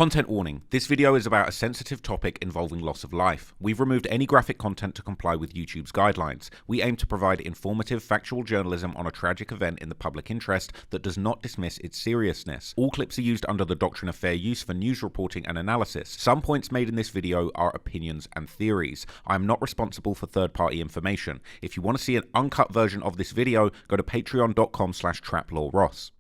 Content warning. This video is about a sensitive topic involving loss of life. We've removed any graphic content to comply with YouTube's guidelines. We aim to provide informative, factual journalism on a tragic event in the public interest that does not dismiss its seriousness. All clips are used under the doctrine of fair use for news reporting and analysis. Some points made in this video are opinions and theories. I am not responsible for third-party information. If you want to see an uncut version of this video, go to patreon.com/traplawross.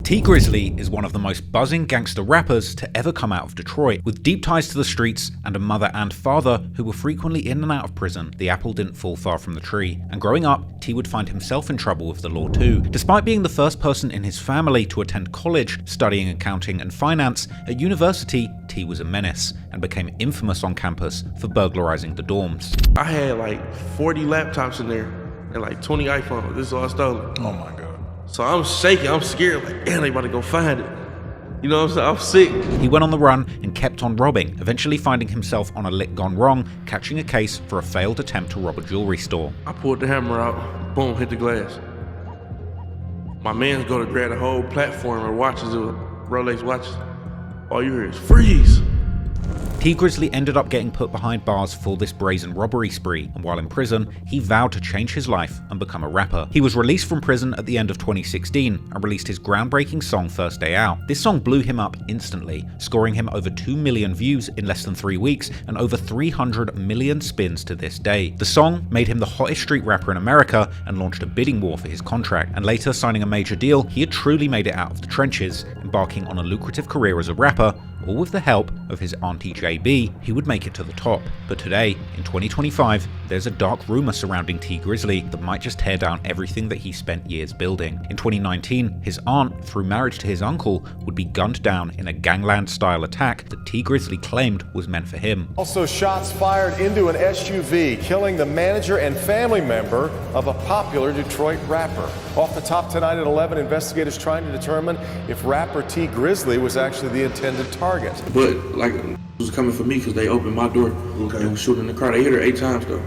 T Grizzley is one of the most buzzing gangster rappers to ever come out of Detroit. With deep ties to the streets and a mother and father who were frequently in and out of prison, the apple didn't fall far from the tree. And growing up, T would find himself in trouble with the law too. Despite being the first person in his family to attend college, studying accounting and finance, at university, T was a menace and became infamous on campus for burglarizing the dorms. I had like 40 laptops in there and like 20 iPhones. This is all stolen. Oh my God. So I'm shaking, I'm scared, like, damn, they about to go find it. You know what I'm saying? I'm sick. He went on the run and kept on robbing, eventually finding himself on a lick gone wrong, catching a case for a failed attempt to rob a jewelry store. I pulled the hammer out, boom, hit the glass. My man's go to grab the whole platform of watches, Rolex watches. All you hear is freeze. T Grizzley ended up getting put behind bars for this brazen robbery spree, and while in prison, he vowed to change his life and become a rapper. He was released from prison at the end of 2016 and released his groundbreaking song First Day Out. This song blew him up instantly, scoring him over 2 million views in less than 3 weeks and over 300 million spins to this day. The song made him the hottest street rapper in America and launched a bidding war for his contract, and later signing a major deal, he had truly made it out of the trenches, embarking on a lucrative career as a rapper. All with the help of his auntie JB, he would make it to the top. But today, in 2025, there's a dark rumor surrounding T Grizzley that might just tear down everything that he spent years building. In 2019, his aunt, through marriage to his uncle, would be gunned down in a gangland-style attack that T Grizzley claimed was meant for him. Also, shots fired into an SUV, killing the manager and family member of a popular Detroit rapper. Off the top tonight at 11, investigators trying to determine if rapper T Grizzley was actually the intended target. But like, it was coming for me because they opened my door and was shooting the car. They hit her 8 times though.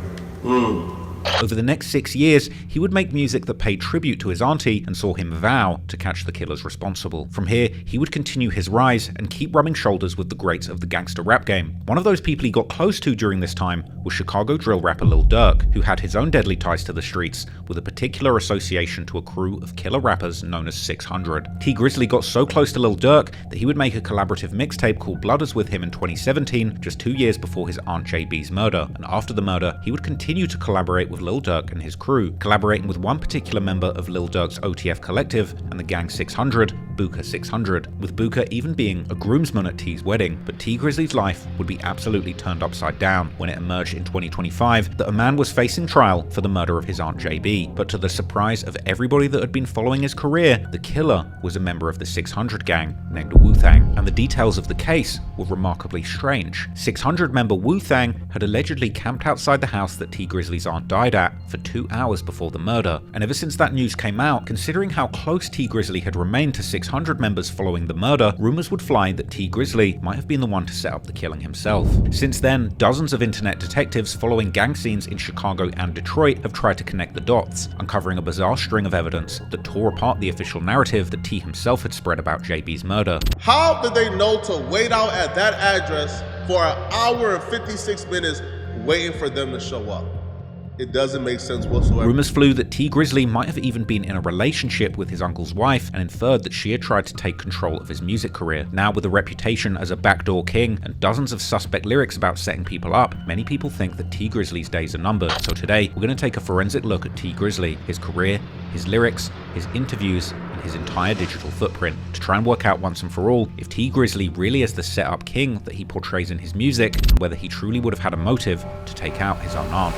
Over the next 6 years, he would make music that paid tribute to his auntie and saw him vow to catch the killers responsible. From here, he would continue his rise and keep rubbing shoulders with the greats of the gangster rap game. One of those people he got close to during this time was Chicago drill rapper Lil Durk, who had his own deadly ties to the streets, with a particular association to a crew of killer rappers known as 600. T Grizzley got so close to Lil Durk that he would make a collaborative mixtape called Blooders with him in 2017, just 2 years before his aunt JB's murder. And after the murder, he would continue to collaborate with Lil Durk and his crew, collaborating with one particular member of Lil Durk's OTF collective and the gang 600, Booker 600, with Booker even being a groomsman at T's wedding. But T Grizzley's life would be absolutely turned upside down when it emerged in 2025 that a man was facing trial for the murder of his aunt JB. But to the surprise of everybody that had been following his career, the killer was a member of the 600 gang named WoohThang, and the details of the case were remarkably strange. 600 member WoohThang had allegedly camped outside the house that T Grizzley's aunt died at for 2 hours before the murder, and ever since that news came out, considering how close T Grizzley had remained to 600 members following the murder, rumors would fly that T Grizzley might have been the one to set up the killing himself. Since then, dozens of internet detectives following gang scenes in Chicago and Detroit have tried to connect the dots, uncovering a bizarre string of evidence that tore apart the official narrative that T himself had spread about JB's murder. How did they know to wait out at that address for an hour and 56 minutes waiting for them to show up? It doesn't make sense whatsoever. Rumors flew that T Grizzley might have even been in a relationship with his uncle's wife and inferred that she had tried to take control of his music career. Now with a reputation as a backdoor king and dozens of suspect lyrics about setting people up, many people think that T Grizzley's days are numbered. So today, we're going to take a forensic look at T Grizzley, his career, his lyrics, his interviews, and his entire digital footprint, to try and work out once and for all if T Grizzley really is the set-up king that he portrays in his music, and whether he truly would have had a motive to take out his own aunt.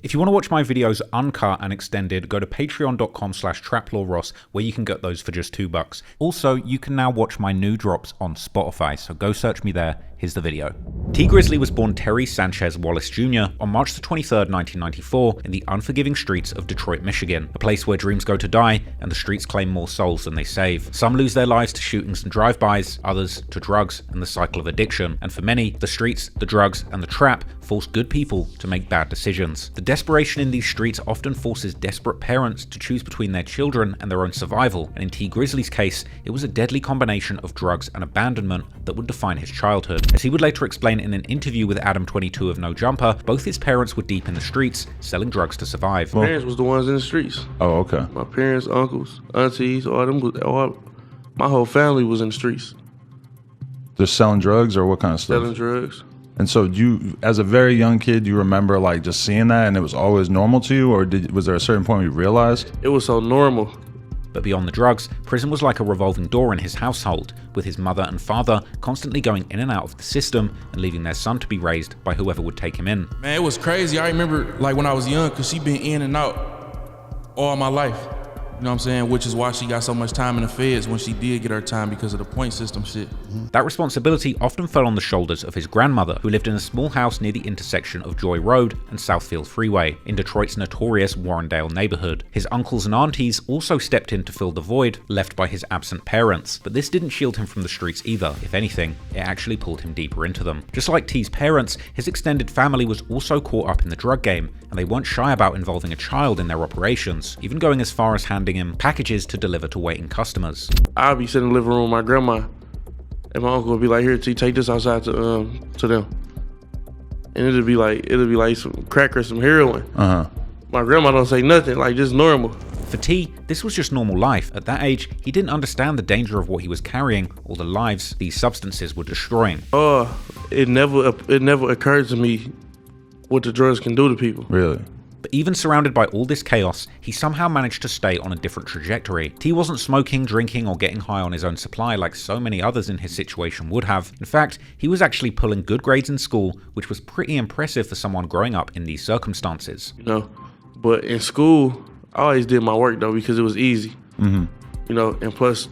If you want to watch my videos uncut and extended, go to patreon.com/traplawross, where you can get those for just $2. Also, you can now watch my new drops on Spotify, so go search me there Here's the video. T. Grizzley was born Terry Sanchez Wallace Jr. on March the 23rd, 1994 in the unforgiving streets of Detroit, Michigan, a place where dreams go to die and the streets claim more souls than they save. Some lose their lives to shootings and drive-bys, others to drugs and the cycle of addiction, and for many, the streets, the drugs, and the trap force good people to make bad decisions. The desperation in these streets often forces desperate parents to choose between their children and their own survival, and in T. Grizzley's case, it was a deadly combination of drugs and abandonment that would define his childhood. As he would later explain in an interview with Adam 22 of No Jumper, both his parents were deep in the streets, selling drugs to survive. My parents was the ones in the streets. Oh, okay. My parents, uncles, aunties, my whole family was in the streets. Just selling drugs or what kind of stuff? Selling drugs. And so you, as a very young kid, you remember like just seeing that and it was always normal to you, or was there a certain point where you realized? It was so normal. But beyond the drugs, prison was like a revolving door in his household, with his mother and father constantly going in and out of the system and leaving their son to be raised by whoever would take him in. Man, it was crazy. I remember like when I was young, cause she been in and out all my life. You know what I'm saying? Which is why she got so much time in the feds when she did get her time, because of the point system shit. That responsibility often fell on the shoulders of his grandmother, who lived in a small house near the intersection of Joy Road and Southfield Freeway in Detroit's notorious Warrendale neighborhood. His uncles and aunties also stepped in to fill the void left by his absent parents, but this didn't shield him from the streets either. If anything, it actually pulled him deeper into them. Just like T's parents, his extended family was also caught up in the drug game, and they weren't shy about involving a child in their operations, even going as far as handing him packages to deliver to waiting customers. I'll be sitting in the living room with my grandma, and my uncle would be like, "Here, T, take this outside to them," and it'd be like some crack or some heroin. My grandma don't say nothing, like just normal. For T, this was just normal life. At that age, he didn't understand the danger of what he was carrying or the lives these substances were destroying. It never occurred to me what the drugs can do to people. Really? But even surrounded by all this chaos, he somehow managed to stay on a different trajectory. T wasn't smoking, drinking, or getting high on his own supply like so many others in his situation would have. In fact, he was actually pulling good grades in school, which was pretty impressive for someone growing up in these circumstances. You know, but in school, I always did my work though because it was easy. You know, and plus,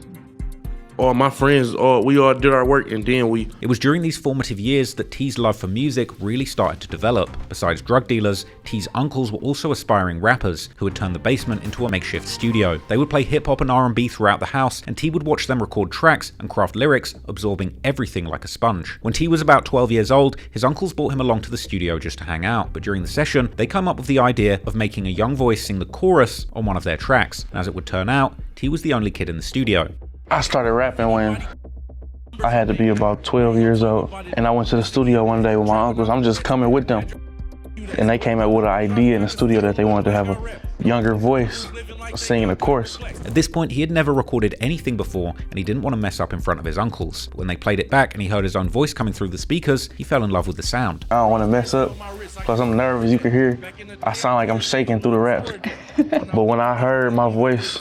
all my friends, we all did our work, and then It was during these formative years that T's love for music really started to develop. Besides drug dealers, T's uncles were also aspiring rappers who had turned the basement into a makeshift studio. They would play hip-hop and R&B throughout the house, and T would watch them record tracks and craft lyrics, absorbing everything like a sponge. When T was about 12 years old, his uncles brought him along to the studio just to hang out, but during the session, they come up with the idea of making a young voice sing the chorus on one of their tracks. And as it would turn out, T was the only kid in the studio. I started rapping when I had to be about 12 years old. And I went to the studio one day with my uncles. I'm just coming with them. And they came up with an idea in the studio that they wanted to have a younger voice singing a chorus. At this point, he had never recorded anything before, and he didn't want to mess up in front of his uncles. But when they played it back and he heard his own voice coming through the speakers, he fell in love with the sound. I don't want to mess up, plus I'm nervous. You can hear I sound like I'm shaking through the raps. But when I heard my voice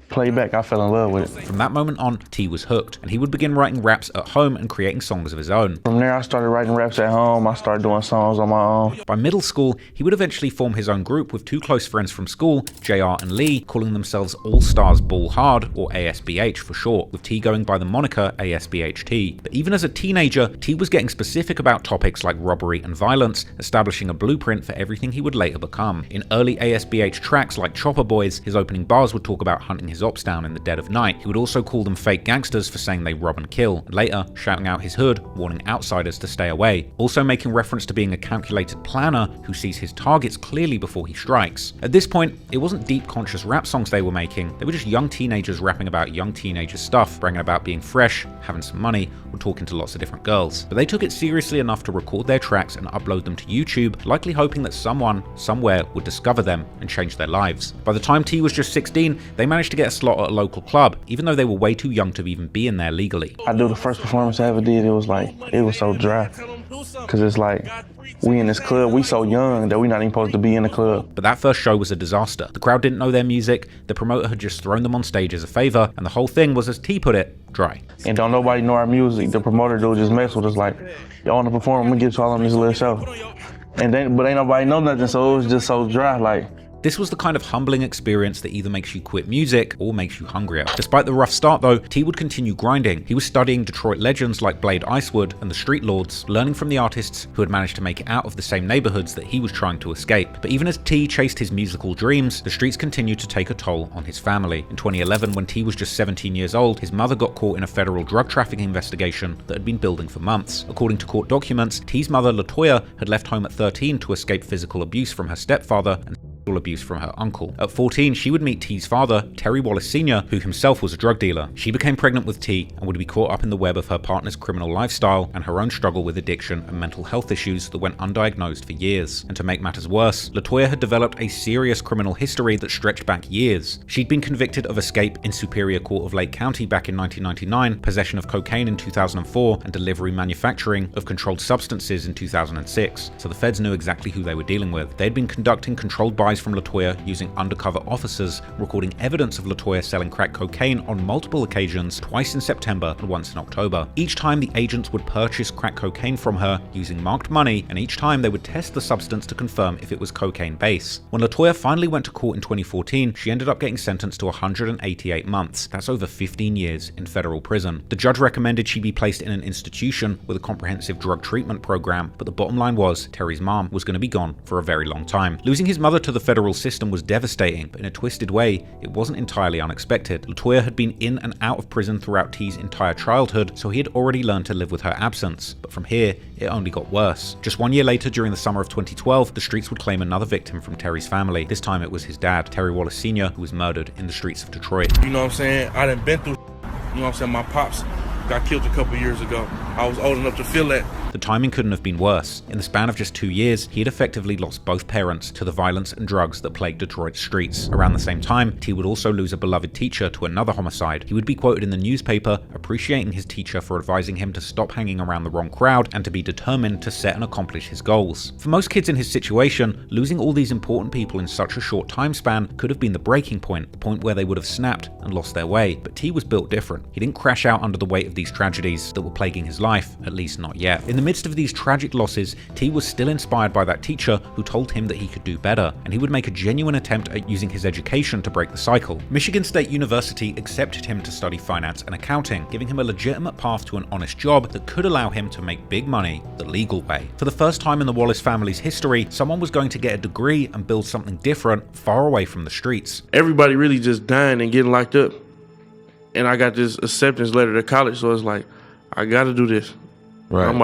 playback, I fell in love with it. From that moment on, T was hooked, and he would begin writing raps at home and creating songs of his own. From there, I started writing raps at home. I started doing songs on my own. By middle school, he would eventually form his own group with two close friends from school, JR and Lee, calling themselves All Stars Ball Hard, or ASBH for short, with T going by the moniker ASBHT. But even as a teenager, T was getting specific about topics like robbery and violence, establishing a blueprint for everything he would later become. In early ASBH tracks like Chopper Boys, his opening bars would talk about hunting his ops down in the dead of night. He would also call them fake gangsters for saying they rob and kill, and later shouting out his hood, warning outsiders to stay away. Also making reference to being a calculated planner who sees his targets clearly before he strikes. At this point, it wasn't deep conscious rap songs they were making, they were just young teenagers rapping about young teenagers stuff, bragging about being fresh, having some money, or talking to lots of different girls. But they took it seriously enough to record their tracks and upload them to YouTube, likely hoping that someone, somewhere, would discover them and change their lives. By the time T was just 16, they managed to get a slot at a local club, even though they were way too young to even be in there legally. I do the first performance I ever did, it was so dry. Cause it's like, we in this club, we so young that we not even supposed to be in the club. But that first show was a disaster. The crowd didn't know their music, the promoter had just thrown them on stage as a favor, and the whole thing was, as T put it, dry. And don't nobody know our music. The promoter dude just mess with us like, y'all wanna perform, I'm gonna get y'all on this little show. But ain't nobody know nothing, so it was just so dry, like, This was the kind of humbling experience that either makes you quit music or makes you hungrier. Despite the rough start though, T would continue grinding. He was studying Detroit legends like Blade Icewood and the Street Lords, learning from the artists who had managed to make it out of the same neighborhoods that he was trying to escape. But even as T chased his musical dreams, the streets continued to take a toll on his family. In 2011, when T was just 17 years old, his mother got caught in a federal drug trafficking investigation that had been building for months. According to court documents, T's mother, LaToya, had left home at 13 to escape physical abuse from her stepfather and abuse from her uncle. At 14, she would meet T's father, Terry Wallace Sr., who himself was a drug dealer. She became pregnant with T and would be caught up in the web of her partner's criminal lifestyle and her own struggle with addiction and mental health issues that went undiagnosed for years. And to make matters worse, LaToya had developed a serious criminal history that stretched back years. She'd been convicted of escape in Superior Court of Lake County back in 1999, possession of cocaine in 2004, and delivery manufacturing of controlled substances in 2006. So the feds knew exactly who they were dealing with. They'd been conducting controlled buys from LaToya using undercover officers, recording evidence of LaToya selling crack cocaine on multiple occasions, twice in September and once in October. Each time the agents would purchase crack cocaine from her using marked money, and each time they would test the substance to confirm if it was cocaine base. When LaToya finally went to court in 2014, she ended up getting sentenced to 188 months. That's over 15 years in federal prison. The judge recommended she be placed in an institution with a comprehensive drug treatment program, but the bottom line was Terry's mom was going to be gone for a very long time. Losing his mother to the federal system was devastating, but in a twisted way, it wasn't entirely unexpected. LaToya had been in and out of prison throughout T's entire childhood, so he had already learned to live with her absence. But from here, it only got worse. Just 1 year later, during the summer of 2012, the streets would claim another victim from Terry's family. This time it was his dad, Terry Wallace Sr., who was murdered in the streets of Detroit. You know what I'm saying? I done been through, you know what I'm saying? My pops got killed a couple years ago. I was old enough to feel that. The timing couldn't have been worse. In the span of just 2 years, he had effectively lost both parents to the violence and drugs that plagued Detroit's streets. Around the same time, T would also lose a beloved teacher to another homicide. He would be quoted in the newspaper appreciating his teacher for advising him to stop hanging around the wrong crowd and to be determined to set and accomplish his goals. For most kids in his situation, losing all these important people in such a short time span could have been the breaking point, the point where they would have snapped and lost their way. But T was built different. He didn't crash out under the weight of these tragedies that were plaguing his life, at least not yet. In the midst of these tragic losses, T was still inspired by that teacher who told him that he could do better, and he would make a genuine attempt at using his education to break the cycle. Michigan State University accepted him to study finance and accounting, giving him a legitimate path to an honest job that could allow him to make big money the legal way. For the first time in the Wallace family's history, someone was going to get a degree and build something different, far away from the streets. Everybody really just dying and getting locked up. And I got this acceptance letter to college, so it's like, I gotta do this. Right.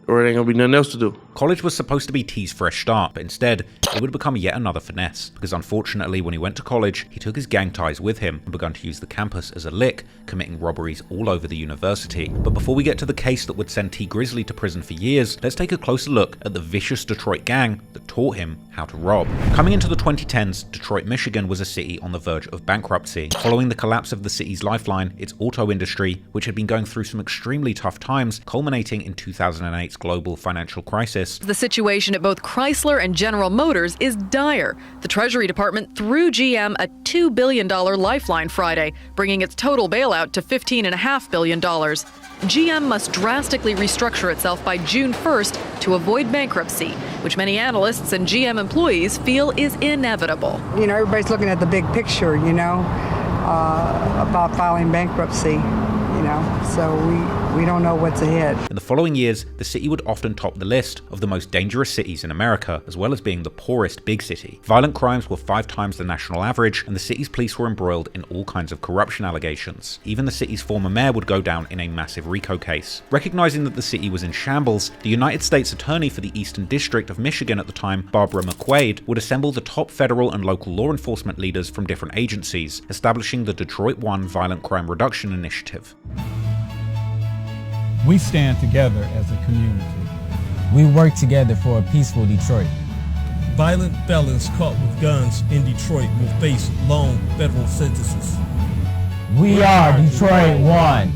Or it ain't gonna be nothing else to do. College was supposed to be T's fresh start, but instead, it would become yet another finesse, because unfortunately when he went to college, he took his gang ties with him and began to use the campus as a lick, committing robberies all over the university. But before we get to the case that would send T Grizzley to prison for years, let's take a closer look at the vicious Detroit gang that taught him how to rob. Coming into the 2010s, Detroit, Michigan was a city on the verge of bankruptcy. Following the collapse of the city's lifeline, its auto industry, which had been going through some extremely tough times, culminating in 2008's global financial crisis. The situation at both Chrysler and General Motors is dire. The Treasury Department threw GM a $2 billion lifeline Friday, bringing its total bailout to $15.5 billion. GM must drastically restructure itself by June 1st to avoid bankruptcy, which many analysts and GM employees feel is inevitable. You know, everybody's looking at the big picture, about filing bankruptcy. So we don't know what's ahead. In the following years, the city would often top the list of the most dangerous cities in America, as well as being the poorest big city. Violent crimes were 5 times the national average, and the city's police were embroiled in all kinds of corruption allegations. Even the city's former mayor would go down in a massive RICO case. Recognizing that the city was in shambles, the United States Attorney for the Eastern District of Michigan at the time, Barbara McQuaid, would assemble the top federal and local law enforcement leaders from different agencies, establishing the Detroit 1 Violent Crime Reduction Initiative. We stand together as a community. We work together for a peaceful Detroit. Violent felons caught with guns in Detroit will face long federal sentences. We are Detroit 1.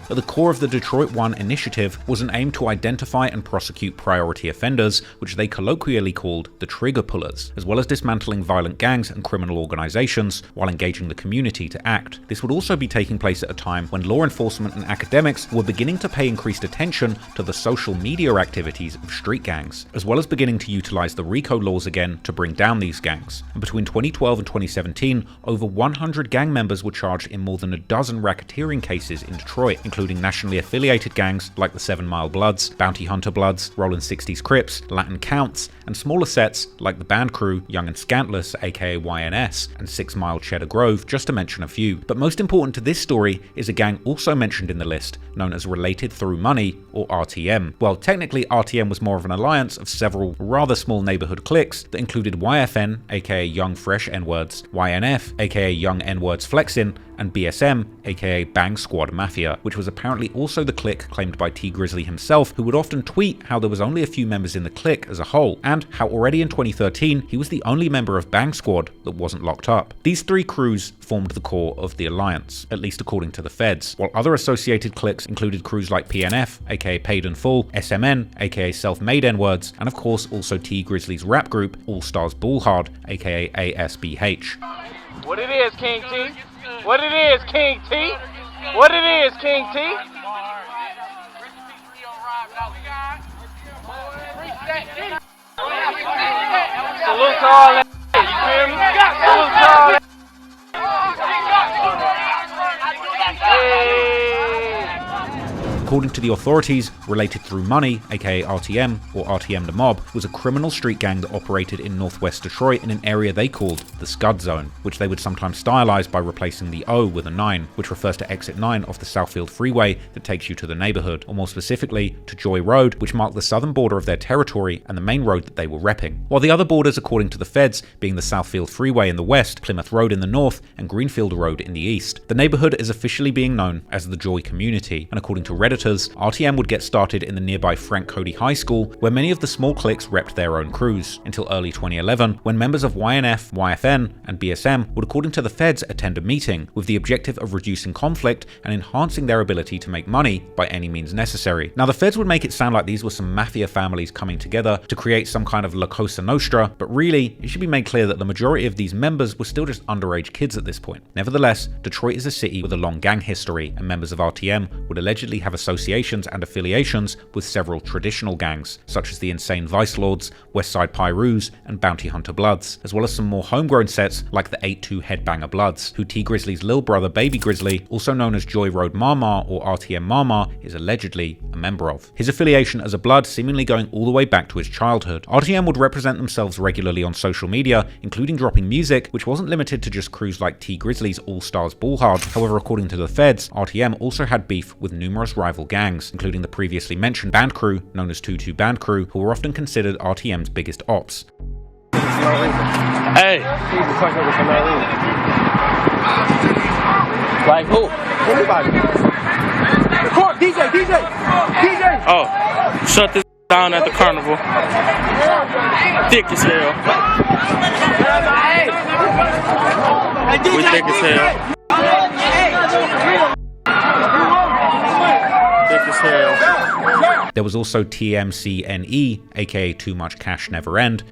At the core of the Detroit One initiative was an aim to identify and prosecute priority offenders, which they colloquially called the trigger pullers, as well as dismantling violent gangs and criminal organizations while engaging the community to act. This would also be taking place at a time when law enforcement and academics were beginning to pay increased attention to the social media activities of street gangs, as well as beginning to utilize the RICO laws again to bring down these gangs. And between 2012 and 2017, over 100 gang members were charged in more than a dozen racketeering cases in Detroit, including nationally affiliated gangs like the 7 Mile Bloods, Bounty Hunter Bloods, Rollin' 60s Crips, Latin Counts, and smaller sets like the Band Crew, Young and Scantless aka YNS, and 6 Mile Cheddar Grove, just to mention a few. But most important to this story is a gang also mentioned in the list, known as Related Through Money, or RTM. Well, technically RTM was more of an alliance of several rather small neighborhood cliques that included YFN, aka Young Fresh N-Words, YNF, aka Young N-Words Flexin', and BSM, aka Bang Squad Mafia, which was apparently also the clique claimed by T Grizzley himself, who would often tweet how there was only a few members in the clique as a whole, and how already in 2013 he was the only member of Bang Squad that wasn't locked up. These three crews formed the core of the alliance, at least according to the feds, while other associated cliques included crews like PNF, aka Paid in Full, SMN, aka Self-Made N-Words, and of course also T Grizzley's rap group, All Stars Bull Hard, aka ASBH. What it is, King T? What it is, King T? What it is, King T? Salute to all that. You feel me? Salute to all that. According to the authorities, Related Through Money, aka RTM, or RTM the Mob, was a criminal street gang that operated in northwest Detroit in an area they called the Scud Zone, which they would sometimes stylize by replacing the O with a 9, which refers to Exit 9 off the Southfield Freeway that takes you to the neighborhood, or more specifically, to Joy Road, which marked the southern border of their territory and the main road that they were repping. While the other borders, according to the feds, being the Southfield Freeway in the west, Plymouth Road in the north, and Greenfield Road in the east. The neighborhood is officially being known as the Joy Community, and according to Redditors, RTM would get started in the nearby Frank Cody High School, where many of the small cliques repped their own crews, until early 2011, when members of YNF, YFN, and BSM would, according to the feds, attend a meeting with the objective of reducing conflict and enhancing their ability to make money by any means necessary. Now, the feds would make it sound like these were some mafia families coming together to create some kind of La Cosa Nostra, but really, it should be made clear that the majority of these members were still just underage kids at this point. Nevertheless, Detroit is a city with a long gang history, and members of RTM would allegedly have associations and affiliations with several traditional gangs, such as the Insane Vice Lords, Westside Pyrus, and Bounty Hunter Bloods, as well as some more homegrown sets like the 8-2 Headbanger Bloods, who T Grizzley's little brother Baby Grizzley, also known as Joy Road Mama or RTM Mama, is allegedly a member of. His affiliation as a Blood seemingly going all the way back to his childhood. RTM would represent themselves regularly on social media, including dropping music, which wasn't limited to just crews like T Grizzley's All Stars Bull Hard. However, according to the feds, RTM also had beef with numerous rival gangs, including the previously mentioned Band Crew, known as 2-2 Band Crew, who were often considered RTM's biggest ops. Hey! Like who? Anybody. DJ! Oh, shut this down at the carnival. Thick as hell. We thick as hell. There was also TMCNE, aka Too Much Cash Never End.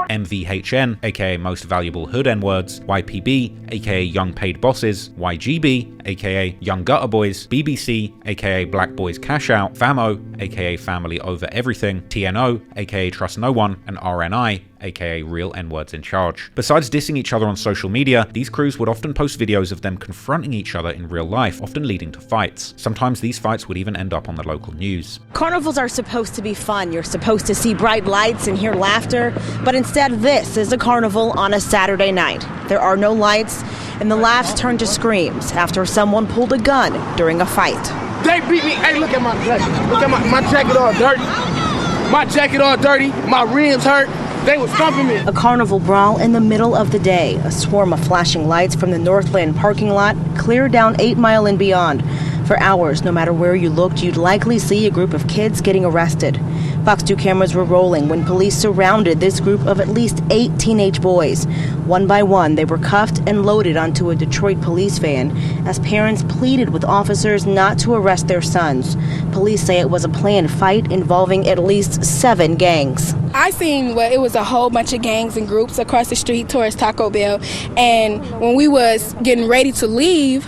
MVHN, aka Most Valuable Hood N-Words, YPB, aka Young Paid Bosses, YGB, aka Young Gutter Boys, BBC, aka Black Boys Cash Out, FAMO, aka Family Over Everything, TNO, aka Trust No One, and RNI, aka Real N-Words in Charge. Besides dissing each other on social media, these crews would often post videos of them confronting each other in real life, often leading to fights. Sometimes these fights would even end up on the local news. Carnivals are supposed to be fun. You're supposed to see bright lights and hear laughter, but instead this is a carnival on a Saturday night. There are no lights, and the laughs turn to screams after someone pulled a gun during a fight. They beat me. Hey, look at my jacket. Look at my jacket all dirty. My jacket all dirty. My rims hurt. They were stomping me. A carnival brawl in the middle of the day. A swarm of flashing lights from the Northland parking lot clear down 8 Mile and beyond. For hours, no matter where you looked, you'd likely see a group of kids getting arrested. Fox 2 cameras were rolling when police surrounded this group of at least 8 teenage boys. One by one, they were cuffed and loaded onto a Detroit police van as parents pleaded with officers not to arrest their sons. Police say it was a planned fight involving at least 7 gangs. I seen it was a whole bunch of gangs and groups across the street towards Taco Bell, and when we was getting ready to leave,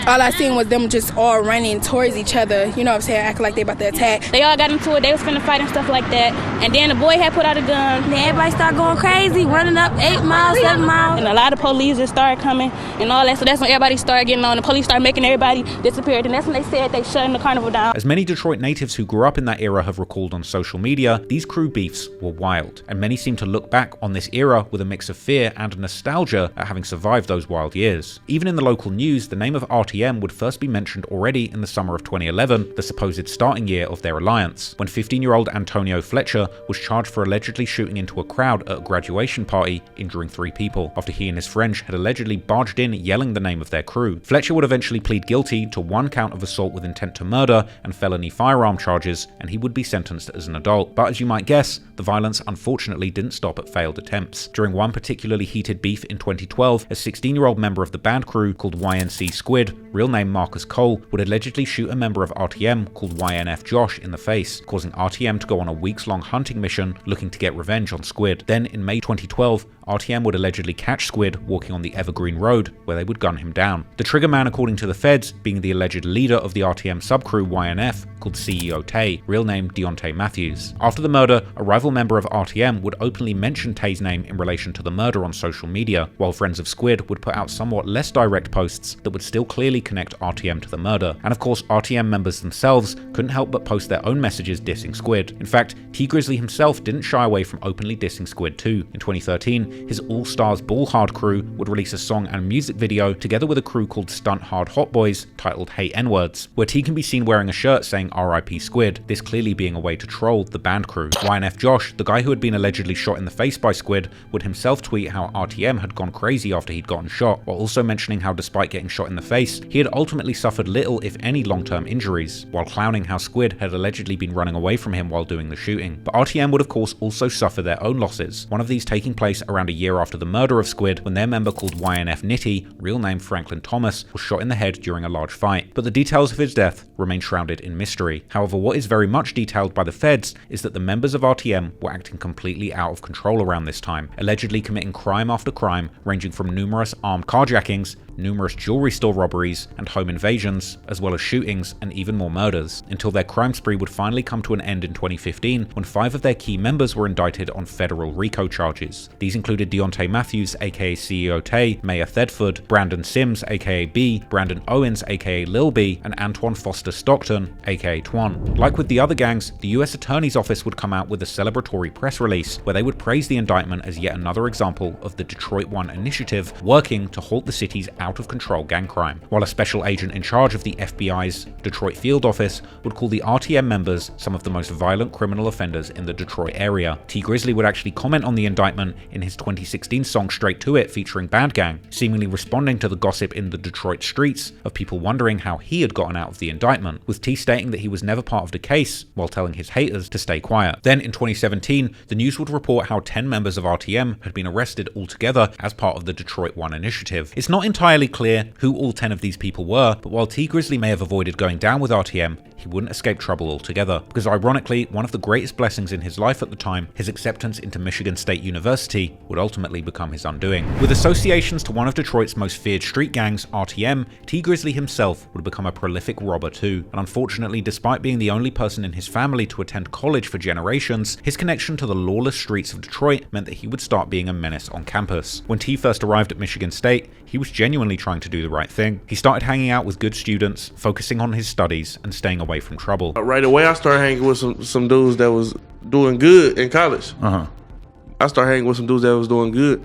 all I seen was them just all running towards each other, you know what I'm saying, acting like they about to attack. They all got into it, they was finna fight and stuff like that, and then the boy had put out a gun. Then everybody started going crazy, running up 8 miles, 7 miles. And a lot of police just started coming and all that, so that's when everybody started getting on. The police started making everybody disappear, and that's when they said they shutting the carnival down. As many Detroit natives who grew up in that era have recalled on social media, these crew beefs were wild, and many seem to look back on this era with a mix of fear and nostalgia at having survived those wild years. Even in the local news, the name of RTM would first be mentioned already in the summer of 2011, the supposed starting year of their alliance, when 15-year-old Antonio Fletcher was charged for allegedly shooting into a crowd at a graduation party, injuring 3 people, after he and his friends had allegedly barged in yelling the name of their crew. Fletcher would eventually plead guilty to 1 count of assault with intent to murder and felony firearm charges, and he would be sentenced as an adult. But as you might guess, the violence unfortunately didn't stop at failed attempts. During one particularly heated beef in 2012, a 16-year-old member of the band crew called YNC Squid, real name Marcus Cole, would allegedly shoot a member of RTM called YNF Josh in the face, causing RTM to go on a weeks-long hunting mission looking to get revenge on Squid. Then in May 2012, RTM would allegedly catch Squid walking on the Evergreen Road, where they would gun him down. The triggerman, according to the feds, being the alleged leader of the RTM subcrew YNF, called CEO Tay, real name Deontay Matthews. After the murder, a rival member of RTM would openly mention Tay's name in relation to the murder on social media, while friends of Squid would put out somewhat less direct posts that would still clearly connect RTM to the murder. And of course, RTM members themselves couldn't help but post their own messages dissing Squid. In fact, T Grizzley himself didn't shy away from openly dissing Squid too. In 2013, his All Stars Ball Hard crew would release a song and music video together with a crew called Stunt Hard Hot Boys titled Hey N-Words, where T can be seen wearing a shirt saying RIP Squid, this clearly being a way to troll the band crew. YNF Josh, the guy who had been allegedly shot in the face by Squid, would himself tweet how RTM had gone crazy after he'd gotten shot, while also mentioning how despite getting shot in the face, he had ultimately suffered little if any long-term injuries, while clowning how Squid had allegedly been running away from him while doing the shooting. But RTM would of course also suffer their own losses, one of these taking place around a year after the murder of Squid, when their member called YNF Nitty, real name Franklin Thomas, was shot in the head during a large fight. But the details of his death remain shrouded in mystery. However, what is very much detailed by the feds is that the members of RTM were acting completely out of control around this time, allegedly committing crime after crime, ranging from numerous armed carjackings, numerous jewelry store robberies and home invasions, as well as shootings and even more murders, until their crime spree would finally come to an end in 2015 when 5 of their key members were indicted on federal RICO charges. These included Deontay Matthews aka CEO Tay, Mayor Thedford, Brandon Sims aka B, Brandon Owens aka Lil B, and Antoine Foster Stockton aka Twan. Like with the other gangs, the US Attorney's Office would come out with a celebratory press release where they would praise the indictment as yet another example of the Detroit One initiative working to halt the city's out-of-control gang crime, while a special agent in charge of the FBI's Detroit Field Office would call the RTM members some of the most violent criminal offenders in the Detroit area. T Grizzley would actually comment on the indictment in his 2016 song Straight to It featuring Bad Gang, seemingly responding to the gossip in the Detroit streets of people wondering how he had gotten out of the indictment, with T stating that he was never part of the case while telling his haters to stay quiet. Then in 2017, the news would report how 10 members of RTM had been arrested altogether as part of the Detroit One initiative. It's not entirely clear who all 10 of these people were, but while T Grizzley may have avoided going down with RTM, he wouldn't escape trouble altogether, because ironically, one of the greatest blessings in his life at the time, his acceptance into Michigan State University, would ultimately become his undoing. With associations to one of Detroit's most feared street gangs, RTM, T Grizzley himself would become a prolific robber too, and unfortunately, despite being the only person in his family to attend college for generations, his connection to the lawless streets of Detroit meant that he would start being a menace on campus. When T first arrived at Michigan State, he was genuinely trying to do the right thing. He started hanging out with good students, focusing on his studies, and staying away from trouble. Right away, I started hanging with some dudes that was doing good in college. I started hanging with some dudes that was doing good.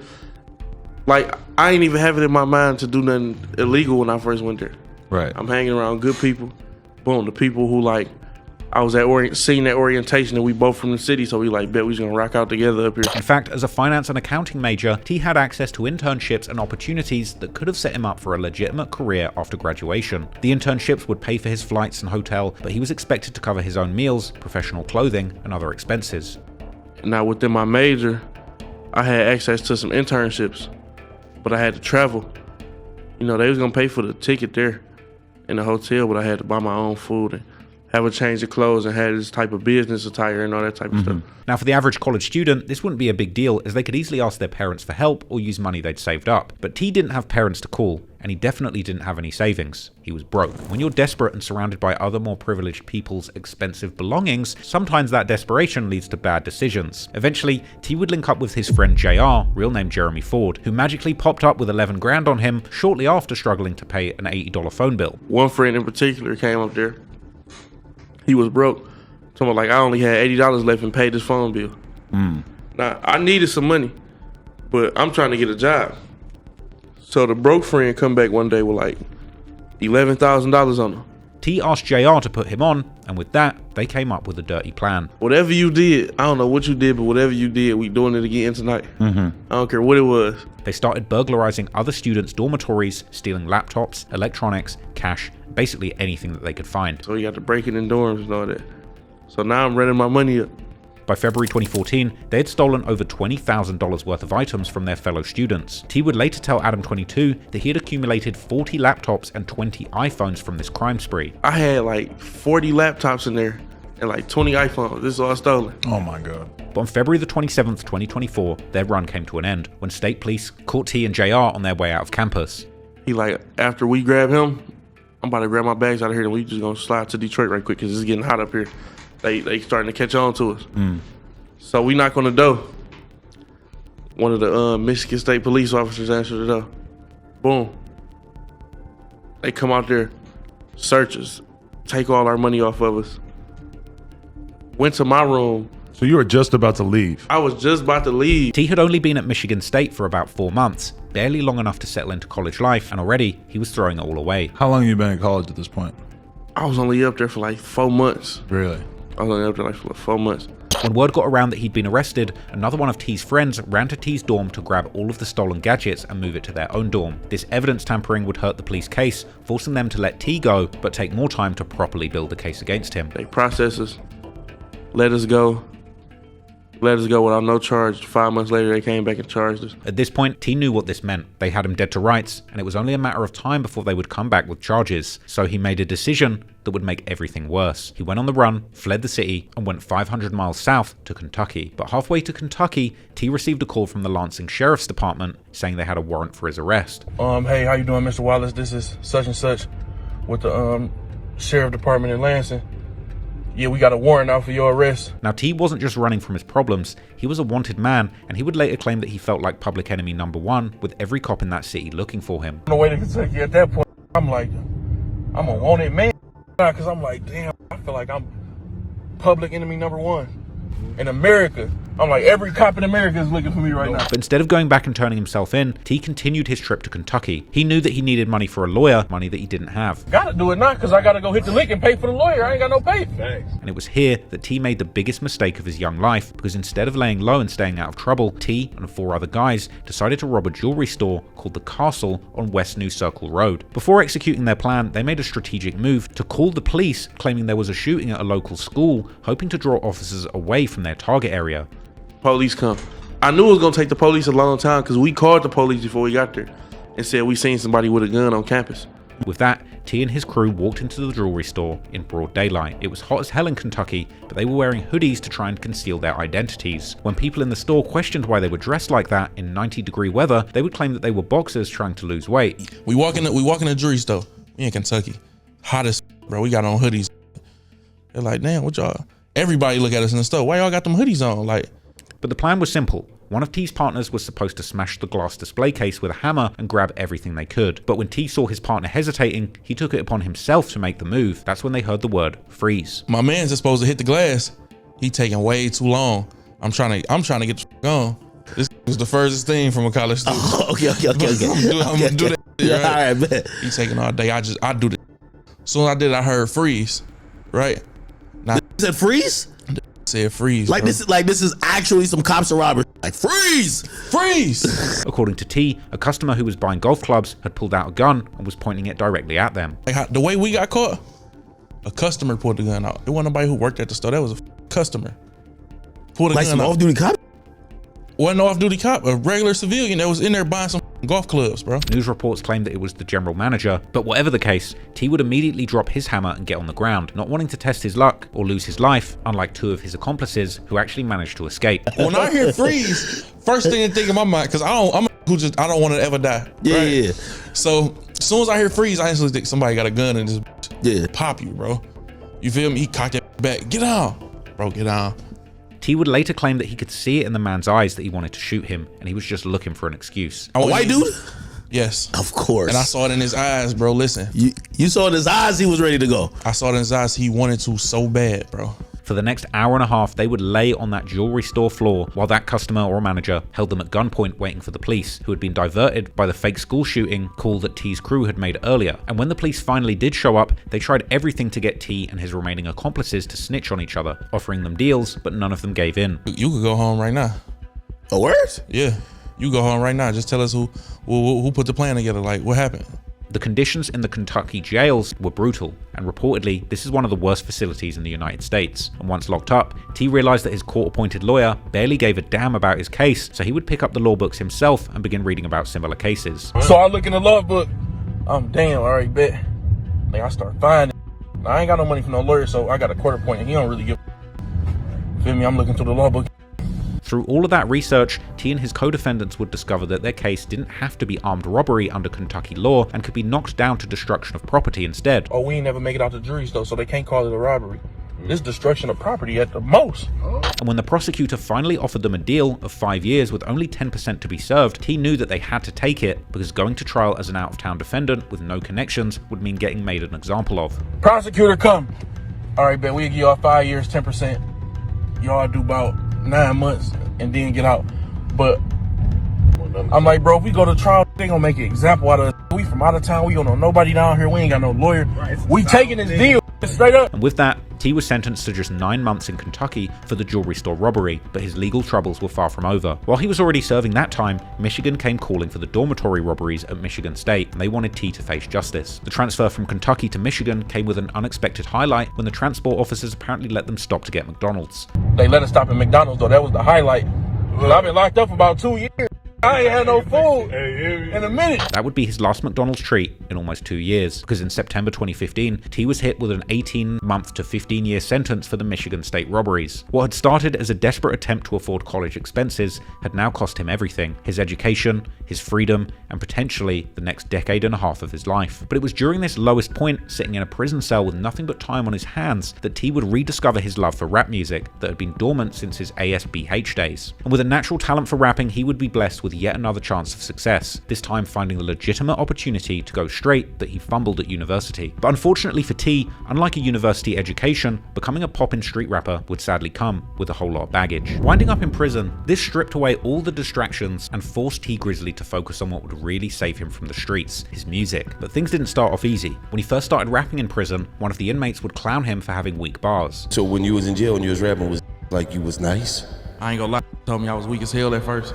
Like, I ain't even have it in my mind to do nothing illegal when I first went there. Right. I'm hanging around good people. Boom, the people who like I was at seeing that orientation, and we both from the city, so we like, bet we was gonna rock out together up here. In fact, as a finance and accounting major, T had access to internships and opportunities that could have set him up for a legitimate career after graduation. The internships would pay for his flights and hotel, but he was expected to cover his own meals, professional clothing, and other expenses. Now within my major, I had access to some internships, but I had to travel. You know, they was gonna pay for the ticket there in the hotel, but I had to buy my own food and have a change of clothes and had this type of business attire and all that type of stuff. Now, for the average college student, this wouldn't be a big deal, as they could easily ask their parents for help or use money they'd saved up. But T didn't have parents to call, and he definitely didn't have any savings. He was broke. When you're desperate and surrounded by other more privileged people's expensive belongings, sometimes that desperation leads to bad decisions. Eventually, T would link up with his friend JR, real name Jeremy Ford, who magically popped up with 11 grand on him shortly after struggling to pay an $80 phone bill. One friend in particular came up there. He was broke. Someone like, I only had $80 left and paid this phone bill. Now, I needed some money, but I'm trying to get a job. So the broke friend come back one day with like $11,000 on him. T asked JR to put him on, and with that, they came up with a dirty plan. Whatever you did, I don't know what you did, but whatever you did, we doing it again tonight. I don't care what it was. They started burglarizing other students' dormitories, stealing laptops, electronics, cash, basically anything that they could find. So you got to break it in dorms and all that. So now I'm running my money up. By February 2014, they had stolen over $20,000 worth of items from their fellow students. T would later tell Adam 22 that he had accumulated 40 laptops and 20 iPhones from this crime spree. I had like 40 laptops in there and like 20 iPhones. This is all stolen. Oh my God. But on February the 27th, 2024, their run came to an end when state police caught T and JR on their way out of campus. He like, after we grab him, I'm about to grab my bags out of here and we just gonna slide to Detroit right quick because it's getting hot up here. They starting to catch on to us. So we knock on the door. One of the Michigan State police officers answered the door. Boom. They come out there, search us, take all our money off of us. Went to my room. So you were just about to leave? I was just about to leave. T had only been at Michigan State for about 4 months, barely long enough to settle into college life, and already he was throwing it all away. How long have you been in college at this point? I was only up there for like 4 months. Really? I was only up there like for 4 months. When word got around that he'd been arrested, another one of T's friends ran to T's dorm to grab all of the stolen gadgets and move it to their own dorm. This evidence tampering would hurt the police case, forcing them to let T go, but take more time to properly build a case against him. They processed us, let us go without no charge. 5 months later, they came back and charged us. At this point, T knew what this meant. They had him dead to rights, and it was only a matter of time before they would come back with charges. So he made a decision that would make everything worse. He went on the run, fled the city, and went 500 miles south to Kentucky. But halfway to Kentucky, T received a call from the Lansing Sheriff's Department saying they had a warrant for his arrest. Hey, how you doing, Mr. Wallace? This is such and such with the Sheriff Department in Lansing. Yeah, we got a warrant out for your arrest. Now, T wasn't just running from his problems, he was a wanted man, and he would later claim that he felt like public enemy number one, with every cop in that city looking for him. On the way to Kentucky at that point, I'm like, I'm a wanted man, because I'm like, damn, I feel like I'm public enemy number one. In America, I'm like, every cop in America is looking for me right now. But instead of going back and turning himself in, T continued his trip to Kentucky. He knew that he needed money for a lawyer, money that he didn't have. Gotta do it now, because I gotta go hit the lick and pay for the lawyer. I ain't got no pay. Thanks. And it was here that T made the biggest mistake of his young life, because instead of laying low and staying out of trouble, T and 4 other guys decided to rob a jewelry store called the Castle on West New Circle Road. Before executing their plan, they made a strategic move to call the police, claiming there was a shooting at a local school, hoping to draw officers away from their target area. Police come. I knew it was gonna take the police a long time because we called the police before we got there and said we seen somebody with a gun on campus. With that, T and his crew walked into the jewelry store in broad daylight. It was hot as hell in Kentucky, but they were wearing hoodies to try and conceal their identities. When people in the store questioned why they were dressed like that in 90-degree weather, they would claim that they were boxers trying to lose weight. We walk in the jewelry store. We in Kentucky. Hot as bro. We got on hoodies. They're like, damn, what y'all? Everybody look at us in the store. Why y'all got them hoodies on? Like. But the plan was simple. One of T's partners was supposed to smash the glass display case with a hammer and grab everything they could. But when T saw his partner hesitating, he took it upon himself to make the move. That's when they heard the word freeze. My man's supposed to hit the glass. He taking way too long. I'm trying to get the on. This was the furthest thing from a college student. Oh, okay. I'm gonna do that. Yeah, right? all right, bet. He taking all day. I do this. As soon as I did, I heard freeze. Right. Now said freeze? Said freeze. Like bro. this is actually some cops are robbing. Like freeze! Freeze! According to T, a customer who was buying golf clubs had pulled out a gun and was pointing it directly at them. Like the way we got caught, a customer pulled the gun out. It wasn't nobody who worked at the store. That was a customer. Pulled a gun out. Like some off-duty cop? Wasn't an off-duty cop, a regular civilian that was in there buying some golf clubs, bro. News reports claimed that it was the general manager, but whatever the case, T would immediately drop his hammer and get on the ground, not wanting to test his luck or lose his life, unlike two of his accomplices who actually managed to escape. When I hear freeze, first thing to think in my mind, because I don't want to ever die. Yeah. So as soon as I hear freeze, I instantly think somebody got a gun and just pop you, bro. You feel me? He cocked that back. Get down, bro. Get down. T would later claim that he could see it in the man's eyes that he wanted to shoot him, and he was just looking for an excuse. A white dude? Yes. Of course. And I saw it in his eyes, bro. Listen. You saw in his eyes he was ready to go. I saw it in his eyes he wanted to so bad, bro. For the next hour and a half, they would lay on that jewelry store floor while that customer or manager held them at gunpoint waiting for the police, who had been diverted by the fake school shooting call that T's crew had made earlier. And when the police finally did show up, they tried everything to get T and his remaining accomplices to snitch on each other, offering them deals, but none of them gave in. You could go home right now. A word? Yeah. You go home right now. Just tell us who put the plan together. Like, what happened? The conditions in the Kentucky jails were brutal, and reportedly, this is one of the worst facilities in the United States. And once locked up, T realized that his court-appointed lawyer barely gave a damn about his case, so he would pick up the law books himself and begin reading about similar cases. So I look in the law book, I'm damn, all right, bet. Like I start finding. I ain't got no money for no lawyer, so I got a court appointment. He don't really give a feel me? I'm looking through the law book. Through all of that research, T and his co-defendants would discover that their case didn't have to be armed robbery under Kentucky law and could be knocked down to destruction of property instead. Oh, we ain't never make it out to juries though, so they can't call it a robbery. This is destruction of property at the most. And when the prosecutor finally offered them a deal of 5 years with only 10% to be served, T knew that they had to take it because going to trial as an out-of-town defendant with no connections would mean getting made an example of. Prosecutor, come. All right, bet we'll give y'all 5 years, 10%. Y'all do about 9 months and then get out. But I'm like, bro, if we go to trial, they gonna make an example out of us. We from out of town, we don't know nobody down here, we ain't got no lawyer. We taking this deal straight up. And with that, T was sentenced to just 9 months in Kentucky for the jewelry store robbery, but his legal troubles were far from over. While he was already serving that time, Michigan came calling for the dormitory robberies at Michigan State, and they wanted T to face justice. The transfer from Kentucky to Michigan came with an unexpected highlight when the transport officers apparently let them stop to get McDonald's. They let us stop at McDonald's though, that was the highlight. I've been locked up for about 2 years. I ain't had no food in a minute. That would be his last McDonald's treat in almost 2 years, because in September 2015, T was hit with an 18-month to 15-year sentence for the Michigan State robberies. What had started as a desperate attempt to afford college expenses had now cost him everything: his education, his freedom, and potentially the next decade and a half of his life. But it was during this lowest point, sitting in a prison cell with nothing but time on his hands, that T would rediscover his love for rap music that had been dormant since his ASBH days. And with a natural talent for rapping, he would be blessed with yet another chance of success, this time finding the legitimate opportunity to go straight that he fumbled at university. But unfortunately for T, unlike a university education, becoming a poppin' street rapper would sadly come with a whole lot of baggage. Winding up in prison, this stripped away all the distractions and forced T Grizzley to focus on what would really save him from the streets, his music. But things didn't start off easy. When he first started rapping in prison, one of the inmates would clown him for having weak bars. So when you was in jail and you was rapping, was like you was nice? I ain't gonna lie, told me I was weak as hell at first.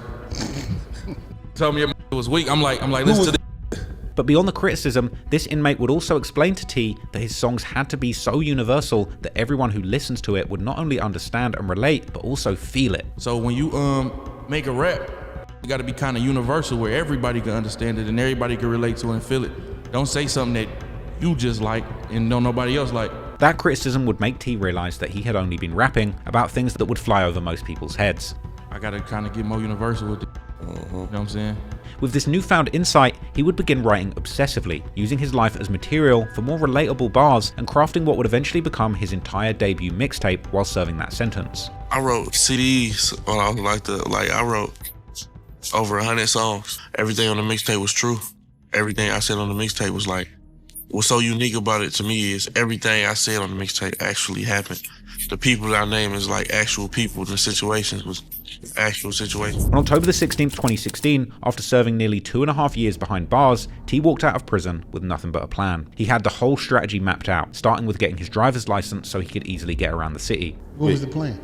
Told me it was weak. I'm like, listen to this. But beyond the criticism, this inmate would also explain to T that his songs had to be so universal that everyone who listens to it would not only understand and relate, but also feel it. So when you make a rap, you gotta be kind of universal where everybody can understand it and everybody can relate to it and feel it. Don't say something that you just like and don't nobody else like. That criticism would make T realize that he had only been rapping about things that would fly over most people's heads. I gotta kind of get more universal with it. You know what I'm saying? With this newfound insight, he would begin writing obsessively, using his life as material for more relatable bars and crafting what would eventually become his entire debut mixtape while serving that sentence. I wrote CDs on I wrote over 100 songs. Everything on the mixtape was true. Everything I said on the mixtape was like what's so unique about it to me is everything I said on the mixtape actually happened. The people that I name is like actual people. The situations was actual situations. On October the 16th, 2016, after serving nearly 2.5 years behind bars, T walked out of prison with nothing but a plan. He had the whole strategy mapped out, starting with getting his driver's license so he could easily get around the city. What was the plan?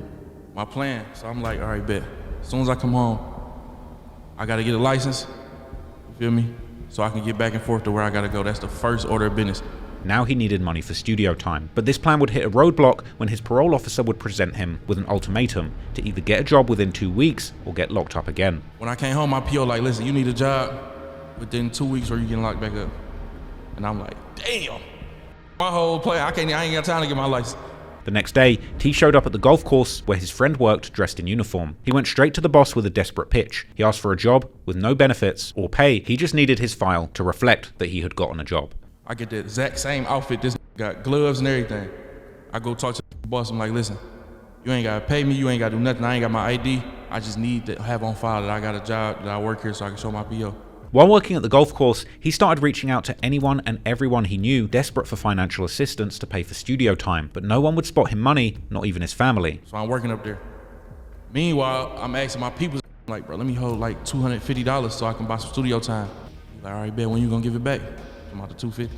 My plan. So I'm like, all right, bet. As soon as I come home, I gotta get a license. You feel me? So I can get back and forth to where I gotta go. That's the first order of business. Now he needed money for studio time, but this plan would hit a roadblock when his parole officer would present him with an ultimatum to either get a job within 2 weeks or get locked up again. When I came home, my PO like, listen, you need a job within 2 weeks or you getting locked back up. And I'm like, damn. My whole plan, I ain't got time to get my license. The next day, T showed up at the golf course where his friend worked dressed in uniform. He went straight to the boss with a desperate pitch. He asked for a job with no benefits or pay. He just needed his file to reflect that he had gotten a job. I get the exact same outfit. This got gloves and everything. I go talk to the boss. I'm like, listen, you ain't gotta pay me. You ain't gotta do nothing. I ain't got my ID. I just need to have on file that I got a job, that I work here so I can show my PO. While working at the golf course, he started reaching out to anyone and everyone he knew desperate for financial assistance to pay for studio time, but no one would spot him money, not even his family. So I'm working up there. Meanwhile, I'm asking my people, like, bro, let me hold like $250 so I can buy some studio time. Like, all right, bet, when you gonna give it back? I'm out to $250.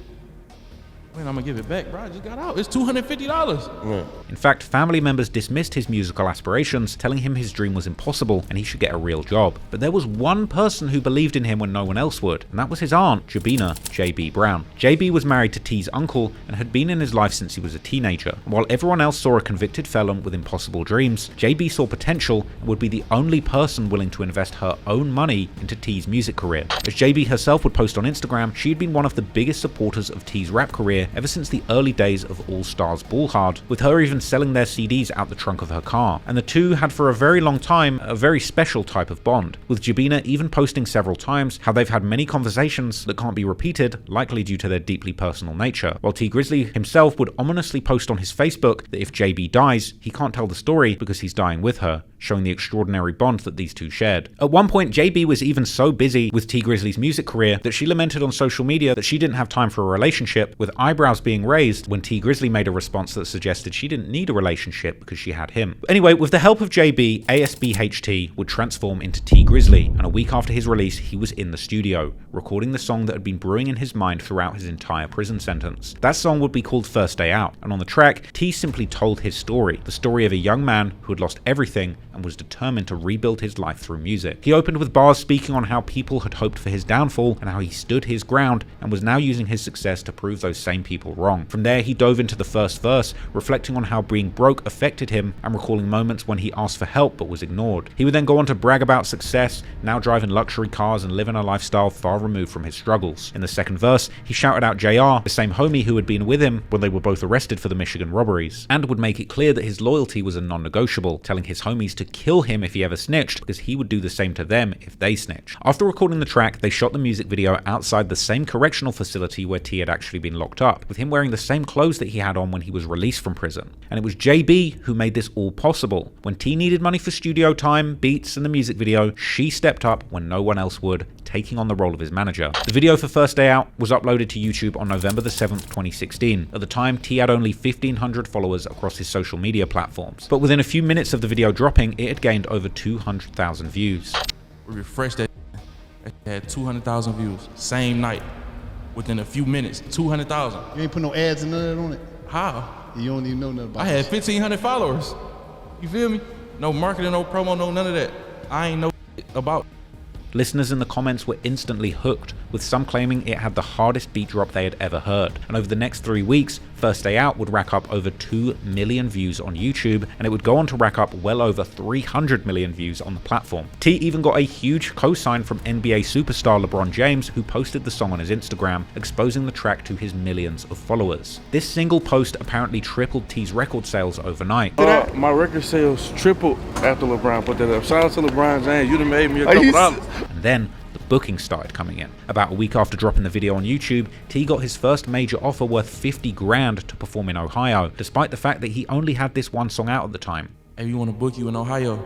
When I'm gonna give it back, bro? I just got out. It's $250. In fact, family members dismissed his musical aspirations, telling him his dream was impossible and he should get a real job. But there was one person who believed in him when no one else would, and that was his aunt, Jobina, JB Brown. JB was married to T's uncle and had been in his life since he was a teenager. And while everyone else saw a convicted felon with impossible dreams, JB saw potential and would be the only person willing to invest her own money into T's music career. As JB herself would post on Instagram, she had been one of the biggest supporters of T's rap career ever since the early days of All Stars Ball Hard, with her even selling their CDs out the trunk of her car. And the two had for a very long time a very special type of bond, with Jobina even posting several times how they've had many conversations that can't be repeated, likely due to their deeply personal nature, while T Grizzley himself would ominously post on his Facebook that if JB dies, he can't tell the story because he's dying with her, showing the extraordinary bond that these two shared. At one point, JB was even so busy with T Grizzley's music career that she lamented on social media that she didn't have time for a relationship, with eyebrows being raised when T Grizzley made a response that suggested she didn't need a relationship because she had him. But anyway, with the help of JB, ASBHT would transform into T Grizzley, and a week after his release, he was in the studio, recording the song that had been brewing in his mind throughout his entire prison sentence. That song would be called First Day Out, and on the track, T simply told his story, the story of a young man who had lost everything and was determined to rebuild his life through music. He opened with bars speaking on how people had hoped for his downfall and how he stood his ground and was now using his success to prove those same people wrong. From there, he dove into the first verse, reflecting on how being broke affected him and recalling moments when he asked for help but was ignored. He would then go on to brag about success, now driving luxury cars and living a lifestyle far removed from his struggles. In the second verse, he shouted out JR, the same homie who had been with him when they were both arrested for the Michigan robberies, and would make it clear that his loyalty was a non-negotiable, telling his homies to kill him if he ever snitched because he would do the same to them if they snitched. After recording the track, they shot the music video outside the same correctional facility where T had actually been locked up, with him wearing the same clothes that he had on when he was released from prison. And it was JB who made this all possible. When T needed money for studio time, beats, and the music video, she stepped up when no one else would, taking on the role of his manager. The video for First Day Out was uploaded to YouTube on November the 7th, 2016. At the time, T had only 1,500 followers across his social media platforms, but within a few minutes of the video dropping, it had gained over 200,000 views. We refreshed that. It had 200,000 views, same night. Within a few minutes, 200,000. You ain't put no ads and none of that on it? How? You don't even know nothing about it. I had 1,500 followers. You feel me? No marketing, no promo, no none of that. I ain't know about. Listeners in the comments were instantly hooked, with some claiming it had the hardest beat drop they had ever heard. And over the next 3 weeks, First Day Out would rack up over 2 million views on YouTube, and it would go on to rack up well over 300 million views on the platform. T even got a huge cosign from NBA superstar LeBron James, who posted the song on his Instagram, exposing the track to his millions of followers. This single post apparently tripled T's record sales overnight. My record sales tripled after LeBron put that up. Shout out to LeBron James, you done made me a couple dollars. And then the bookings started coming in. About a week after dropping the video on YouTube, T got his first major offer worth 50 grand to perform in Ohio, despite the fact that he only had this one song out at the time. Hey, we want to book you in Ohio,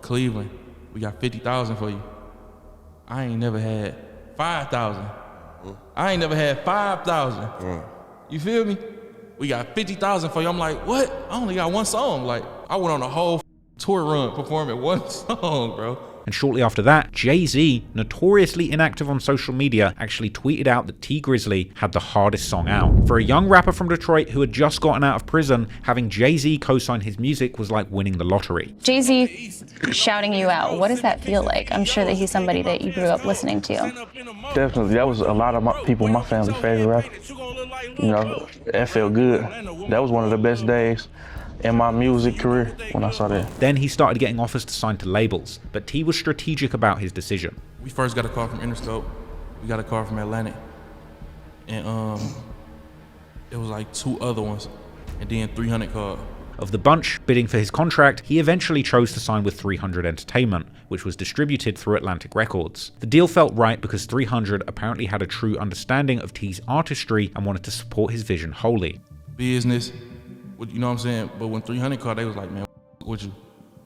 Cleveland. We got 50,000 for you. I ain't never had 5,000. I ain't never had 5,000. You feel me? We got 50,000 for you. I'm like, what? I only got one song. Like, I went on a whole tour run performing one song, bro. And shortly after that, Jay-Z, notoriously inactive on social media, actually tweeted out that T Grizzley had the hardest song out. For a young rapper from Detroit who had just gotten out of prison, having Jay-Z co-sign his music was like winning the lottery. Jay-Z shouting you out, what does that feel like? I'm sure that he's somebody that you grew up listening to. Definitely, that was a lot of my family's favorite rapper. You know, that felt good. That was one of the best days in my music career when I saw that. Then he started getting offers to sign to labels, but T was strategic about his decision. We first got a call from Interscope. We got a call from Atlantic. And it was like 2 other ones. And then 300 called. Of the bunch bidding for his contract, he eventually chose to sign with 300 Entertainment, which was distributed through Atlantic Records. The deal felt right because 300 apparently had a true understanding of T's artistry and wanted to support his vision wholly. Business, you know what I'm saying? But when 300 called, they was like, man, with you.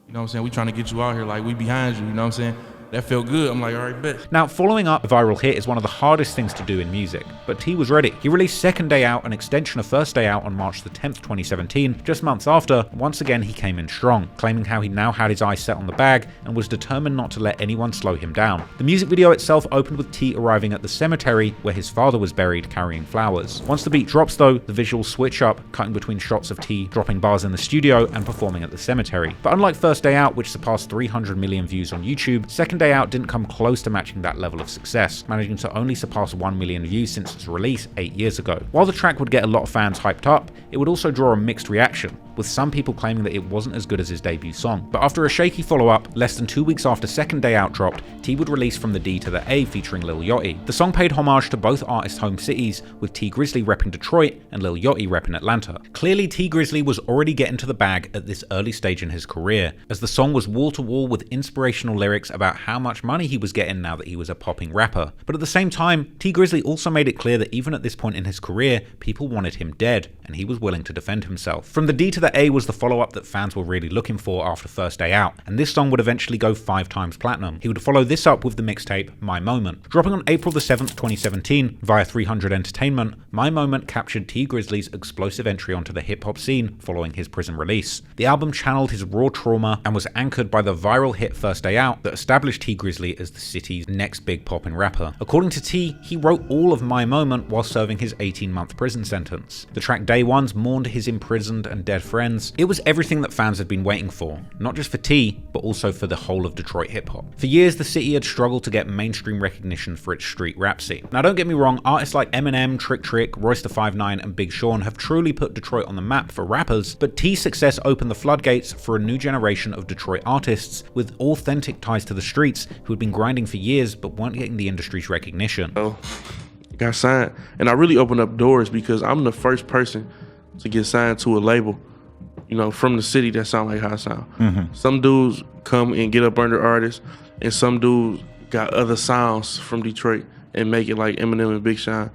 You know what I'm saying? We trying to get you out here, like we behind you, you know what I'm saying? That felt good. I'm like, all right, bet. Now, following up a viral hit is one of the hardest things to do in music, but T was ready. He released Second Day Out, an extension of First Day Out on March the 10th, 2017. Just months after, once again he came in strong, claiming how he now had his eyes set on the bag and was determined not to let anyone slow him down. The music video itself opened with T arriving at the cemetery where his father was buried carrying flowers. Once the beat drops though, the visuals switch up, cutting between shots of T dropping bars in the studio and performing at the cemetery. But unlike First Day Out, which surpassed 300 million views on YouTube, Second Day Out didn't come close to matching that level of success, managing to only surpass 1 million views since its release 8 years ago. While the track would get a lot of fans hyped up, it would also draw a mixed reaction, with some people claiming that it wasn't as good as his debut song. But after a shaky follow-up, less than 2 weeks after Second Day Out dropped, T would release From the D to the A featuring Lil Yachty. The song paid homage to both artists' home cities, with T Grizzley repping Detroit and Lil Yachty repping Atlanta. Clearly, T Grizzley was already getting to the bag at this early stage in his career, as the song was wall-to-wall with inspirational lyrics about how much money he was getting now that he was a popping rapper. But at the same time, T Grizzley also made it clear that even at this point in his career, people wanted him dead, and he was willing to defend himself. From the D to the A was the follow-up that fans were really looking for after First Day Out, and this song would eventually go 5 times platinum. He would follow this up with the mixtape My Moment. Dropping on April the 7th, 2017 via 300 Entertainment, My Moment captured T Grizzley's explosive entry onto the hip-hop scene following his prison release. The album channeled his raw trauma and was anchored by the viral hit First Day Out that established T Grizzley as the city's next big poppin' rapper. According to T, he wrote all of My Moment while serving his 18-month prison sentence. The track Day Ones mourned his imprisoned and dead friends. It was everything that fans had been waiting for, not just for T, but also for the whole of Detroit hip-hop. For years, the city had struggled to get mainstream recognition for its street rap scene. Now don't get me wrong, artists like Eminem, Trick Trick, Royce da 5'9", and Big Sean have truly put Detroit on the map for rappers, but T's success opened the floodgates for a new generation of Detroit artists with authentic ties to the streets who had been grinding for years but weren't getting the industry's recognition. Got signed, and I really opened up doors because I'm the first person to get signed to a label, you know, from the city that sound like how I sound. Some dudes come and get up under artists, and some dudes got other sounds from Detroit and make it like Eminem and Big Sean.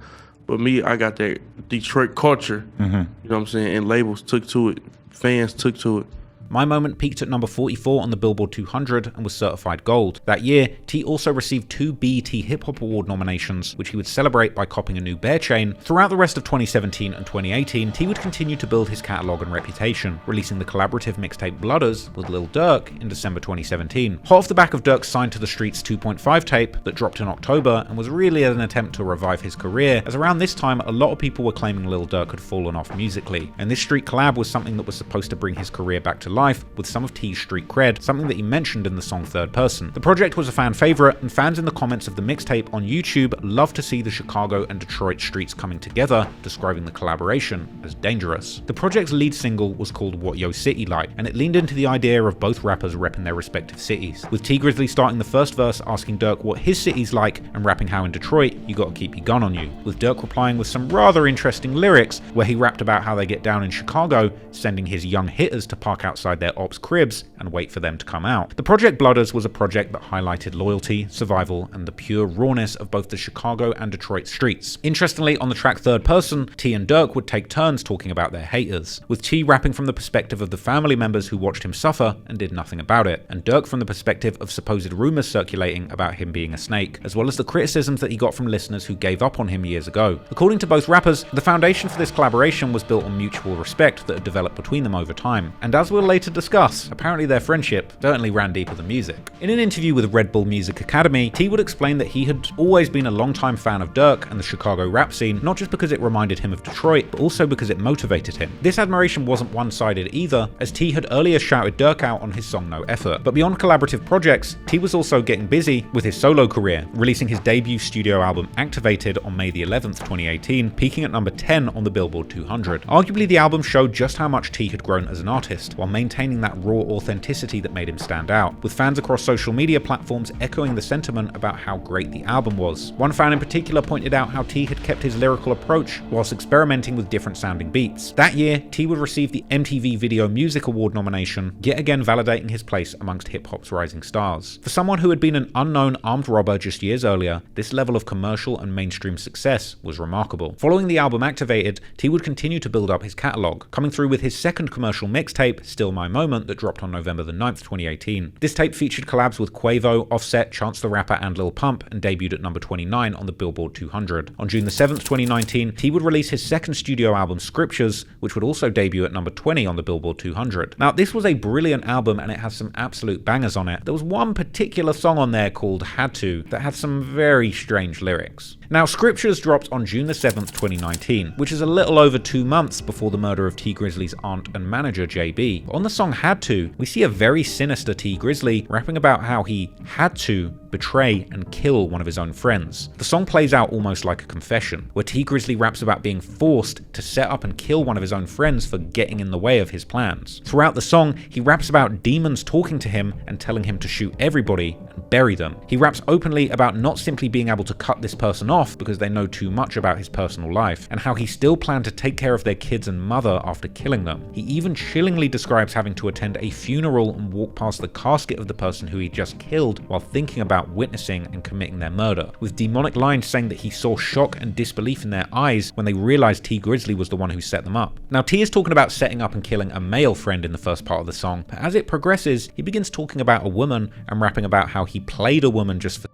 But me, I got that Detroit culture, you know what I'm saying, and labels took to it, fans took to it. My Moment peaked at number 44 on the Billboard 200 and was certified gold. That year, T also received 2 BET Hip Hop Award nominations, which he would celebrate by copping a new bear chain. Throughout the rest of 2017 and 2018, T would continue to build his catalog and reputation, releasing the collaborative mixtape Blooders with Lil Durk in December 2017. Hot off the back of Durk's Signed to the Streets 2.5 tape that dropped in October and was really an attempt to revive his career, as around this time a lot of people were claiming Lil Durk had fallen off musically, and this street collab was something that was supposed to bring his career back to life with some of T's street cred, something that he mentioned in the song Third Person. The project was a fan favorite, and fans in the comments of the mixtape on YouTube loved to see the Chicago and Detroit streets coming together, describing the collaboration as dangerous. The project's lead single was called What Yo City Like, and it leaned into the idea of both rappers repping their respective cities, with T Grizzley starting the first verse asking Durk what his city's like and rapping how in Detroit you gotta keep your gun on you, with Durk replying with some rather interesting lyrics where he rapped about how they get down in Chicago, sending his young hitters to park outside outside their ops' cribs and wait for them to come out. The Project Blooders was a project that highlighted loyalty, survival, and the pure rawness of both the Chicago and Detroit streets. Interestingly, on the track Third Person, T and Dirk would take turns talking about their haters, with T rapping from the perspective of the family members who watched him suffer and did nothing about it, and Dirk from the perspective of supposed rumors circulating about him being a snake, as well as the criticisms that he got from listeners who gave up on him years ago. According to both rappers, the foundation for this collaboration was built on mutual respect that had developed between them over time, and as we'll later discuss, apparently their friendship certainly ran deeper than music. In an interview with Red Bull Music Academy, T would explain that he had always been a longtime fan of Dirk and the Chicago rap scene, not just because it reminded him of Detroit, but also because it motivated him. This admiration wasn't one-sided either, as T had earlier shouted Dirk out on his song No Effort. But beyond collaborative projects, T was also getting busy with his solo career, releasing his debut studio album Activated on May the 11th, 2018, peaking at number 10 on the Billboard 200. Arguably, the album showed just how much T had grown as an artist, while maintaining that raw authenticity that made him stand out, with fans across social media platforms echoing the sentiment about how great the album was. One fan in particular pointed out how T had kept his lyrical approach whilst experimenting with different sounding beats. That year, T would receive the MTV Video Music Award nomination, yet again validating his place amongst hip-hop's rising stars. For someone who had been an unknown armed robber just years earlier, this level of commercial and mainstream success was remarkable. Following the album Activated, T would continue to build up his catalogue, coming through with his second commercial mixtape, Still My Moment, that dropped on November the 9th, 2018. This tape featured collabs with Quavo, Offset, Chance the Rapper, and Lil Pump, and debuted at number 29 on the Billboard 200. On June the 7th, 2019, T would release his second studio album, Scriptures, which would also debut at number 20 on the Billboard 200. Now, this was a brilliant album and it has some absolute bangers on it. There was one particular song on there called Had To that had some very strange lyrics. Now, Scriptures dropped on June the 7th, 2019, which is a little over 2 months before the murder of T Grizzley's aunt and manager, JB. On the song Had To, we see a very sinister T Grizzley rapping about how he had to betray and kill one of his own friends. The song plays out almost like a confession, where T Grizzley raps about being forced to set up and kill one of his own friends for getting in the way of his plans. Throughout the song, he raps about demons talking to him and telling him to shoot everybody and bury them. He raps openly about not simply being able to cut this person off because they know too much about his personal life, and how he still planned to take care of their kids and mother after killing them. He even chillingly describes having to attend a funeral and walk past the casket of the person who he just killed while thinking about witnessing and committing their murder, with demonic lines saying that he saw shock and disbelief in their eyes when they realized T Grizzley was the one who set them up. Now, T is talking about setting up and killing a male friend in the first part of the song, but as it progresses, he begins talking about a woman and rapping about how he played a woman just for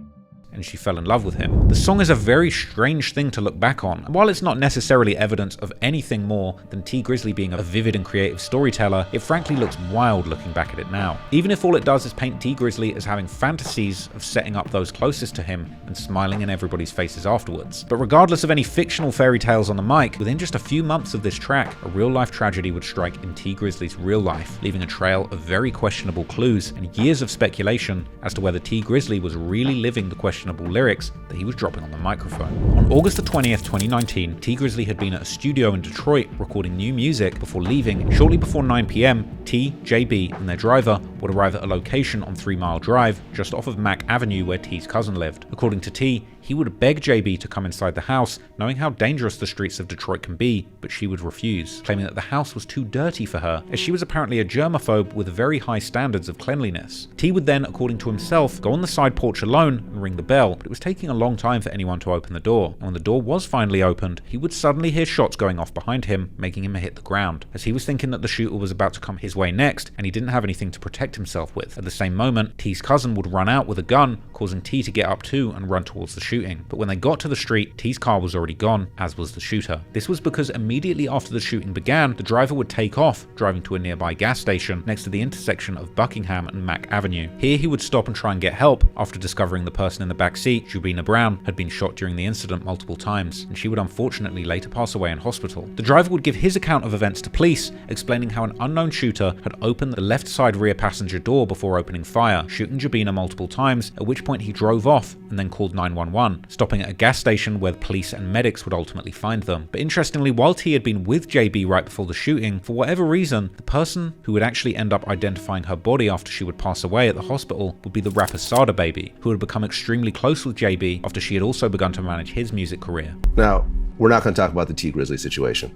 and she fell in love with him. The song is a very strange thing to look back on, and while it's not necessarily evidence of anything more than T Grizzley being a vivid and creative storyteller, it frankly looks wild looking back at it now. Even if all it does is paint T Grizzley as having fantasies of setting up those closest to him and smiling in everybody's faces afterwards. But regardless of any fictional fairy tales on the mic, within just a few months of this track, a real life tragedy would strike in T Grizzley's real life, leaving a trail of very questionable clues and years of speculation as to whether T Grizzley was really living the questionable lyrics that he was dropping on the microphone. On August the 20th, 2019, T Grizzley had been at a studio in Detroit recording new music before leaving. Shortly before 9 p.m, T, JB, and their driver would arrive at a location on 3 Mile Drive, just off of Mack Avenue where T's cousin lived. According to T, he would beg JB to come inside the house, knowing how dangerous the streets of Detroit can be, but she would refuse, claiming that the house was too dirty for her, as she was apparently a germaphobe with very high standards of cleanliness. T would then, according to himself, go on the side porch alone and ring the bell, but it was taking a long time for anyone to open the door. And when the door was finally opened, he would suddenly hear shots going off behind him, making him hit the ground, as he was thinking that the shooter was about to come his way next, and he didn't have anything to protect himself with. At the same moment, T's cousin would run out with a gun, causing T to get up too and run towards the shooting. But when they got to the street, T's car was already gone, as was the shooter. This was because immediately after the shooting began, the driver would take off, driving to a nearby gas station next to the intersection of Buckingham and Mack Avenue. Here he would stop and try and get help after discovering the person in the back seat, Jobina Brown, had been shot during the incident multiple times, and she would unfortunately later pass away in hospital. The driver would give his account of events to police, explaining how an unknown shooter had opened the left side rear passenger door before opening fire, shooting Jobina multiple times, at which point he drove off and then called 911, stopping at a gas station where the police and medics would ultimately find them. But interestingly, while T had been with JB right before the shooting, for whatever reason, the person who would actually end up identifying her body after she would pass away at the hospital would be the rapper Sada Baby, who had become extremely close with JB after she had also begun to manage his music career. Now, we're not going to talk about the T Grizzley situation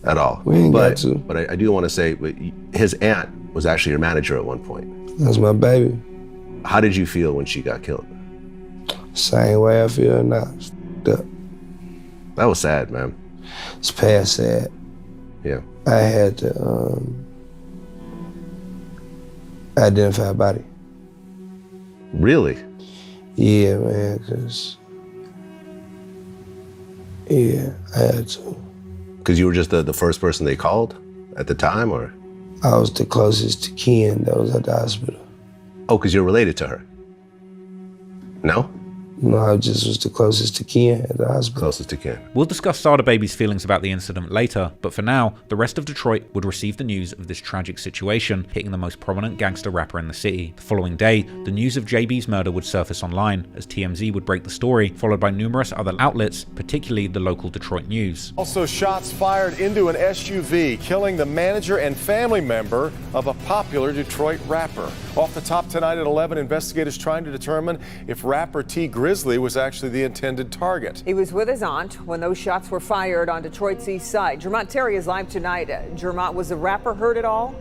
at all. We ain't got to. But I do want to say his aunt was actually your manager at one point. That's my baby. How did you feel when she got killed? Same way I feel now. That was sad, man. It's past sad. Yeah. I had to identify a body. Really? Yeah, man, because, yeah, I had to. Because you were just the first person they called at the time, or? I was the closest to kin that was at the hospital. Oh, because you're related to her? No? No, I just was the closest to kin at the hospital. Closest to kin. We'll discuss Sada Baby's feelings about the incident later, but for now, the rest of Detroit would receive the news of this tragic situation, hitting the most prominent gangster rapper in the city. The following day, the news of JB's murder would surface online, as TMZ would break the story, followed by numerous other outlets, particularly the local Detroit News. Also, shots fired into an SUV, killing the manager and family member of a popular Detroit rapper. Off the top tonight at 11, investigators trying to determine if rapper Grizzley was actually the intended target. He was with his aunt when those shots were fired on Detroit's east side. Jermont Terry is live tonight. Jermont, was the rapper hurt at all?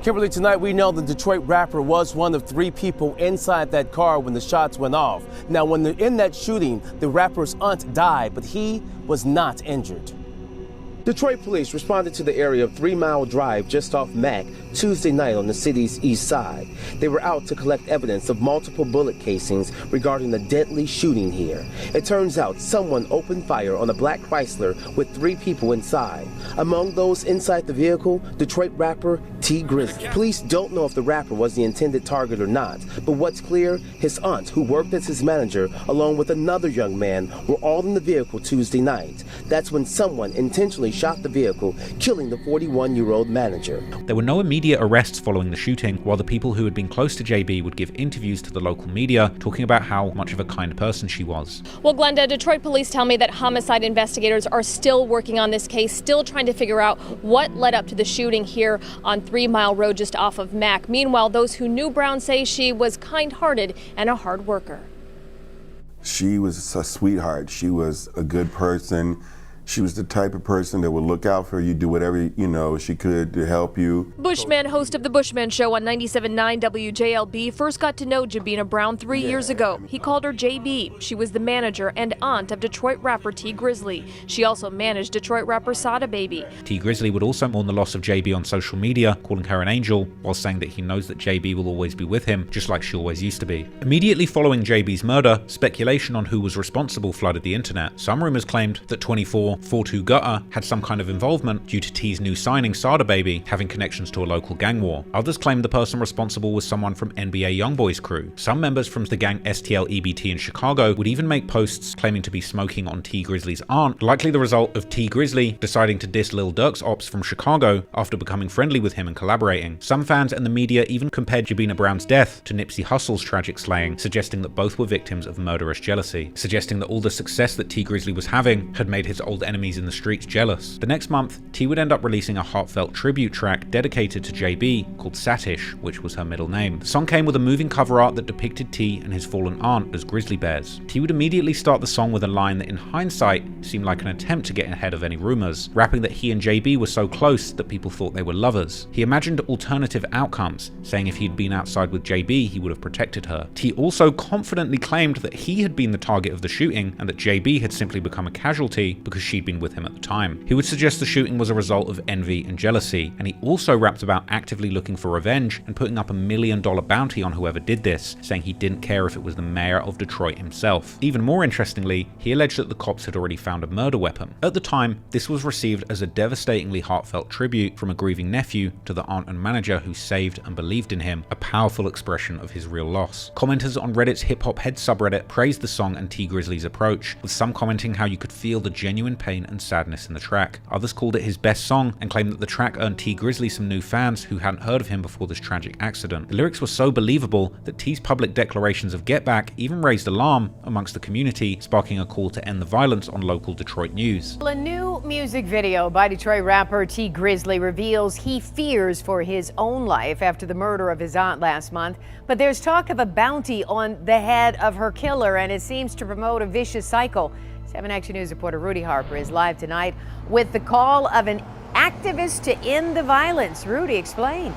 Kimberly, tonight we know the Detroit rapper was one of 3 people inside that car when the shots went off. Now, when they're in that shooting, the rapper's aunt died, but he was not injured. Detroit police responded to the area of 3 Mile Drive just off Mack Tuesday night on the city's east side. They were out to collect evidence of multiple bullet casings regarding the deadly shooting here. It turns out someone opened fire on a black Chrysler with 3 people inside. Among those inside the vehicle, Detroit rapper Grizzley. Police don't know if the rapper was the intended target or not, but what's clear, his aunt, who worked as his manager, along with another young man, were all in the vehicle Tuesday night. That's when someone intentionally shot the vehicle, killing the 41-year-old manager. There were no immediate arrests following the shooting, while the people who had been close to JB would give interviews to the local media, talking about how much of a kind person she was. Well, Glenda, Detroit police tell me that homicide investigators are still working on this case, still trying to figure out what led up to the shooting here on 3 Mile Road just off of Mack. Meanwhile, those who knew Brown say she was kind-hearted and a hard worker. She was a sweetheart. She was a good person. She was the type of person that would look out for you, do whatever, she could to help you. Bushman, host of The Bushman Show on 97.9 WJLB, first got to know Jobina Brown 3 years ago. He called her JB. She was the manager and aunt of Detroit rapper Grizzley. She also managed Detroit rapper Sada Baby. Grizzley would also mourn the loss of JB on social media, calling her an angel, while saying that he knows that JB will always be with him, just like she always used to be. Immediately following JB's murder, speculation on who was responsible flooded the internet. Some rumors claimed that 42 Gutter had some kind of involvement due to T's new signing, Sada Baby, having connections to a local gang war. Others claimed the person responsible was someone from NBA Youngboy's crew. Some members from the gang STL-EBT in Chicago would even make posts claiming to be smoking on Grizzley's aunt, likely the result of Grizzley deciding to diss Lil Durk's ops from Chicago after becoming friendly with him and collaborating. Some fans and the media even compared Jobina Brown's death to Nipsey Hussle's tragic slaying, suggesting that both were victims of murderous jealousy, suggesting that all the success that Grizzley was having had made his old enemies in the streets jealous. The next month, T would end up releasing a heartfelt tribute track dedicated to JB called Satish, which was her middle name. The song came with a moving cover art that depicted T and his fallen aunt as grizzly bears. T would immediately start the song with a line that in hindsight seemed like an attempt to get ahead of any rumors, rapping that he and JB were so close that people thought they were lovers. He imagined alternative outcomes, saying if he'd been outside with JB, he would have protected her. T also confidently claimed that he had been the target of the shooting and that JB had simply become a casualty because she'd been with him at the time. He would suggest the shooting was a result of envy and jealousy, and he also rapped about actively looking for revenge and putting up $1 million bounty on whoever did this, saying he didn't care if it was the mayor of Detroit himself. Even more interestingly, he alleged that the cops had already found a murder weapon. At the time, this was received as a devastatingly heartfelt tribute from a grieving nephew to the aunt and manager who saved and believed in him, a powerful expression of his real loss. Commenters on Reddit's Hip Hop Head subreddit praised the song and Grizzley's approach, with some commenting how you could feel the genuine pain and sadness in the track. Others called it his best song and claimed that the track earned Grizzley some new fans who hadn't heard of him before this tragic accident. The lyrics were so believable that T's public declarations of get back even raised alarm amongst the community, sparking a call to end the violence on local Detroit news. A new music video by Detroit rapper Grizzley reveals he fears for his own life after the murder of his aunt last month, but there's talk of a bounty on the head of her killer, and it seems to promote a vicious cycle. 7 Action News reporter Rudy Harper is live tonight with the call of an activists to end the violence. Rudy, explain.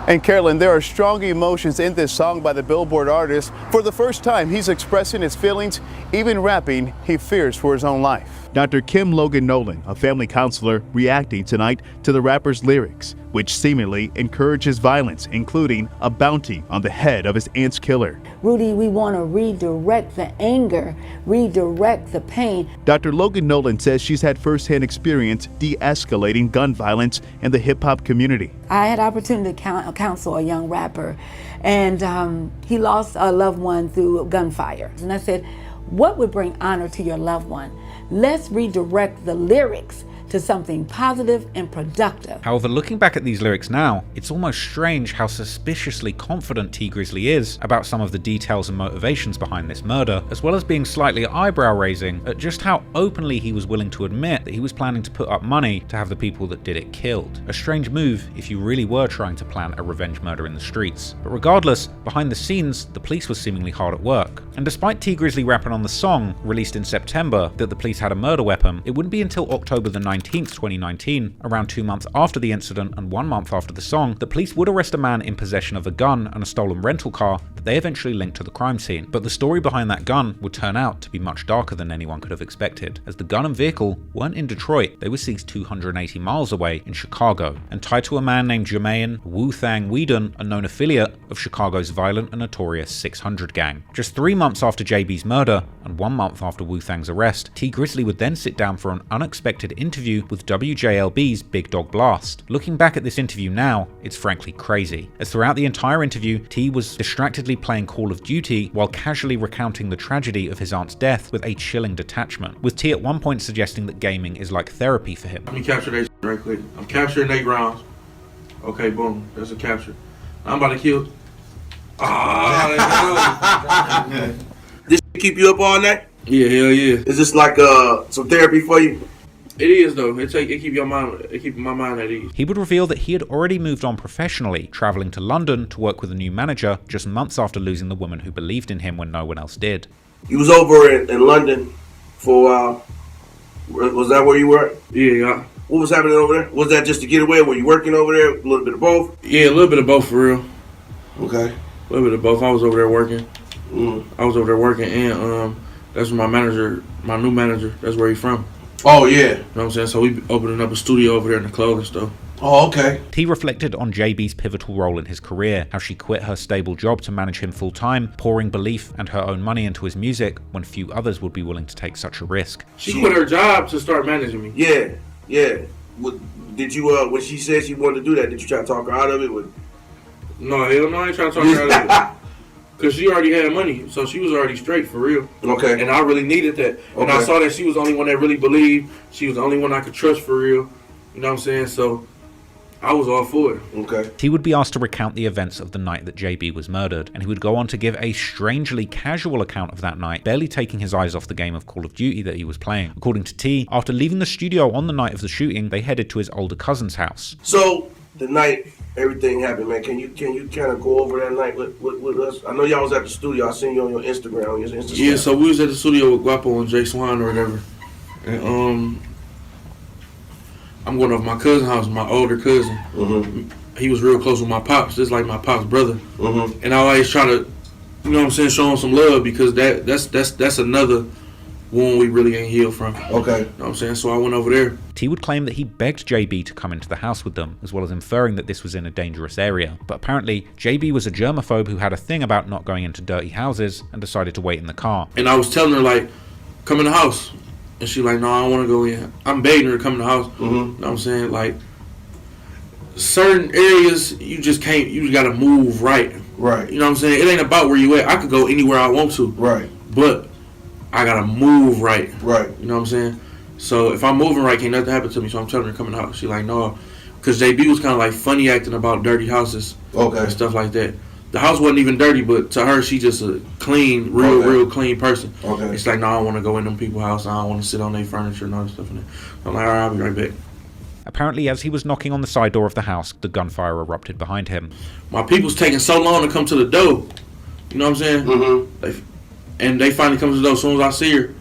And Carolyn, there are strong emotions in this song by the Billboard artist. For the first time, he's expressing his feelings, even rapping he fears for his own life. Dr. Kim Logan Nolan, a family counselor, reacting tonight to the rapper's lyrics, which seemingly encourages violence, including a bounty on the head of his aunt's killer. Rudy, we want to redirect the anger, redirect the pain. Dr. Logan Nolan says she's had firsthand experience de-escalating gun violence in the hip-hop community. I had opportunity to counsel a young rapper, and he lost a loved one through gunfire. And I said, what would bring honor to your loved one? Let's redirect the lyrics to something positive and productive. However, looking back at these lyrics now, it's almost strange how suspiciously confident T. Grizzley is about some of the details and motivations behind this murder, as well as being slightly eyebrow-raising at just how openly he was willing to admit that he was planning to put up money to have the people that did it killed. A strange move if you really were trying to plan a revenge murder in the streets. But regardless, behind the scenes, the police were seemingly hard at work. And despite T. Grizzley rapping on the song, released in September, that the police had a murder weapon, it wouldn't be until October the 19th, 2019, around 2 months after the incident and 1 month after the song, that police would arrest a man in possession of a gun and a stolen rental car that they eventually linked to the crime scene. But the story behind that gun would turn out to be much darker than anyone could have expected, as the gun and vehicle weren't in Detroit, they were seized 280 miles away in Chicago, and tied to a man named Jermaine WoohThang Whedon, a known affiliate of Chicago's violent and notorious 600 gang. Just 3 months after JB's murder, and 1 month after WoohThang's arrest, T. Grizzley would then sit down for an unexpected interview with WJLB's Big Dog Blast. Looking back at this interview now, it's frankly crazy, as throughout the entire interview, T was distractedly playing Call of Duty while casually recounting the tragedy of his aunt's death with a chilling detachment, with T at one point suggesting that gaming is like therapy for him. Let me capture that right quick. I'm capturing 8 rounds. Okay, boom, that's a capture. I'm about to kill. This keep you up all night? Yeah, hell yeah. Is this like some therapy for you? It is though. It keep your mind. It keep my mind at ease. He would reveal that he had already moved on professionally, traveling to London to work with a new manager just months after losing the woman who believed in him when no one else did. You was over in London for a while. Was that where you were? Yeah. What was happening over there? Was that just to get away? Were you working over there? A little bit of both? Yeah, a little bit of both for real. Okay. A little bit of both. I was over there working. I was over there working, and that's where my new manager, that's where he's from. Oh, yeah. You know what I'm saying? So we opening up a studio over there in the clothing store. Oh, okay. T reflected on JB's pivotal role in his career, how she quit her stable job to manage him full-time, pouring belief and her own money into his music when few others would be willing to take such a risk. She quit her job to start managing me. Yeah. Did you, when she said she wanted to do that, did you try to talk her out of it? No, hell no, I ain't trying to talk her out of it. Because she already had money, so she was already straight for real. Okay. And I really needed that. And I saw that she was the only one that really believed. She was the only one I could trust for real. You know what I'm saying? So I was all for it. Okay. T would be asked to recount the events of the night that JB was murdered, and he would go on to give a strangely casual account of that night, barely taking his eyes off the game of Call of Duty that he was playing. According to T, after leaving the studio on the night of the shooting, they headed to his older cousin's house. So the night everything happened, man, can you kind of go over that night with us? I know y'all was at the studio. I seen you on your Instagram. On your Instagram. Yeah, so we was at the studio with Guapo and Jay Swan or whatever. And I'm going over my cousin's house, my older cousin. Mm-hmm. He was real close with my pops, just like my pop's brother. Mm-hmm. And I always try to, you know what I'm saying, show him some love because that's another wound we really ain't healed from. Okay. You know what I'm saying? So I went over there. T would claim that he begged JB to come into the house with them, as well as inferring that this was in a dangerous area. But apparently, JB was a germaphobe who had a thing about not going into dirty houses and decided to wait in the car. And I was telling her, like, come in the house. And she like, no, I don't want to go in. I'm begging her to come in the house. Mm-hmm. You know what I'm saying? Like, certain areas, you just can't, you just got to move right. Right. You know what I'm saying? It ain't about where you at. I could go anywhere I want to. Right. But I got to move right. Right. You know what I'm saying? So if I'm moving right, can't nothing happen to me. So I'm telling her to come in the house. She like, no. Because JB was kind of like funny acting about dirty houses. Okay. And stuff like that. The house wasn't even dirty, but to her, she just a clean, real clean person. Okay. It's like, no, I don't want to go in them people's house. I don't want to sit on their furniture and all that stuff in there. I'm like, all right, I'll be right back. Apparently, as he was knocking on the side door of the house, the gunfire erupted behind him. My people's taking so long to come to the door. You know what I'm saying? Mm-hmm. And they finally come to the door. As soon as I see her,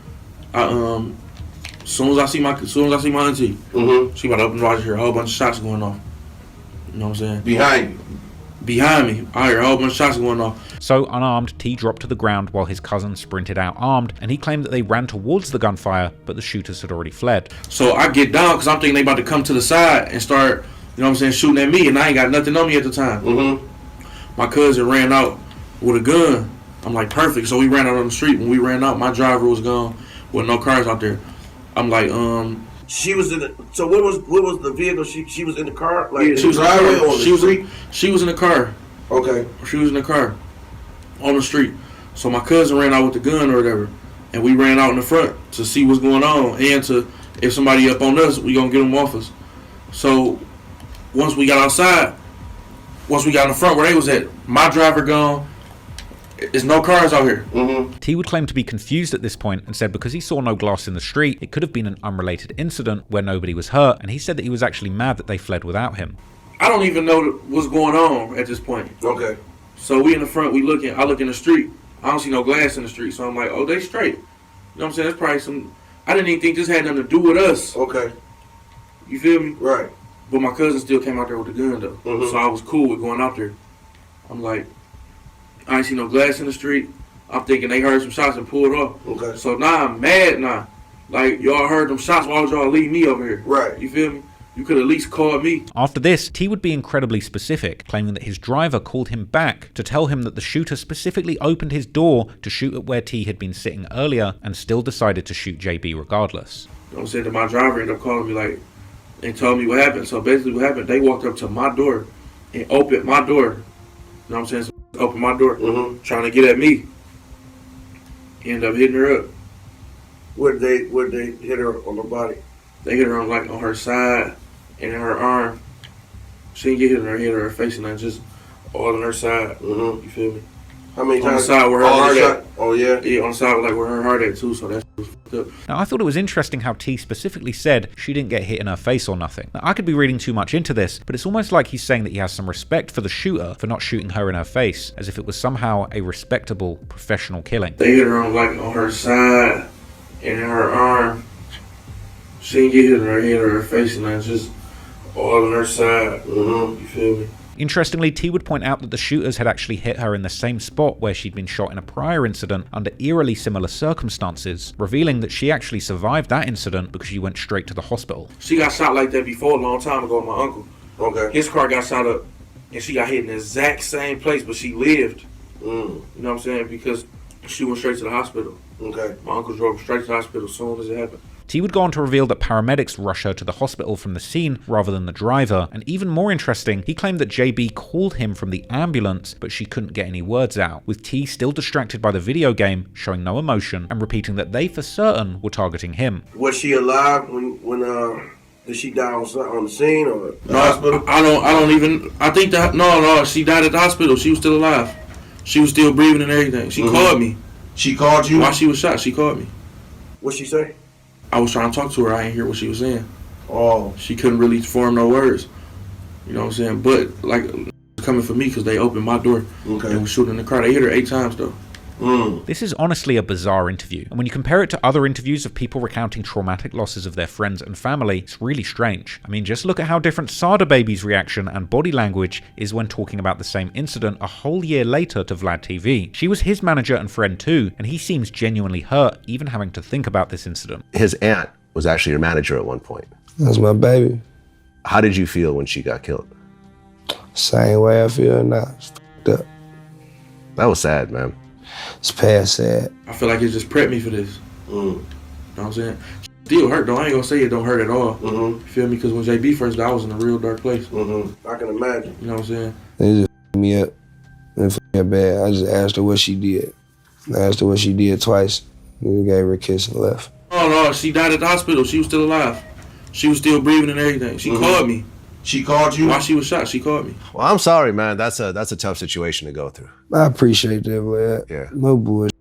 As soon as I see my auntie, she about to open the door. I just hear a whole bunch of shots going off. You know what I'm saying? Behind you. Behind me, I hear a whole bunch of shots going off. So, unarmed, T dropped to the ground while his cousin sprinted out armed, and he claimed that they ran towards the gunfire, but the shooters had already fled. So I get down because I'm thinking they about to come to the side and start, you know what I'm saying, shooting at me, and I ain't got nothing on me at the time. My cousin ran out with a gun. I'm like, perfect. So we ran out on the street. When we ran out, my driver was gone with no cars out there. I'm like, She was in the. So what was the vehicle? She was in the car, like yeah, she was in the car. She was in the car. Okay. She was in the car on the street. So my cousin ran out with the gun or whatever, and we ran out in the front to see what's going on and to, if somebody up on us, we gonna get them off us. So once we got outside, once we got in the front where they was at, my driver gone. There's no cars out here. T would claim to be confused at this point and said because he saw no glass in the street, it could have been an unrelated incident where nobody was hurt, and he said that he was actually mad that they fled without him. I don't even know what's going on at this point. Okay. So we in the front, I look in the street. I don't see no glass in the street, so I'm like, oh, they straight. You know what I'm saying? That's probably some, I didn't even think this had nothing to do with us. Okay. You feel me? Right. But my cousin still came out there with the gun though. So I was cool with going out there. I'm like, I ain't see no glass in the street. I'm thinking they heard some shots and pulled off. Okay. So now I'm mad now. Like, y'all heard them shots, why would y'all leave me over here? Right. You feel me? You could at least call me. After this, T would be incredibly specific, claiming that his driver called him back to tell him that the shooter specifically opened his door to shoot at where T had been sitting earlier and still decided to shoot JB regardless. You know what I'm saying? That my driver ended up calling me like, and told me what happened. So basically what happened, they walked up to my door and opened my door. You know what I'm saying? So opened my door, trying to get at me. Ended up hitting her up. Where'd they hit her on the body? They hit her on her side and in her arm. She didn't get hit in her head or her face, and just all on her side. You feel me? How many on times? The side where her heart at. Oh yeah. Yeah, on the side where her heart at too. So that's fucked up. Now, I thought it was interesting how T specifically said she didn't get hit in her face or nothing. Now, I could be reading too much into this, but it's almost like he's saying that he has some respect for the shooter for not shooting her in her face, as if it was somehow a respectable professional killing. They hit her on her side and in her arm. She didn't get hit in her head or her face, and just all on her side. You feel me? Interestingly, T would point out that the shooters had actually hit her in the same spot where she'd been shot in a prior incident under eerily similar circumstances, revealing that she actually survived that incident because she went straight to the hospital. She got shot like that before a long time ago with my uncle. Okay. His car got shot up, and she got hit in the exact same place, but she lived. You know what I'm saying? Because she went straight to the hospital. Okay. My uncle drove straight to the hospital as soon as it happened. T would go on to reveal that paramedics rush her to the hospital from the scene rather than the driver, and even more interesting, he claimed that JB called him from the ambulance, but she couldn't get any words out, with T still distracted by the video game, showing no emotion, and repeating that they for certain were targeting him. Was she alive when did she die on the scene or the hospital? I think that, no, she died at the hospital. She was still alive. She was still breathing and everything. She called me. She called you? While she was shot, she called me. What'd she say? I was trying to talk to her. I didn't hear what she was saying. Oh. She couldn't really form no words. You know what I'm saying? But, like, coming for me because they opened my door and was shooting in the car. They hit her 8 times, though. This is honestly a bizarre interview, and when you compare it to other interviews of people recounting traumatic losses of their friends and family, it's really strange. I mean, just look at how different Sada Baby's reaction and body language is when talking about the same incident a whole year later to Vlad TV. She was his manager and friend too, and he seems genuinely hurt even having to think about this incident. His aunt was actually your manager at one point. That's my baby. How did you feel when she got killed? Same way I feel now. It's fucked up. That was sad, man. It's past sad. I feel like it just prepped me for this. You know what I'm saying? Still hurt though. I ain't gonna say it don't hurt at all. You feel me? Because when JB first died, I was in a real dark place. I can imagine. You know what I'm saying? They just me up and me up bad. I just asked her what she did. I asked her what she did twice. We gave her a kiss and left. Oh no, she died at the hospital. She was still alive. She was still breathing and everything. She called me. She called you? While she was shot, she called me. Well, I'm sorry, man. That's a tough situation to go through. I appreciate that, Vlad. Yeah. No bullshit.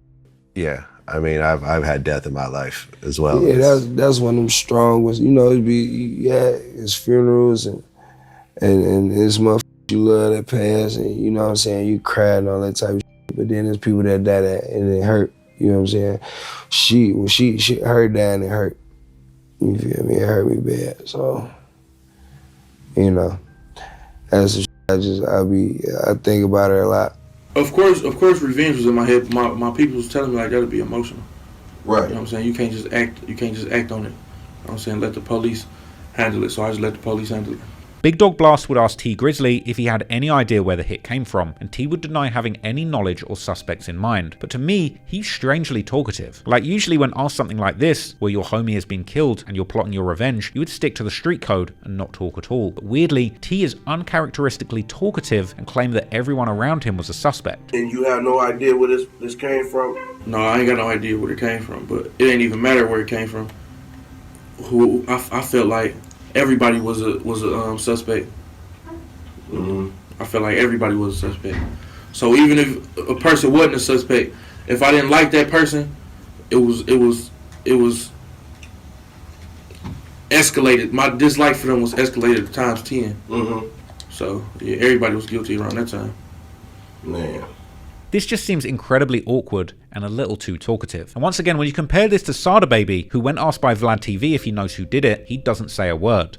Yeah. I mean, I've had death in my life as well. Yeah, that's one of them strong ones. You know, it's funerals and it's motherfuckers you love that pass, and you know what I'm saying, you cry and all that type of shit. But then there's people that die that and it hurt. You know what I'm saying? When she her dying, it hurt. You feel me? It hurt me bad. So, you know, that's the I think about it a lot. Of course, revenge was in my head. My people was telling me like that'd be emotional. Right. You know what I'm saying? You can't just act on it. You know what I'm saying? Let the police handle it. So I just let the police handle it. Big Dog Blast would ask T Grizzley if he had any idea where the hit came from, and T would deny having any knowledge or suspects in mind. But to me, he's strangely talkative. Like, usually when asked something like this, where your homie has been killed and you're plotting your revenge, you would stick to the street code and not talk at all. But weirdly, T is uncharacteristically talkative and claimed that everyone around him was a suspect. And you have no idea where this came from? No, I ain't got no idea where it came from, but it ain't even matter where it came from. I felt like everybody was a suspect. Mm-hmm. I felt like everybody was a suspect. So even if a person wasn't a suspect, if I didn't like that person, it was escalated. My dislike for them was escalated times 10. Mm-hmm. So yeah, everybody was guilty around that time. Man. This just seems incredibly awkward and a little too talkative. And once again, when you compare this to Sada Baby, who when asked by Vlad TV if he knows who did it, he doesn't say a word.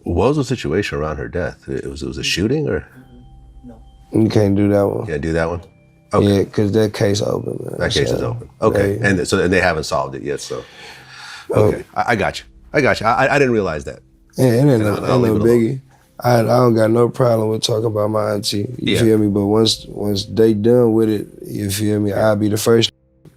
What was the situation around her death? It was a shooting, or? You can't do that one. Can't do that one? Okay. Yeah, because that case open, man. That case is open. Okay. And they haven't solved it yet, so. Okay. I got you. I didn't realize that. Yeah, it ain't no biggie. I don't got no problem with talking about my auntie, you feel me? But once they done with it, you feel me, I'll be the first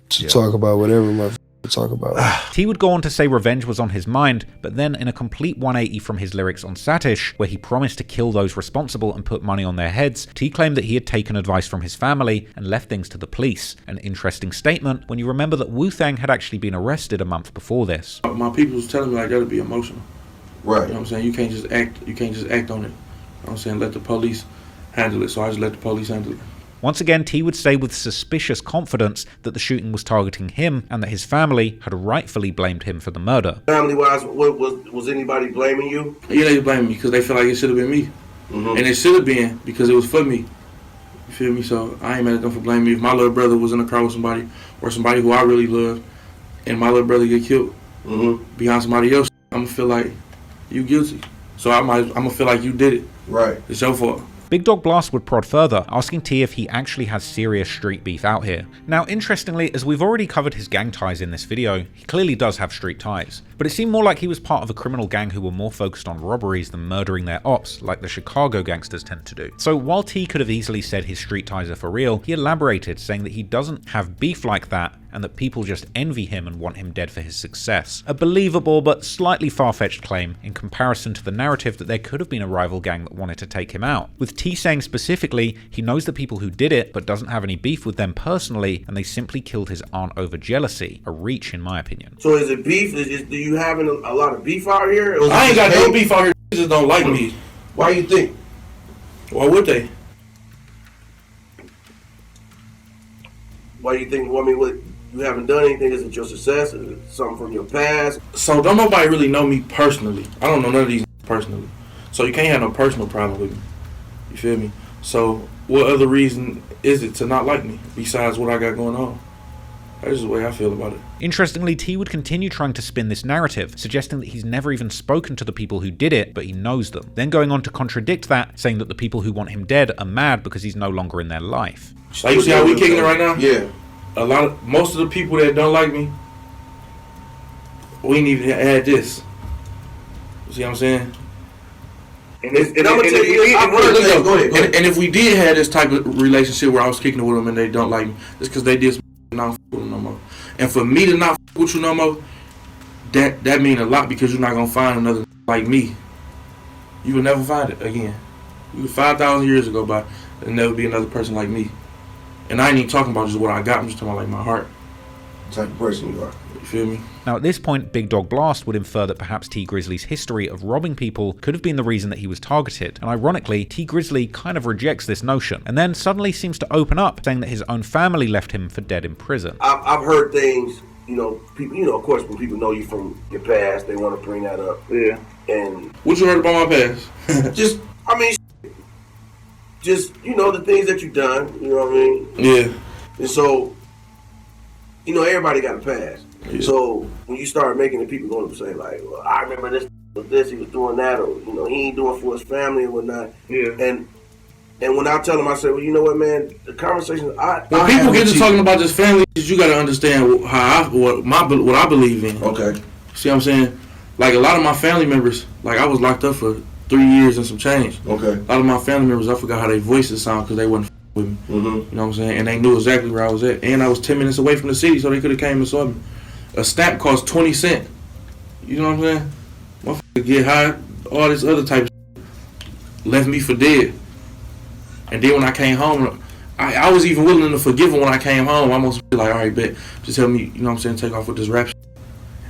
to talk about whatever my talk about. T would go on to say revenge was on his mind, but then in a complete 180 from his lyrics on Satish, where he promised to kill those responsible and put money on their heads, T claimed that he had taken advice from his family and left things to the police. An interesting statement when you remember that WoohThang had actually been arrested a month before this. My people was telling me like that'd be emotional. Right. You know what I'm saying? You can't just act on it. You know what I'm saying? Let the police handle it. So I just let the police handle it. Once again, T would say with suspicious confidence that the shooting was targeting him and that his family had rightfully blamed him for the murder. Family-wise, was anybody blaming you? Yeah, they blame me because they feel like it should have been me. Mm-hmm. And it should have been because it was for me. You feel me? So I ain't mad at them for blaming me. If my little brother was in a car with somebody or somebody who I really love and my little brother get killed behind somebody else, I'm going to feel like you guilty. So I'm going to feel like you did it. Right. It's your fault. Big Dog Blast would prod further, asking T if he actually has serious street beef out here. Now, interestingly, as we've already covered his gang ties in this video, he clearly does have street ties. But it seemed more like he was part of a criminal gang who were more focused on robberies than murdering their ops, like the Chicago gangsters tend to do. So while T could have easily said his street ties are for real, he elaborated, saying that he doesn't have beef like that, and that people just envy him and want him dead for his success. A believable but slightly far-fetched claim in comparison to the narrative that there could have been a rival gang that wanted to take him out. With T saying specifically he knows the people who did it but doesn't have any beef with them personally, and they simply killed his aunt over jealousy. A reach in my opinion. So is it beef? Do you having a lot of beef out here? I ain't got no beef out here. They just don't like me. Why you think? Why would they? Why you think? Well, I mean, what? You haven't done anything? Is it your success? Is it something from your past? So don't nobody really know me personally. I don't know none of these personally. So you can't have no personal problem with me. You feel me? So what other reason is it to not like me besides what I got going on? That's the way I feel about it. Interestingly, T would continue trying to spin this narrative, suggesting that he's never even spoken to the people who did it, but he knows them. Then going on to contradict that, saying that the people who want him dead are mad because he's no longer in their life. Like, you see how we kicking it right now? Yeah. Most of the people that don't like me, we ain't even had this. You see what I'm saying? And I'm gonna tell you, go ahead. And if we did have this type of relationship where I was kicking it with them and they don't like me, it's because they did some and I don't fuck with them no more. And for me to not fuck with you no more, that mean a lot because you're not gonna find another like me. You will never find it again. 5,000 years ago by there'll never be another person like me. And I ain't even talking about just what I got, I'm just talking about like my heart. The type of person you are. You feel me? Now at this point, Big Dog Blast would infer that perhaps T Grizzley's history of robbing people could have been the reason that he was targeted. And ironically, T Grizzley kind of rejects this notion, and then suddenly seems to open up, saying that his own family left him for dead in prison. I've heard things, people, of course, when people know you from your past, they want to bring that up. Yeah. And what you heard about my past? just the things that you've done, you know what I mean? Yeah. And so, everybody got a past. Yeah. So when you start making the people going to say like, well, I remember this, he was doing that, or he ain't doing for his family and whatnot. Yeah. And when I tell them, I say, well, you know what, man, the conversations when people get to talking about this family, you got to understand what I believe in. Okay. See what I'm saying? Like a lot of my family members, like I was locked up for 3 years and some change. Okay. A lot of my family members, I forgot how their voices sound because they wasn't with me. Mm-hmm. You know what I'm saying? And they knew exactly where I was at. And I was 10 minutes away from the city, so they could have came and saw me. A stamp cost 20 cents. You know what I'm saying? Motherfucker get high, all this other type of shit. Left me for dead. And then when I came home, I was even willing to forgive them when I came home. I almost be like, all right, bet. Just help me, you know what I'm saying, take off with this rap shit.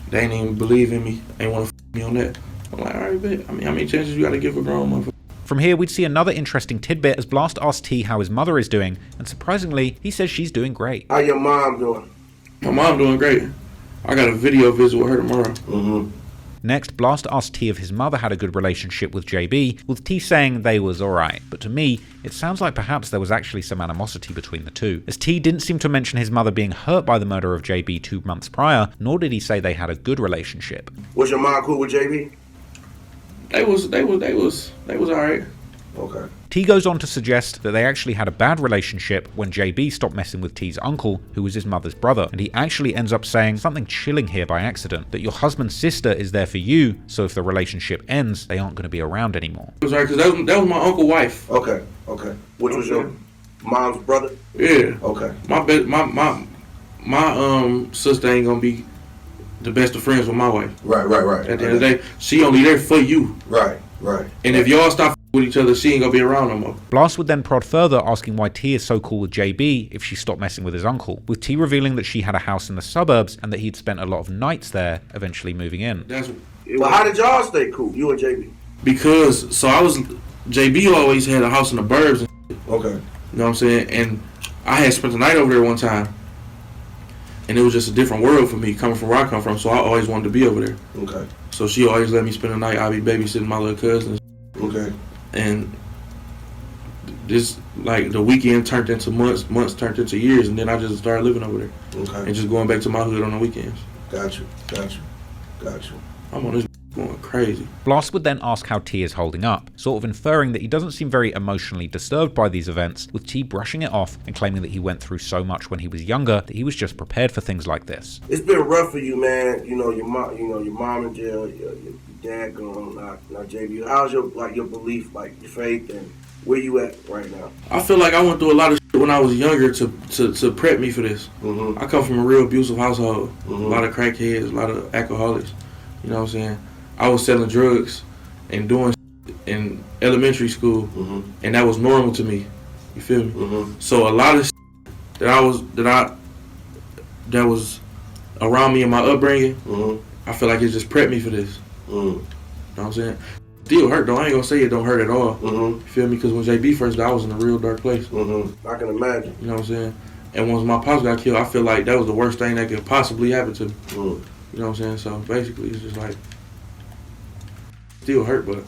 They ain't even believe in me. Ain't want to me on that. I'm like, all right, bet. I mean, how many chances you got to give a grown motherfucker? From here, we'd see another interesting tidbit as Blast asks T how his mother is doing, and surprisingly, he says she's doing great. How your mom doing? My mom doing great. I got a video visit with her tomorrow. Mm-hmm. Next, Blast asked T if his mother had a good relationship with JB, with T saying they was alright, but to me, it sounds like perhaps there was actually some animosity between the two, as T didn't seem to mention his mother being hurt by the murder of JB 2 months prior, nor did he say they had a good relationship. Was your mom cool with JB? They was alright. Okay. T goes on to suggest that they actually had a bad relationship when JB stopped messing with T's uncle, who was his mother's brother, and he actually ends up saying something chilling here by accident, that your husband's sister is there for you, so if the relationship ends, they aren't going to be around anymore. It was right, because that was my uncle's wife. Okay. Which was your mom's brother? Yeah. Okay. My sister ain't gonna be the best of friends with my wife. Right. At the end of the day, she only there for you. Right. And if y'all stop with each other, she ain't gonna be around no more. Blast would then prod further, asking why T is so cool with JB if she stopped messing with his uncle, with T revealing that she had a house in the suburbs and that he'd spent a lot of nights there, eventually moving in. Well, how did y'all stay cool, you and JB? Because, JB always had a house in the burbs and shit. Okay. You know what I'm saying? And I had spent the night over there one time. And it was just a different world for me, coming from where I come from, so I always wanted to be over there. Okay. So she always let me spend the night. I'd be babysitting my little cousins. Okay. And this, like, the weekend turned into months turned into years, and then I just started living over there. Okay. And just going back to my hood on the weekends. Got you. I'm on this going crazy. Blast would then ask how T is holding up, sort of inferring that he doesn't seem very emotionally disturbed by these events, with T brushing it off and claiming that he went through so much when he was younger that he was just prepared for things like this. It's been rough for you, man. You know, your mom in jail, your dad gone. Now, JB, how's your belief, like your faith, and where you at right now? I feel like I went through a lot of shit when I was younger to prep me for this. Mm-hmm. I come from a real abusive household. Mm-hmm. A lot of crackheads, a lot of alcoholics. You know what I'm saying? I was selling drugs and doing shit in elementary school, mm-hmm. and that was normal to me. You feel me? Mm-hmm. So a lot of shit that was around me in my upbringing, mm-hmm. I feel like it just prepped me for this. Mm-hmm. You know what I'm saying? Still hurt though. I ain't gonna say it don't hurt at all. Mm-hmm. You feel me? Because when JB first died, I was in a real dark place. Mm-hmm. I can imagine. You know what I'm saying? And once my pops got killed, I feel like that was the worst thing that could possibly happen to me. Mm-hmm. You know what I'm saying? So basically, it's just like, still hurt, but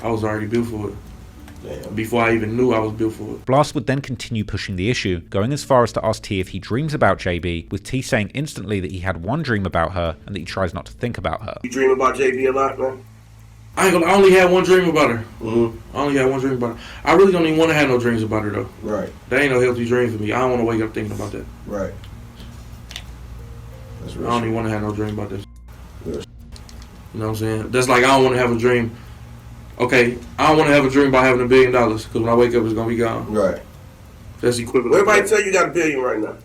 I was already built for it. Damn. Before I even knew I was built for it. Blast would then continue pushing the issue, going as far as to ask T if he dreams about JB, with T saying instantly that he had one dream about her and that he tries not to think about her. You dream about JB a lot, man? I only had one dream about her. Mm-hmm. I only had one dream about her. I really don't even want to have no dreams about her, though. Right. That ain't no healthy dream for me. I don't want to wake up thinking about that. Right. I don't even want to have no dream about this. Yes. You know what I'm saying? That's like I don't want to have a dream. Okay, I don't want to have a dream about having $1 billion because when I wake up, it's going to be gone. Right. That's equivalent. Everybody tell you got $1 billion right now.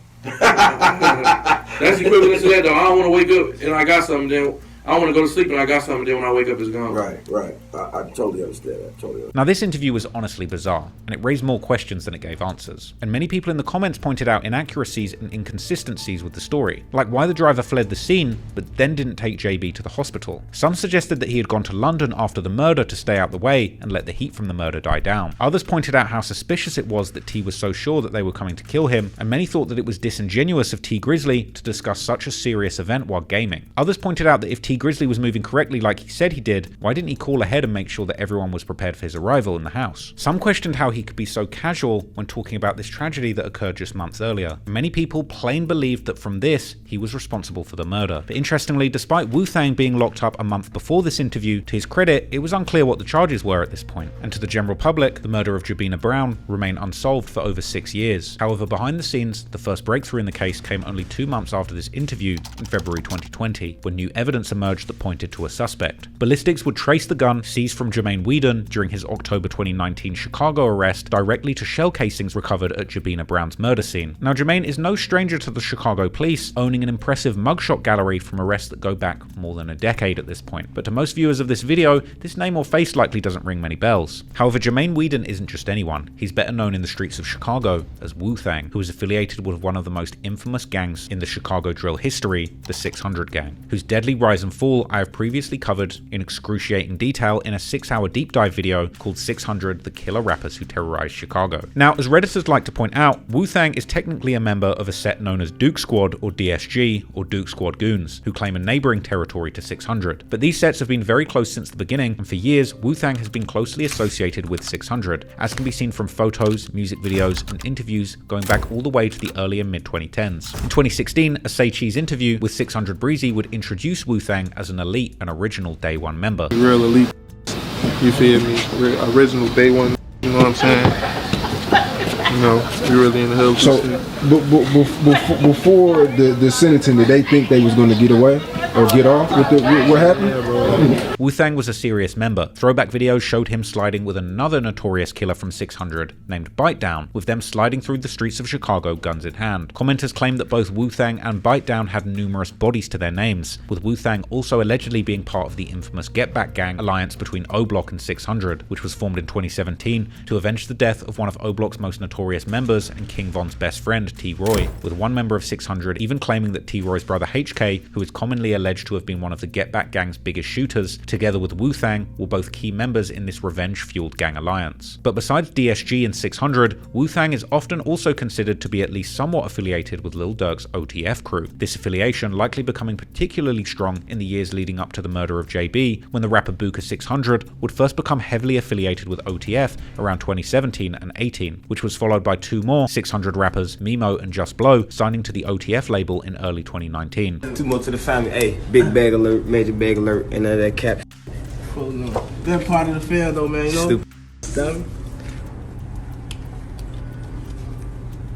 That's equivalent to that, though. I don't want to wake up and I got something, then I don't want to go to sleep and I got something, then when I wake up, it's gone. Right. I totally understand that. Now, this interview was honestly bizarre, and it raised more questions than it gave answers. And many people in the comments pointed out inaccuracies and inconsistencies with the story, like why the driver fled the scene, but then didn't take JB to the hospital. Some suggested that he had gone to London after the murder to stay out the way and let the heat from the murder die down. Others pointed out how suspicious it was that T was so sure that they were coming to kill him, and many thought that it was disingenuous of T Grizzley to discuss such a serious event while gaming. Others pointed out that if T T Grizzley was moving correctly like he said he did, why didn't he call ahead and make sure that everyone was prepared for his arrival in the house? Some questioned how he could be so casual when talking about this tragedy that occurred just months earlier. Many people plain believed that from this, he was responsible for the murder. But interestingly, despite WoohThang being locked up a month before this interview, to his credit, it was unclear what the charges were at this point. And to the general public, the murder of Jobina Brown remained unsolved for over 6 years. However, behind the scenes, the first breakthrough in the case came only 2 months after this interview in February 2020, when new evidence emerged that pointed to a suspect. Ballistics would trace the gun seized from Jermaine Weedon during his October 2019 Chicago arrest directly to shell casings recovered at Jobina Brown's murder scene. Now, Jermaine is no stranger to the Chicago police, owning an impressive mugshot gallery from arrests that go back more than a decade at this point. But to most viewers of this video, this name or face likely doesn't ring many bells. However, Jermaine Weedon isn't just anyone. He's better known in the streets of Chicago as WoohThang, who is affiliated with one of the most infamous gangs in the Chicago drill history, the 600 Gang, whose deadly rise and fall I have previously covered in excruciating detail in a 6-hour deep dive video called 600 The Killer Rappers Who Terrorized Chicago. Now, as Redditors like to point out, WoohThang is technically a member of a set known as Duke Squad or DSG or Duke Squad Goons, who claim a neighboring territory to 600. But these sets have been very close since the beginning, and for years, WoohThang has been closely associated with 600, as can be seen from photos, music videos, and interviews going back all the way to the early and mid-2010s. In 2016, a Say Cheese interview with 600 Breezy would introduce WoohThang as an elite and original Day One member. Real elite, you feel me? Original Day One, you know what I'm saying? You know, we really in the hood. So, before the sentencing, did they think they was going to get away or get off with what happened? Yeah, bro. WoohThang was a serious member. Throwback videos showed him sliding with another notorious killer from 600 named Bitedown, with them sliding through the streets of Chicago guns in hand. Commenters claimed that both WoohThang and Bitedown had numerous bodies to their names, with WoohThang also allegedly being part of the infamous Get Back Gang alliance between O-Block and 600, which was formed in 2017 to avenge the death of one of O-Block's most notorious members and King Von's best friend, T-Roy, with one member of 600 even claiming that T-Roy's brother HK, who is commonly alleged to have been one of the Get Back Gang's biggest shooters, together with WoohThang, were both key members in this revenge-fueled gang alliance. But besides DSG and 600, WoohThang is often also considered to be at least somewhat affiliated with Lil Durk's OTF crew, this affiliation likely becoming particularly strong in the years leading up to the murder of JB, when the rapper Booker 600 would first become heavily affiliated with OTF around 2017 and 18, which was followed by 2 more 600 rappers, Mimo and Just Blow, signing to the OTF label in early 2019. 2 more to the family, hey, big bag alert, major bag alert, and that cap. Oh, no. That part of the film though, man, you know? Stupid. Dumb.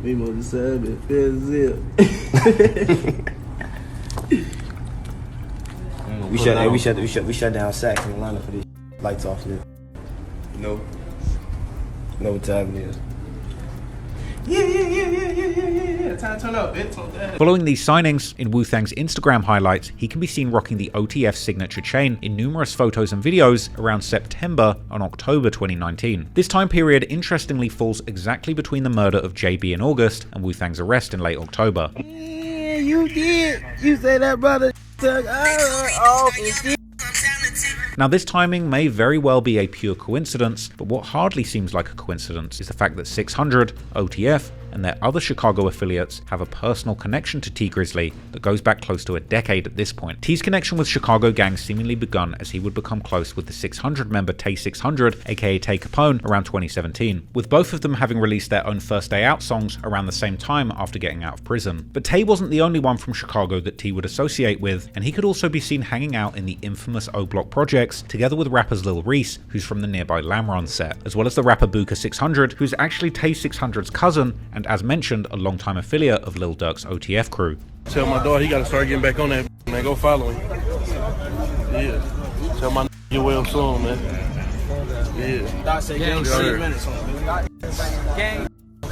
Mimo the Sabbath, We shut down Saks in Atlanta for this. Lights off there. You know what time it is. Yeah. Time to turn up, bitch. Following these signings, in WoohThang's Instagram highlights, he can be seen rocking the OTF signature chain in numerous photos and videos around September and October 2019. This time period interestingly falls exactly between the murder of JB in August and WoohThang's arrest in late October. Yeah, you did. You say that, brother. Now, this timing may very well be a pure coincidence, but what hardly seems like a coincidence is the fact that 600, OTF, and their other Chicago affiliates have a personal connection to T Grizzley that goes back close to a decade at this point. T's connection with Chicago gang seemingly begun as he would become close with the 600 member Tay 600, aka Tay Capone, around 2017, with both of them having released their own First Day Out songs around the same time after getting out of prison. But Tay wasn't the only one from Chicago that T would associate with, and he could also be seen hanging out in the infamous O-Block projects, together with rappers Lil Reese, who's from the nearby Lamron set, as well as the rapper Booker 600, who's actually Tay 600's cousin, and as mentioned, a longtime affiliate of Lil Durk's OTF crew. Tell my dog he gotta start getting back on that, man. Go follow him. Yeah. Tell my get well soon, man. Yeah. Doc said gang 3 minutes. Gang.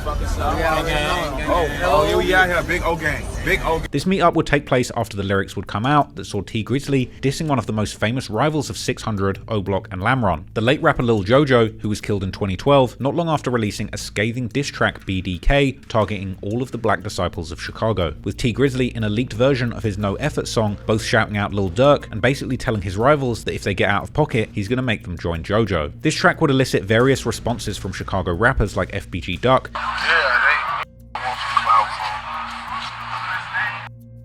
Oh, we out here, big O gang. Big O gang. This meetup would take place after the lyrics would come out that saw T Grizzley dissing one of the most famous rivals of 600, O-Block, and Lamron, the late rapper Lil Jojo, who was killed in 2012, not long after releasing a scathing diss track BDK targeting all of the black disciples of Chicago, with T Grizzley in a leaked version of his No Effort song, both shouting out Lil Durk and basically telling his rivals that if they get out of pocket, he's gonna make them join Jojo. This track would elicit various responses from Chicago rappers like FBG Duck,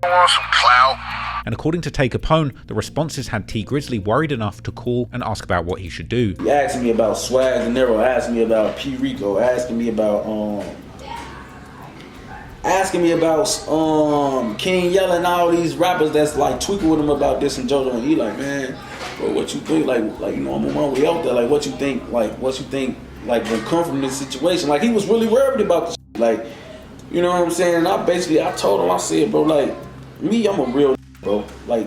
Want some clout. And according to Tay Capone, the responses had T Grizzley worried enough to call and ask about what he should do. He asked me about Swag De Niro, asked me about P. Rico, asking me about King Yella and all these rappers that's like tweaking with him about this and JoJo, and he like, man, bro, what you think? Like you know, I'm on my way out there. Like what you think? Like will come from this situation? Like he was really worried about this. Like, you know what I'm saying? And I told him, I said, bro, like me, I'm a real bro. Like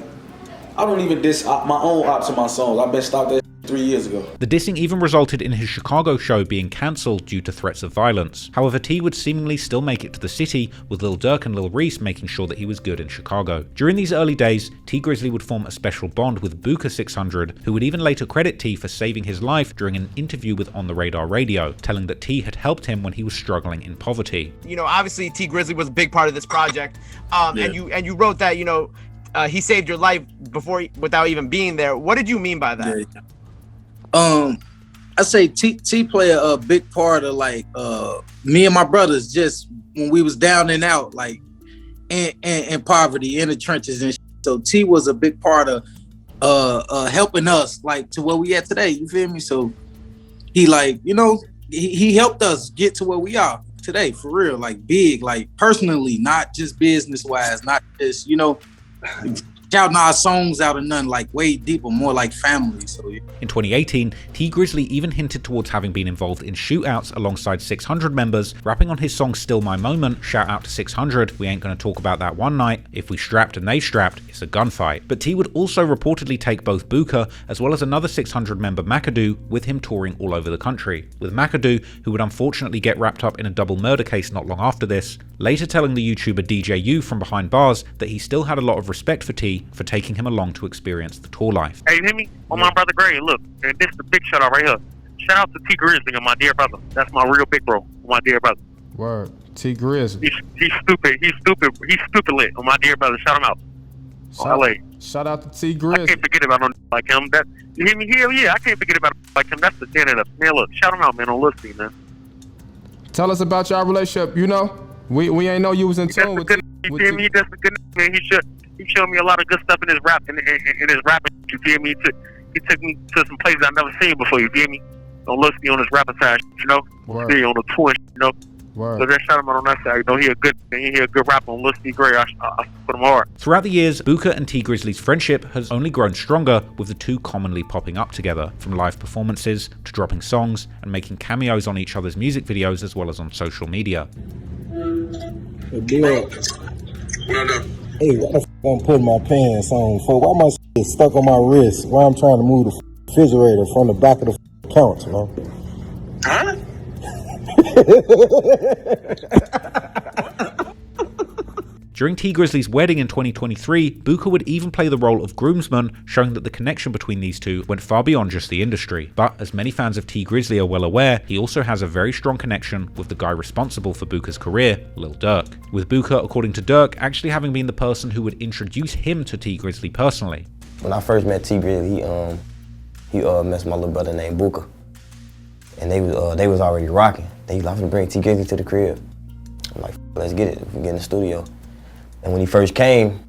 I don't even diss my own ops in my songs. I've been stopped that 3 years ago. The dissing even resulted in his Chicago show being cancelled due to threats of violence. However, T would seemingly still make it to the city, with Lil Durk and Lil Reese making sure that he was good in Chicago. During these early days, T Grizzley would form a special bond with Booker 600, who would even later credit T for saving his life during an interview with On The Radar Radio, telling that T had helped him when he was struggling in poverty. You know, obviously T Grizzley was a big part of this project, and you wrote that, you know, he saved your life without even being there. What did you mean by that? Yeah. I say T play a big part of like me and my brothers just when we was down and out, like in poverty, in the trenches and shit. So T was a big part of helping us like to where we at today. You feel me? So he like, you know, he helped us get to where we are today, for real, like big, like personally, not just business wise, not just, you know, shouting our songs out of none, like way deeper, more like family. So yeah. In 2018, T Grizzley even hinted towards having been involved in shootouts alongside 600 members, rapping on his song Still My Moment, shout out to 600, we ain't gonna talk about that one night, if we strapped and they strapped, it's a gunfight. But T would also reportedly take both Booker as well as another 600 member McAdoo with him touring all over the country, with McAdoo, who would unfortunately get wrapped up in a double murder case not long after this, later telling the YouTuber DJ U from behind bars that he still had a lot of respect for T for taking him along to experience the tour life. Hey, you hear me? On my brother Gray, look, and this is the big shout out right here. Shout out to T Grizzley and my dear brother. That's my real big bro, my dear brother. Word. T Grizzley. He's stupid lit on my dear brother. Shout him out. LA. Shout out to T Grizzley. I can't forget about no like him. That you hear me? Hell yeah, I can't forget about like him. That's the den of the man. Look, shout him out, man, on Listening, man. Tell us about y'all relationship. You know, we ain't know you was in tune with T. You feel me? That's a good man. He showed me a lot of good stuff in his rap, in his rapping. You feel me? He took me to some places I've never seen before. You feel me? On Listening on his rapping side, you know. See on the tour, you know. Word. So that shout him out on that side. You know, he a good rapper on Listening Gray. I put him hard. Throughout the years, Booker and T Grizzley's friendship has only grown stronger, with the two commonly popping up together, from live performances to dropping songs and making cameos on each other's music videos as well as on social media. Hey, why the f*** I'm putting my pants on for? Why my shit stuck on my wrist while I'm trying to move the refrigerator from the back of the couch, man? Huh? During T Grizzley's wedding in 2023, Booker would even play the role of groomsman, showing that the connection between these two went far beyond just the industry. But as many fans of T Grizzley are well aware, he also has a very strong connection with the guy responsible for Booker's career, Lil Durk. With Booker, according to Durk, actually having been the person who would introduce him to T Grizzley personally. When I first met T Grizzley, he met my little brother named Booker, and they was already rocking. They was like, I'm gonna bring T Grizzley to the crib. I'm like, let's get it. We get in the studio. And when he first came,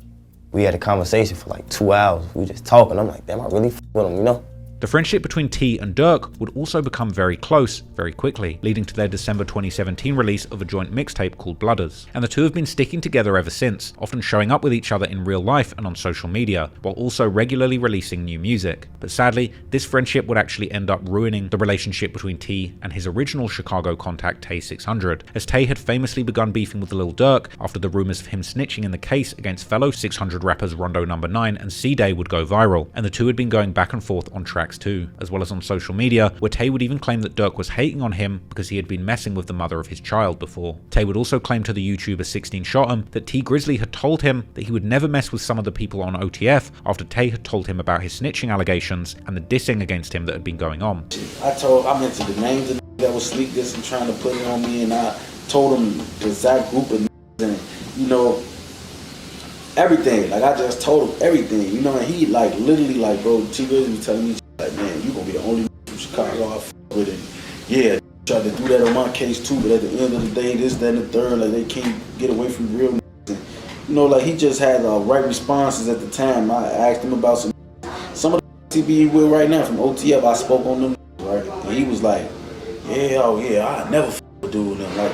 we had a conversation for like 2 hours. We just talking. I'm like, damn, I really with him, you know? The friendship between T and Durk would also become very close very quickly, leading to their December 2017 release of a joint mixtape called Blooders. And the two have been sticking together ever since, often showing up with each other in real life and on social media, while also regularly releasing new music. But sadly, this friendship would actually end up ruining the relationship between T and his original Chicago contact Tay 600, as Tay had famously begun beefing with Lil Durk after the rumors of him snitching in the case against fellow 600 rappers Rondo No. 9 and C-Day would go viral, and the two had been going back and forth on tracks too, as well as on social media, where Tay would even claim that Durk was hating on him because he had been messing with the mother of his child before. Tay would also claim to the YouTuber 16 Shot 'em that T Grizzley had told him that he would never mess with some of the people on OTF after Tay had told him about his snitching allegations and the dissing against him that had been going on. I mentioned the names of that was sleep this and trying to put it on me, and I told him the exact group of and you know everything. Like I just told him everything, you know, and he like literally like, bro, T Grizzley was telling me like, man, you gonna be the only from Chicago I f with it. Yeah, tried to do that on my case too, but at the end of the day, this, that, and the third, like they can't get away from real and you know, like he just had right responses at the time. I asked him about some of the he with right now from OTF. I spoke on them, right, and he was like, yeah, oh yeah, I never do them, like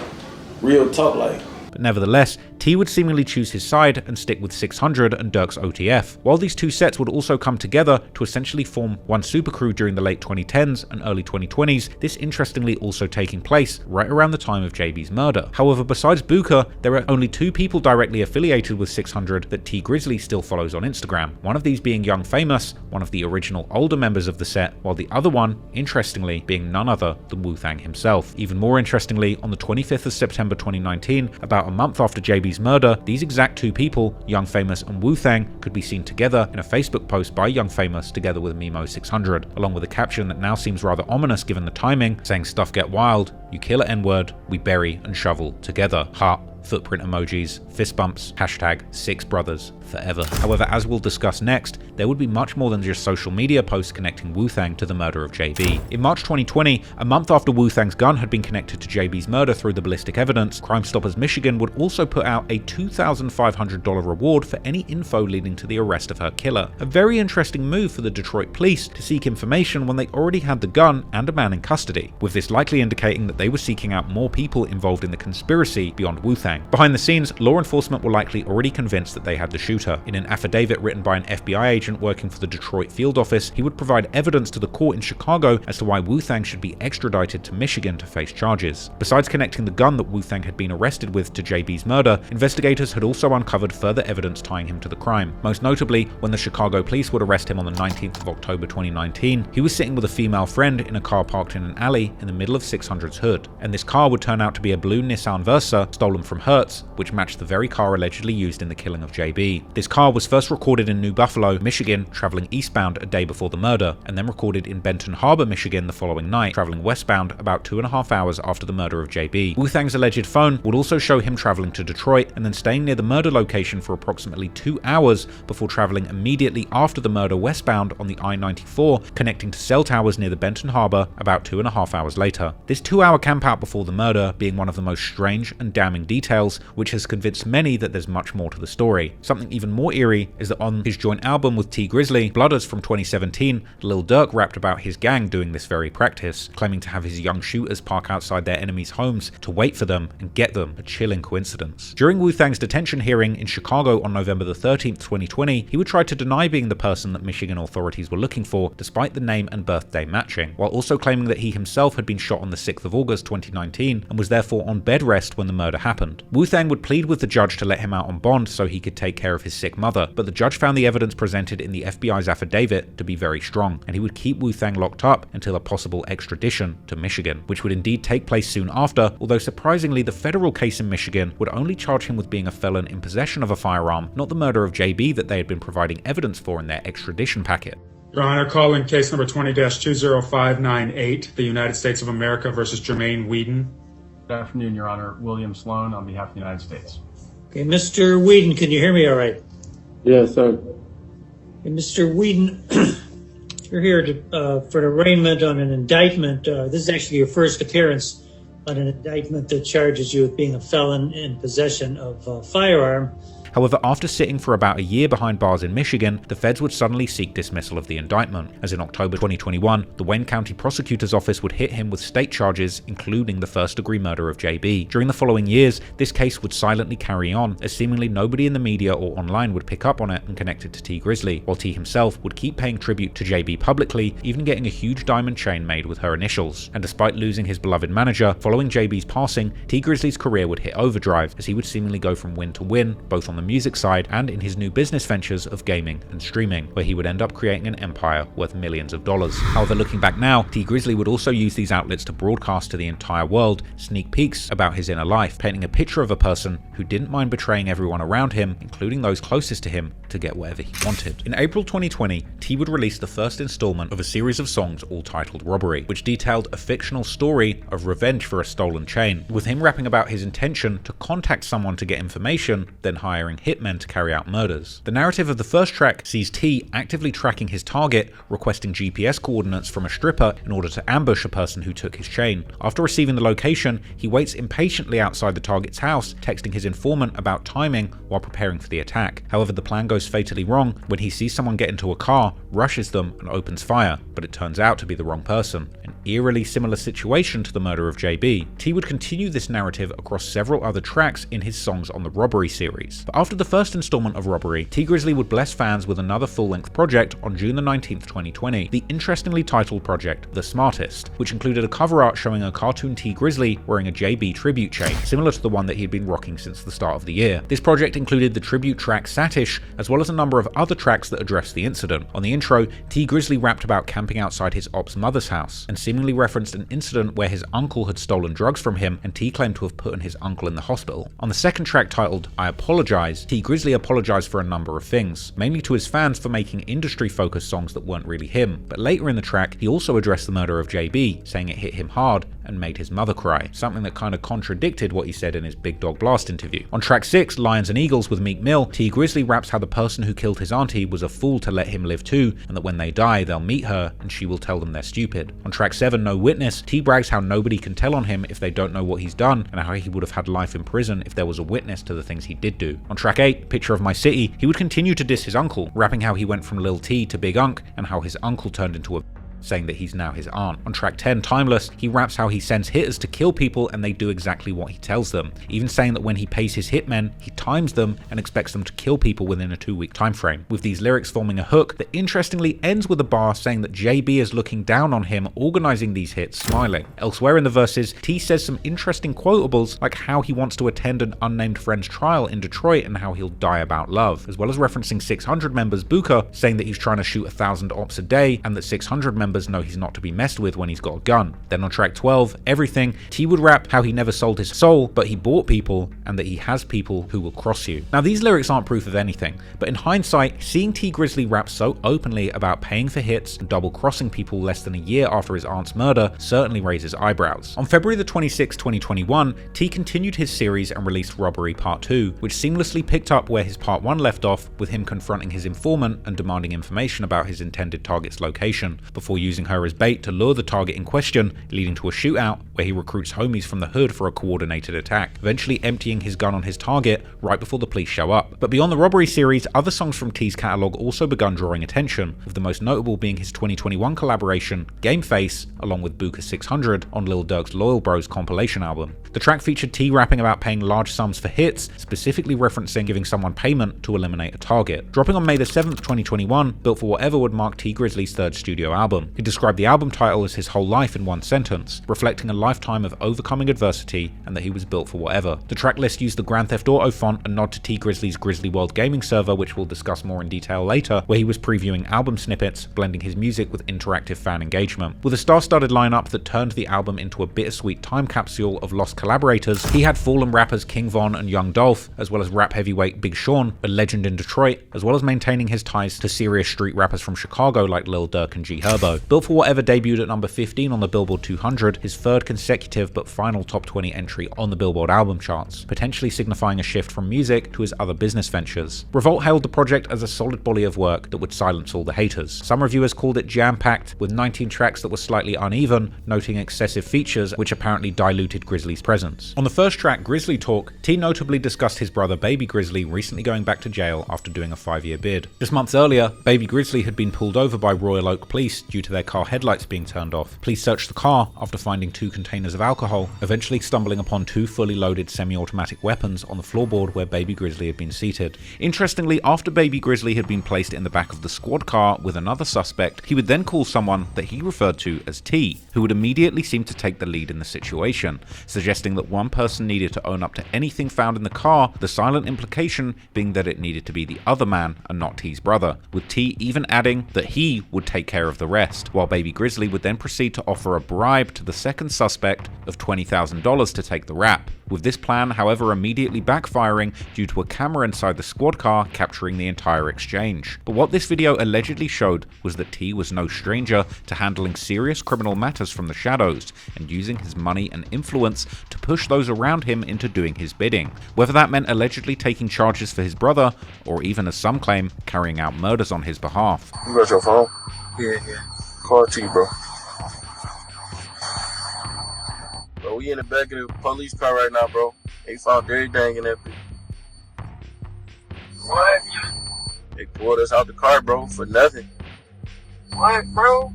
real talk, like. But nevertheless, T would seemingly choose his side and stick with 600 and Dirk's OTF, while these two sets would also come together to essentially form one supercrew during the late 2010s and early 2020s, this interestingly also taking place right around the time of JB's murder. However, besides Booker, there are only two people directly affiliated with 600 that T Grizzley still follows on Instagram, one of these being Young Famous, one of the original older members of the set, while the other one, interestingly, being none other than WoohThang himself. Even more interestingly, on the 25th of September 2019, about a month after JB's murder, these exact two people, Young Famous and WoohThang, could be seen together in a Facebook post by Young Famous together with Memo600, along with a caption that now seems rather ominous given the timing, saying stuff get wild, you kill a N-word, we bury and shovel together. Heart, footprint emojis, fist bumps, hashtag 6brothers forever. However, as we'll discuss next, there would be much more than just social media posts connecting WoohThang to the murder of JB. In March 2020, a month after WoohThang's gun had been connected to JB's murder through the ballistic evidence, Crime Stoppers Michigan would also put out a $2,500 reward for any info leading to the arrest of her killer. A very interesting move for the Detroit police to seek information when they already had the gun and a man in custody, with this likely indicating that they were seeking out more people involved in the conspiracy beyond WoohThang. Behind the scenes, law enforcement were likely already convinced that they had the shooter. In an affidavit written by an FBI agent working for the Detroit field office, he would provide evidence to the court in Chicago as to why WoohThang should be extradited to Michigan to face charges. Besides connecting the gun that WoohThang had been arrested with to JB's murder, investigators had also uncovered further evidence tying him to the crime. Most notably, when the Chicago police would arrest him on the 19th of October 2019, he was sitting with a female friend in a car parked in an alley in the middle of 600's hood, and this car would turn out to be a blue Nissan Versa stolen from Hertz, which matched the very car allegedly used in the killing of JB. This car was first recorded in New Buffalo, Michigan, traveling eastbound a day before the murder, and then recorded in Benton Harbor, Michigan the following night, traveling westbound about 2.5 hours after the murder of JB. WoohThang's alleged phone would also show him traveling to Detroit and then staying near the murder location for approximately 2 hours before traveling immediately after the murder westbound on the I-94, connecting to cell towers near the Benton Harbor about 2.5 hours later. This 2-hour campout before the murder being one of the most strange and damning details, which has convinced many that there's much more to the story. Something even more eerie is that on his joint album with T Grizzley, Blooders from 2017, Lil Durk rapped about his gang doing this very practice, claiming to have his young shooters park outside their enemies' homes to wait for them and get them, a chilling coincidence. During WoohThang's detention hearing in Chicago on November the 13th, 2020, he would try to deny being the person that Michigan authorities were looking for, despite the name and birthday matching, while also claiming that he himself had been shot on the 6th of August 2019 and was therefore on bed rest when the murder happened. WoohThang would plead with the judge to let him out on bond so he could take care of his sick mother, but the judge found the evidence presented in the FBI's affidavit to be very strong, and he would keep WoohThang locked up until a possible extradition to Michigan, which would indeed take place soon after, although surprisingly the federal case in Michigan would only charge him with being a felon in possession of a firearm, not the murder of JB that they had been providing evidence for in their extradition packet. Your Honor, calling case number 20-20598, the United States of America versus Jermaine Whedon. Good afternoon, Your Honor. William Sloan on behalf of the United States. Okay, Mr. Whedon, can you hear me all right? Yes, sir. Okay, Mr. Whedon, you're here for an arraignment on an indictment. This is actually your first appearance on an indictment that charges you with being a felon in possession of a firearm. However, after sitting for about a year behind bars in Michigan, the feds would suddenly seek dismissal of the indictment, as in October 2021, the Wayne County Prosecutor's Office would hit him with state charges, including the first-degree murder of JB. During the following years, this case would silently carry on, as seemingly nobody in the media or online would pick up on it and connect it to T Grizzley, while T himself would keep paying tribute to JB publicly, even getting a huge diamond chain made with her initials. And despite losing his beloved manager, following JB's passing, T Grizzley's career would hit overdrive, as he would seemingly go from win to win, both on the music side and in his new business ventures of gaming and streaming, where he would end up creating an empire worth millions of dollars. However, looking back now, T Grizzley would also use these outlets to broadcast to the entire world sneak peeks about his inner life, painting a picture of a person who didn't mind betraying everyone around him, including those closest to him, to get whatever he wanted. In April 2020, T would release the first installment of a series of songs all titled Robbery, which detailed a fictional story of revenge for a stolen chain, with him rapping about his intention to contact someone to get information, then hiring hiring hitmen to carry out murders. The narrative of the first track sees T actively tracking his target, requesting GPS coordinates from a stripper in order to ambush a person who took his chain. After receiving the location, he waits impatiently outside the target's house, texting his informant about timing while preparing for the attack. However, the plan goes fatally wrong when he sees someone get into a car, rushes them, and opens fire, but it turns out to be the wrong person. An eerily similar situation to the murder of JB. T would continue this narrative across several other tracks in his songs on the Robbery series. But after the first installment of Robbery, T Grizzley would bless fans with another full-length project on June the 19th, 2020, the interestingly titled project The Smartest, which included a cover art showing a cartoon T Grizzley wearing a JB tribute chain, similar to the one that he had been rocking since the start of the year. This project included the tribute track Satish, as well as a number of other tracks that addressed the incident. On the intro, T Grizzley rapped about camping outside his op's mother's house, and seemingly referenced an incident where his uncle had stolen drugs from him, and T claimed to have put his uncle in the hospital. On the second track titled I Apologize, T Grizzley apologized for a number of things, mainly to his fans for making industry-focused songs that weren't really him, but later in the track, he also addressed the murder of JB, saying it hit him hard and made his mother cry, something that kind of contradicted what he said in his Big Dog Blast interview. On track 6, Lions and Eagles with Meek Mill, T Grizzley raps how the person who killed his auntie was a fool to let him live too, and that when they die, they'll meet her and she will tell them they're stupid. On track 7, No Witness, T brags how nobody can tell on him if they don't know what he's done, and how he would have had life in prison if there was a witness to the things he did do. On track 8, Picture of My City, he would continue to diss his uncle, rapping how he went from Lil T to Big Unk, and how his uncle turned into a saying that he's now his aunt. On track 10, Timeless, he raps how he sends hitters to kill people and they do exactly what he tells them, even saying that when he pays his hitmen, he times them and expects them to kill people within a 2-week time frame, with these lyrics forming a hook that interestingly ends with a bar saying that JB is looking down on him organizing these hits, smiling. Elsewhere in the verses, T says some interesting quotables like how he wants to attend an unnamed friend's trial in Detroit and how he'll die about love, as well as referencing 600 members Booker, saying that he's trying to shoot 1,000 ops a day and that 600 members know he's not to be messed with when he's got a gun. Then on track 12, Everything, T would rap how he never sold his soul, but he bought people, and that he has people who will cross you. Now these lyrics aren't proof of anything, but in hindsight, seeing T Grizzley rap so openly about paying for hits and double-crossing people less than a year after his aunt's murder certainly raises eyebrows. On February the 26th, 2021, T continued his series and released Robbery Part 2, which seamlessly picked up where his Part 1 left off, with him confronting his informant and demanding information about his intended target's location, before using her as bait to lure the target in question, leading to a shootout where he recruits homies from the hood for a coordinated attack, eventually emptying his gun on his target right before the police show up. But beyond the Robbery series, other songs from T's catalogue also begun drawing attention, with the most notable being his 2021 collaboration, Game Face, along with Booker 600 on Lil Durk's Loyal Bros compilation album. The track featured T rapping about paying large sums for hits, specifically referencing giving someone payment to eliminate a target. Dropping on May the 7th, 2021, Built for Whatever would mark T Grizzley's third studio album. He described the album title as his whole life in one sentence, reflecting a lifetime of overcoming adversity and that he was built for whatever. The track list used the Grand Theft Auto font and nod to T Grizzley's Grizzly World gaming server, which we'll discuss more in detail later, where he was previewing album snippets, blending his music with interactive fan engagement. With a star-studded lineup that turned the album into a bittersweet time capsule of lost collaborators, he had fallen rappers King Von and Young Dolph, as well as rap heavyweight Big Sean, a legend in Detroit, as well as maintaining his ties to serious street rappers from Chicago like Lil Durk and G Herbo. Built for Whatever debuted at number 15 on the Billboard 200, his third consecutive but final top 20 entry on the Billboard album charts, potentially signifying a shift from music to his other business ventures. Revolt hailed the project as a solid body of work that would silence all the haters. Some reviewers called it jam-packed, with 19 tracks that were slightly uneven, noting excessive features which apparently diluted Grizzley's presence. On the first track, Grizzly Talk, T notably discussed his brother Baby Grizzley recently going back to jail after doing a 5-year bid. Just months earlier, Baby Grizzley had been pulled over by Royal Oak police due to their car headlights being turned off. Police searched the car after finding 2 containers of alcohol, eventually stumbling upon 2 fully loaded semi-automatic weapons on the floorboard where Baby Grizzley had been seated. Interestingly, after Baby Grizzley had been placed in the back of the squad car with another suspect, he would then call someone that he referred to as T, who would immediately seem to take the lead in the situation, suggesting that one person needed to own up to anything found in the car, the silent implication being that it needed to be the other man and not T's brother, with T even adding that he would take care of the rest, while Baby Grizzley would then proceed to offer a bribe to the second suspect suspect of $20,000 to take the rap, with this plan, however, immediately backfiring due to a camera inside the squad car capturing the entire exchange. But what this video allegedly showed was that T was no stranger to handling serious criminal matters from the shadows and using his money and influence to push those around him into doing his bidding, whether that meant allegedly taking charges for his brother, or even, as some claim, carrying out murders on his behalf. You got your phone? Yeah. Call T, bro. Bro, we in the back of the police car right now, bro. They found everything in that bitch. What? They pulled us out the car, bro, for nothing. What, bro?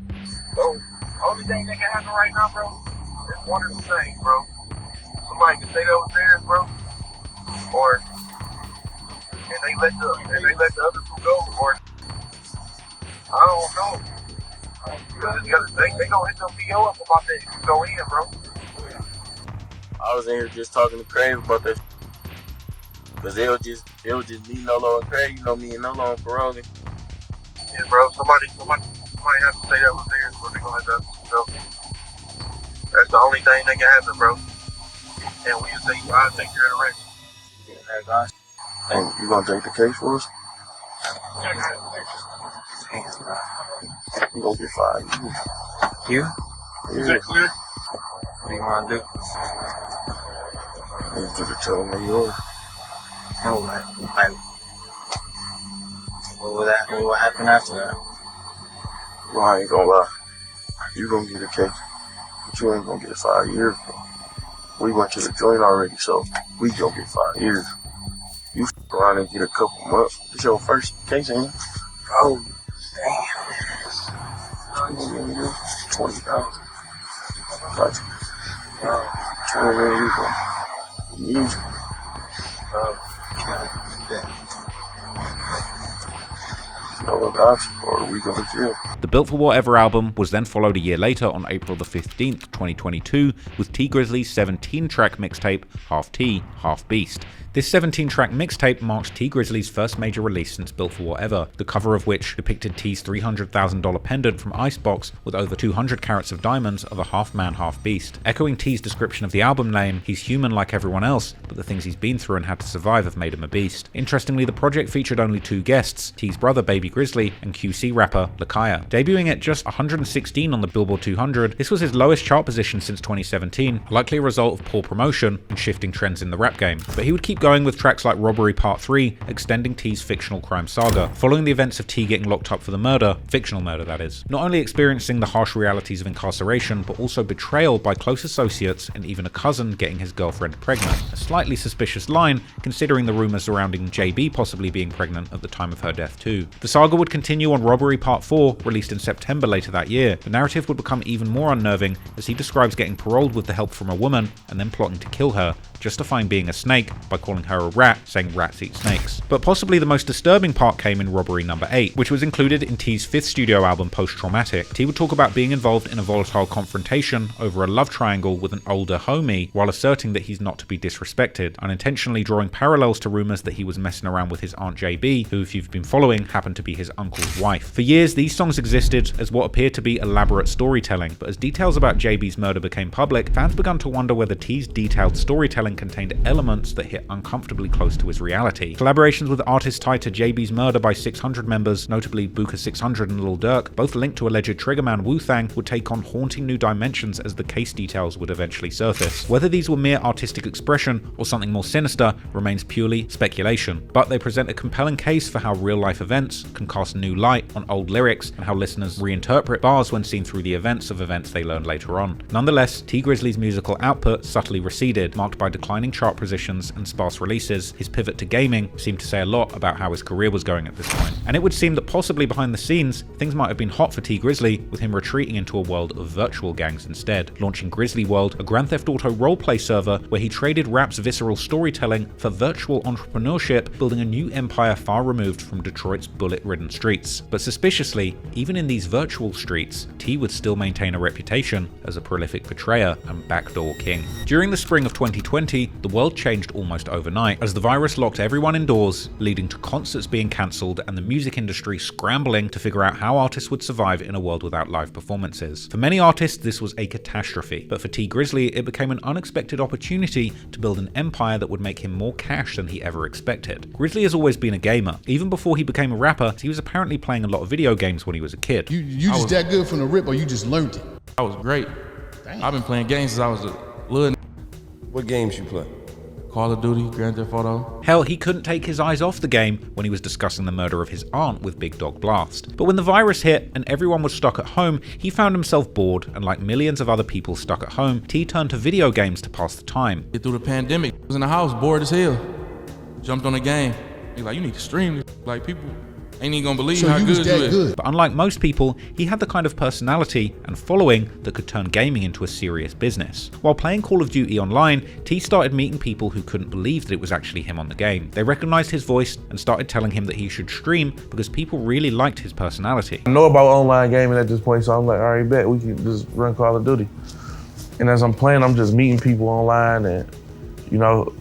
Bro, only thing that can happen right now, bro, is one of the things, bro. Somebody can say that was theirs, bro, or and they let the other two go, or I don't know. Because they gonna hit some PO up about that if you go in, bro. I was in here just talking to Crave about that. Cause it was just me, Nolo, and Craig. You know me and Nolo and Ferrari. Yeah, bro. Somebody has to say that was theirs, bro. They gonna have to go. That's the only thing that can happen, bro. And when you say I'll take care of the rest. Yeah, guys. And you gonna take the case for us? You gonna get fired. You? Yeah. Is that clear? What do you wanna do? I need you to tell me yours. No, man. What will happen after that? Well, I ain't gonna lie. You gonna get a case, but you ain't gonna get 5 years, bro. We went to the joint already, so we gonna get 5 years. You f around and get a couple months. It's your first case, ain't it? Oh, damn. 20,000. Gotcha. 20 million, you gonna or are we going to jail? The Built for Whatever album was then followed a year later on April the 15th, 2022, with T Grizzley's 17-track mixtape, Half T, Half Beast. This 17-track mixtape marks T Grizzley's first major release since Built for Whatever, the cover of which depicted T's $300,000 pendant from Icebox with over 200 carats of diamonds of a half-man, half-beast. Echoing T's description of the album name, he's human like everyone else, but the things he's been through and had to survive have made him a beast. Interestingly, the project featured only 2 guests, T's brother Baby Grizzley and QC rapper Lakaya. Debuting at just 116 on the Billboard 200, this was his lowest chart position since 2017, likely a result of poor promotion and shifting trends in the rap game. But he would keep going with tracks like Robbery Part 3, extending T's fictional crime saga, following the events of T getting locked up for the murder, fictional murder that is, not only experiencing the harsh realities of incarceration, but also betrayal by close associates and even a cousin getting his girlfriend pregnant. A slightly suspicious line, considering the rumours surrounding JB possibly being pregnant at the time of her death too. The saga would continue on Robbery Part 4, released in September later that year. The narrative would become even more unnerving as he describes getting paroled with the help from a woman and then plotting to kill her, justifying being a snake by calling her a rat, saying rats eat snakes. But possibly the most disturbing part came in Robbery Number 8, which was included in T's 5th studio album Post Traumatic. T would talk about being involved in a volatile confrontation over a love triangle with an older homie, while asserting that he's not to be disrespected, unintentionally drawing parallels to rumours that he was messing around with his Aunt JB, who, if you've been following, happened to be his uncle's wife. For years, these songs existed as what appeared to be elaborate storytelling, but as details about JB's murder became public, fans began to wonder whether T's detailed storytelling contained elements that hit uncomfortably close to his reality. Collaborations with artists tied to JB's murder by 600 members, notably Booker 600 and Lil Durk, both linked to alleged triggerman WoohThang, would take on haunting new dimensions as the case details would eventually surface. Whether these were mere artistic expression or something more sinister remains purely speculation, but they present a compelling case for how real-life events can cast new light on old lyrics and how listeners reinterpret bars when seen through the events of events they learned later on. Nonetheless, T Grizzley's musical output subtly receded, marked by declining chart positions and sparse releases. His pivot to gaming seemed to say a lot about how his career was going at this point. And it would seem that possibly behind the scenes, things might have been hot for T Grizzley, with him retreating into a world of virtual gangs instead, launching Grizzly World, a Grand Theft Auto roleplay server where he traded rap's visceral storytelling for virtual entrepreneurship, building a new empire far removed from Detroit's bullet-ridden streets. But suspiciously, even in these virtual streets, T would still maintain a reputation as a prolific betrayer and backdoor king. During the spring of 2020, 2020, the world changed almost overnight as the virus locked everyone indoors, leading to concerts being cancelled and the music industry scrambling to figure out how artists would survive in a world without live performances. For many artists, this was a catastrophe, but for T. Grizzley, it became an unexpected opportunity to build an empire that would make him more cash than he ever expected. Grizzley has always been a gamer. Even before he became a rapper, he was apparently playing a lot of video games when he was a kid. You just that good from the rip, or you just learned it? I was great. Dang. I've been playing games since I was a little. What games you play? Call of Duty, Grand Theft Auto. Hell, he couldn't take his eyes off the game when he was discussing the murder of his aunt with Big Dog Blast. But when the virus hit and everyone was stuck at home, he found himself bored, and like millions of other people stuck at home, T turned to video games to pass the time. Through the pandemic, I was in the house, bored as hell. Jumped on the game. He's like, you need to stream this. Like, people ain't even gonna believe how good you is. But unlike most people, he had the kind of personality and following that could turn gaming into a serious business. While playing Call of Duty online, T started meeting people who couldn't believe that it was actually him on the game. They recognized his voice and started telling him that he should stream because people really liked his personality. I know about online gaming at this point, so I'm like, all right, bet we can just run Call of Duty. And as I'm playing, I'm just meeting people online, and you know,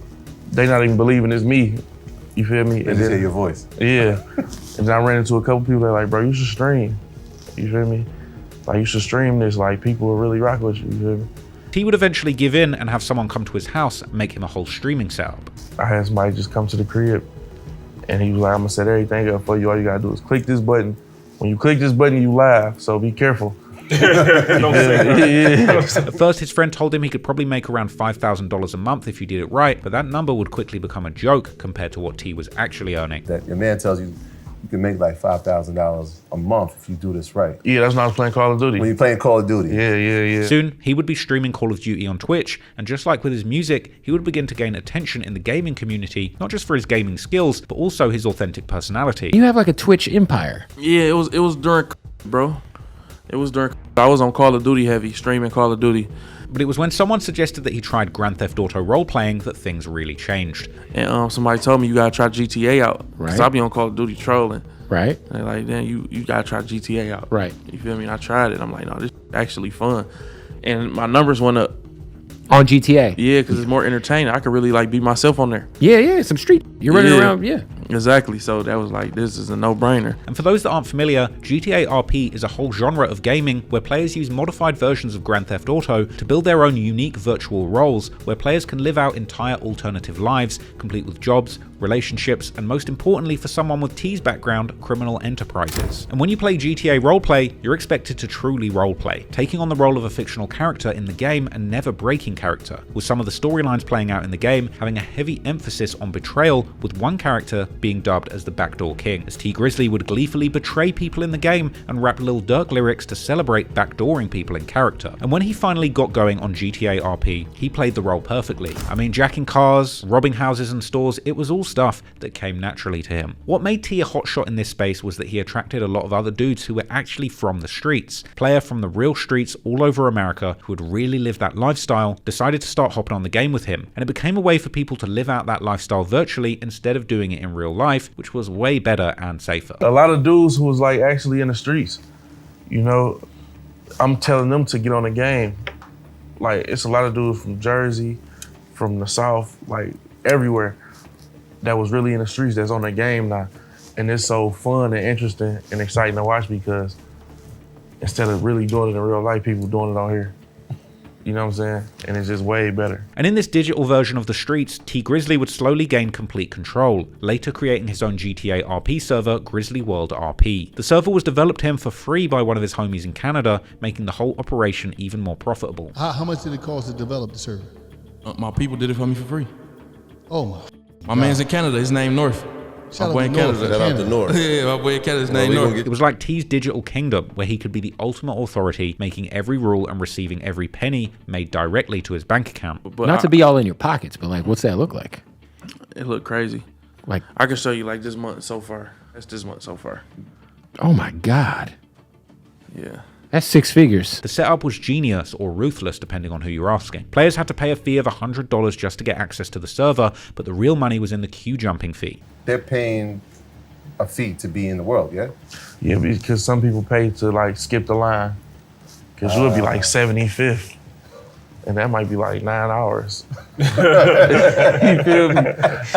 they not even believing it's me. You feel me? And then hear your voice. Yeah. And then I ran into a couple people that like, bro, you should stream. You feel me? Like, you should stream this. Like, people will really rock with you. You feel me? He would eventually give in and have someone come to his house and make him a whole streaming setup. I had somebody just come to the crib, and he was like, I'm gonna set everything up for you. All you gotta do is click this button. When you click this button, you live, so be careful. At first, his friend told him he could probably make around $5,000 a month if you did it right, but that number would quickly become a joke compared to what T was actually earning. That your man tells you you can make like $5,000 a month if you do this right. Yeah, that's when I was playing Call of Duty. When you're playing Call of Duty. Yeah. Soon, he would be streaming Call of Duty on Twitch, and just like with his music, he would begin to gain attention in the gaming community, not just for his gaming skills, but also his authentic personality. You have like a Twitch empire. Yeah, it was during, bro. It was during, I was on Call of Duty heavy, streaming Call of Duty. But it was when someone suggested that he tried Grand Theft Auto role-playing that things really changed. And somebody told me you gotta try GTA out. Right. Cause I be on Call of Duty trolling. Right. And they're like, then you gotta try GTA out. Right. You feel me? And I tried it. I'm like, no, this is actually fun. And my numbers went up. On GTA? Yeah, because it's more entertaining. I could really like be myself on there. Yeah, some street. You're running around, yeah. Exactly. So that was like, this is a no-brainer. And for those that aren't familiar, GTA RP is a whole genre of gaming where players use modified versions of Grand Theft Auto to build their own unique virtual roles, where players can live out entire alternative lives, complete with jobs, relationships, and most importantly for someone with T's background, criminal enterprises. And when you play GTA roleplay, you're expected to truly roleplay, taking on the role of a fictional character in the game and never breaking character, with some of the storylines playing out in the game having a heavy emphasis on betrayal, with one character being dubbed as the Backdoor King, as T. Grizzley would gleefully betray people in the game and rap Lil Durk lyrics to celebrate backdooring people in character. And when he finally got going on GTA RP, he played the role perfectly. I mean, jacking cars, robbing houses and stores, it was all stuff that came naturally to him. What made T a hotshot in this space was that he attracted a lot of other dudes who were actually from the streets. Player from the real streets all over America who had really lived that lifestyle decided to start hopping on the game with him, and it became a way for people to live out that lifestyle virtually instead of doing it in real life, which was way better and safer. A lot of dudes who was like actually in the streets, you know, I'm telling them to get on the game. Like, it's a lot of dudes from Jersey, from the South, like everywhere, that was really in the streets that's on the game now. And it's so fun and interesting and exciting to watch because instead of really doing it in real life, people doing it out here. You know what I'm saying? And it's just way better. And in this digital version of the streets, T. Grizzley would slowly gain complete control, later creating his own GTA RP server, Grizzly World RP. The server was developed him for free by one of his homies in Canada, making the whole operation even more profitable. How much did it cost to develop the server? My people did it for me for free. Oh my man's in Canada, his name North. Shout out to North. Yeah, my boy in Canada's name North. It was like T's digital kingdom, where he could be the ultimate authority, making every rule and receiving every penny made directly to his bank account. But not to be all in your pockets, but like, what's that look like? It looked crazy. Like, I can show you like this month so far. That's this month so far. Oh my God. Yeah. That's 6 figures. The setup was genius or ruthless, depending on who you're asking. Players had to pay a fee of $100 just to get access to the server, but the real money was in the queue jumping fee. They're paying a fee to be in the world, yeah? Yeah, because some people pay to like skip the line. Because you'll be like 75th. And that might be like 9 hours. You feel me?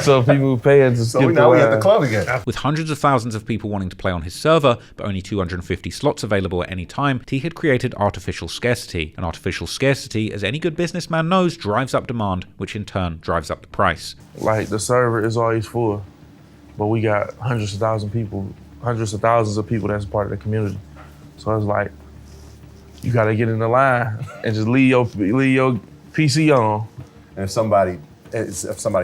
So people paying to skip the line. again. With hundreds of thousands of people wanting to play on his server, but only 250 slots available at any time, T had created artificial scarcity. And artificial scarcity, as any good businessman knows, drives up demand, which in turn drives up the price. Like the server is always full, but we got hundreds of thousands of people that's part of the community. So it's like, you gotta get in the line and just leave your PC on. And if somebody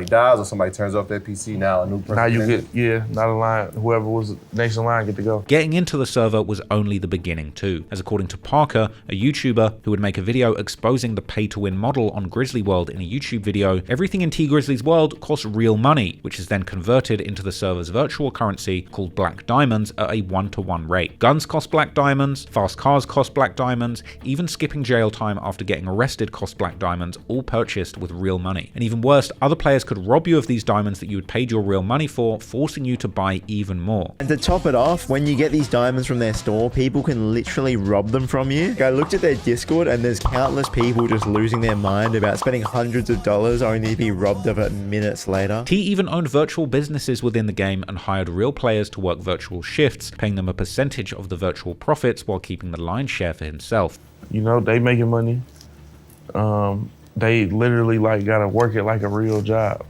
dies or somebody turns off their PC, now a new person. Now you get, not a line, whoever was next in line get to go. Getting into the server was only the beginning too, as according to Parker, a YouTuber who would make a video exposing the pay-to-win model on Grizzly World in a YouTube video, everything in T Grizzly's world costs real money, which is then converted into the server's virtual currency called Black Diamonds at a 1-to-1 rate. Guns cost Black Diamonds, fast cars cost Black Diamonds, even skipping jail time after getting arrested cost Black Diamonds, all purchased with real money. And even worse, other players could rob you of these diamonds that you had paid your real money for, forcing you to buy even more. And to top it off, when you get these diamonds from their store, people can literally rob them from you. I looked at their Discord and there's countless people just losing their mind about spending hundreds of dollars only to be robbed of it minutes later. T even owned virtual businesses within the game and hired real players to work virtual shifts, paying them a percentage of the virtual profits while keeping the lion's share for himself. You know, they making money. They literally like gotta work it like a real job,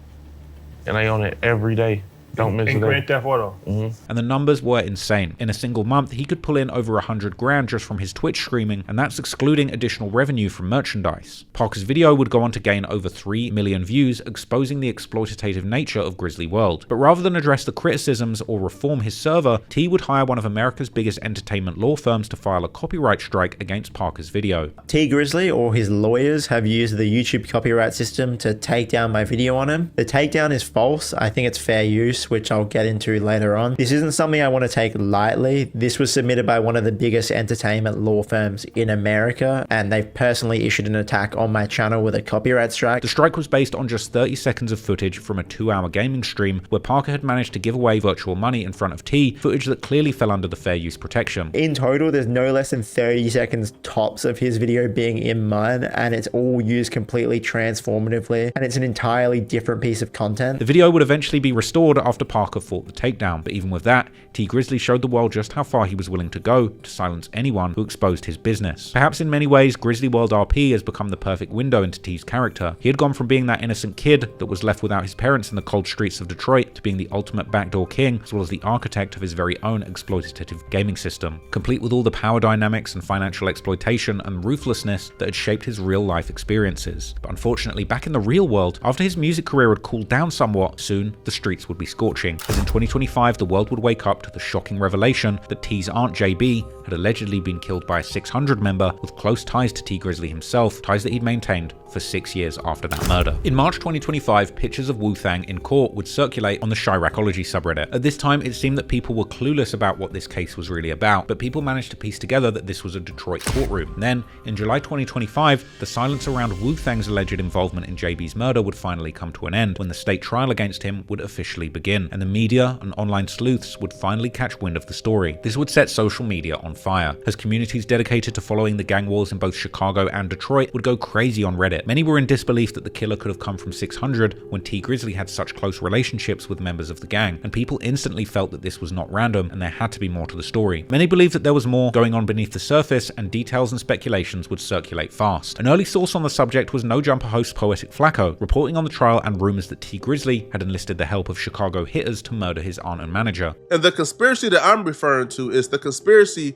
and they own it every day. Don't miss a day. Grand Theft Auto. And the numbers were insane. In a single month, he could pull in over 100 grand just from his Twitch streaming, and that's excluding additional revenue from merchandise. Parker's video would go on to gain over 3 million views, exposing the exploitative nature of Grizzly World. But rather than address the criticisms or reform his server, T would hire one of America's biggest entertainment law firms to file a copyright strike against Parker's video. T Grizzly or his lawyers have used the YouTube copyright system to take down my video on him. The takedown is false. I think it's fair use, which I'll get into later on. This isn't something I want to take lightly. This was submitted by one of the biggest entertainment law firms in America, and they've personally issued an attack on my channel with a copyright strike. The strike was based on just 30 seconds of footage from a 2-hour gaming stream where Parker had managed to give away virtual money in front of T, footage that clearly fell under the fair use protection. In total, there's no less than 30 seconds tops of his video being in mine, and it's all used completely transformatively, and it's an entirely different piece of content. The video would eventually be restored after Parker fought the takedown, but even with that, T Grizzly showed the world just how far he was willing to go to silence anyone who exposed his business. Perhaps in many ways, Grizzly World RP has become the perfect window into T's character. He had gone from being that innocent kid that was left without his parents in the cold streets of Detroit to being the ultimate backdoor king, as well as the architect of his very own exploitative gaming system, complete with all the power dynamics and financial exploitation and ruthlessness that had shaped his real life experiences. But unfortunately, back in the real world, after his music career had cooled down somewhat, soon the streets would be scorching, as in 2025 the world would wake up to the shocking revelation that T's aunt JB had allegedly been killed by a 600 member with close ties to T Grizzly himself, ties that he'd maintained for 6 years after that murder. In March 2025, pictures of WoohThang in court would circulate on the Chiracology subreddit. At this time, it seemed that people were clueless about what this case was really about, but people managed to piece together that this was a Detroit courtroom. And then, in July 2025, the silence around WoohThang's alleged involvement in JB's murder would finally come to an end, when the state trial against him would officially begin, and the media and online sleuths would finally catch wind of the story. This would set social media on fire, as communities dedicated to following the gang wars in both Chicago and Detroit would go crazy on Reddit. Many were in disbelief that the killer could have come from 600 when T Grizzly had such close relationships with members of the gang, and people instantly felt that this was not random and there had to be more to the story. Many believed that there was more going on beneath the surface, and details and speculations would circulate fast. An early source on the subject was No Jumper host Poetic Flacco, reporting on the trial and rumors that T Grizzly had enlisted the help of Chicago hitters to murder his aunt and manager. And the conspiracy that I'm referring to is the conspiracy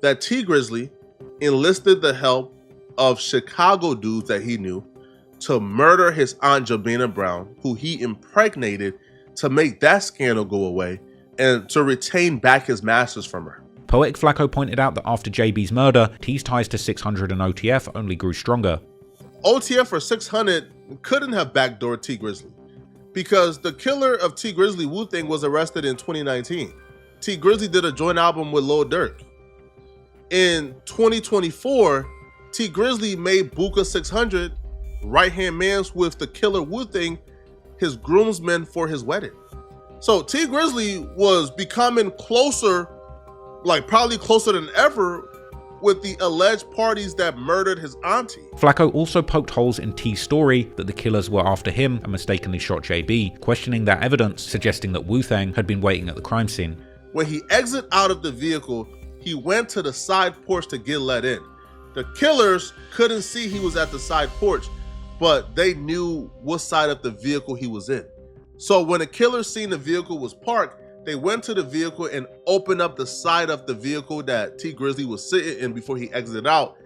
that T Grizzly enlisted the help of Chicago dudes that he knew to murder his aunt Jobina Brown, who he impregnated to make that scandal go away and to retain back his masters from her. Poetic Flacco pointed out that after JB's murder, T's ties to 600 and OTF only grew stronger. OTF or 600 couldn't have backdoored T Grizzly because the killer of T Grizzly, WoohThang, was arrested in 2019. T Grizzly did a joint album with Lil Durk. In 2024, T Grizzly made Buka 600 right-hand mans with the killer WoohThang his groomsmen for his wedding. So T Grizzly was becoming closer, like probably closer than ever, with the alleged parties that murdered his auntie. Flacco also poked holes in T's story that the killers were after him and mistakenly shot JB, questioning that evidence, suggesting that WoohThang had been waiting at the crime scene. When he exited out of the vehicle, he went to the side porch to get let in. The killers couldn't see he was at the side porch, but they knew what side of the vehicle he was in. So when the killers seen the vehicle was parked, they went to the vehicle and opened up the side of the vehicle that T Grizzly was sitting in before he exited out.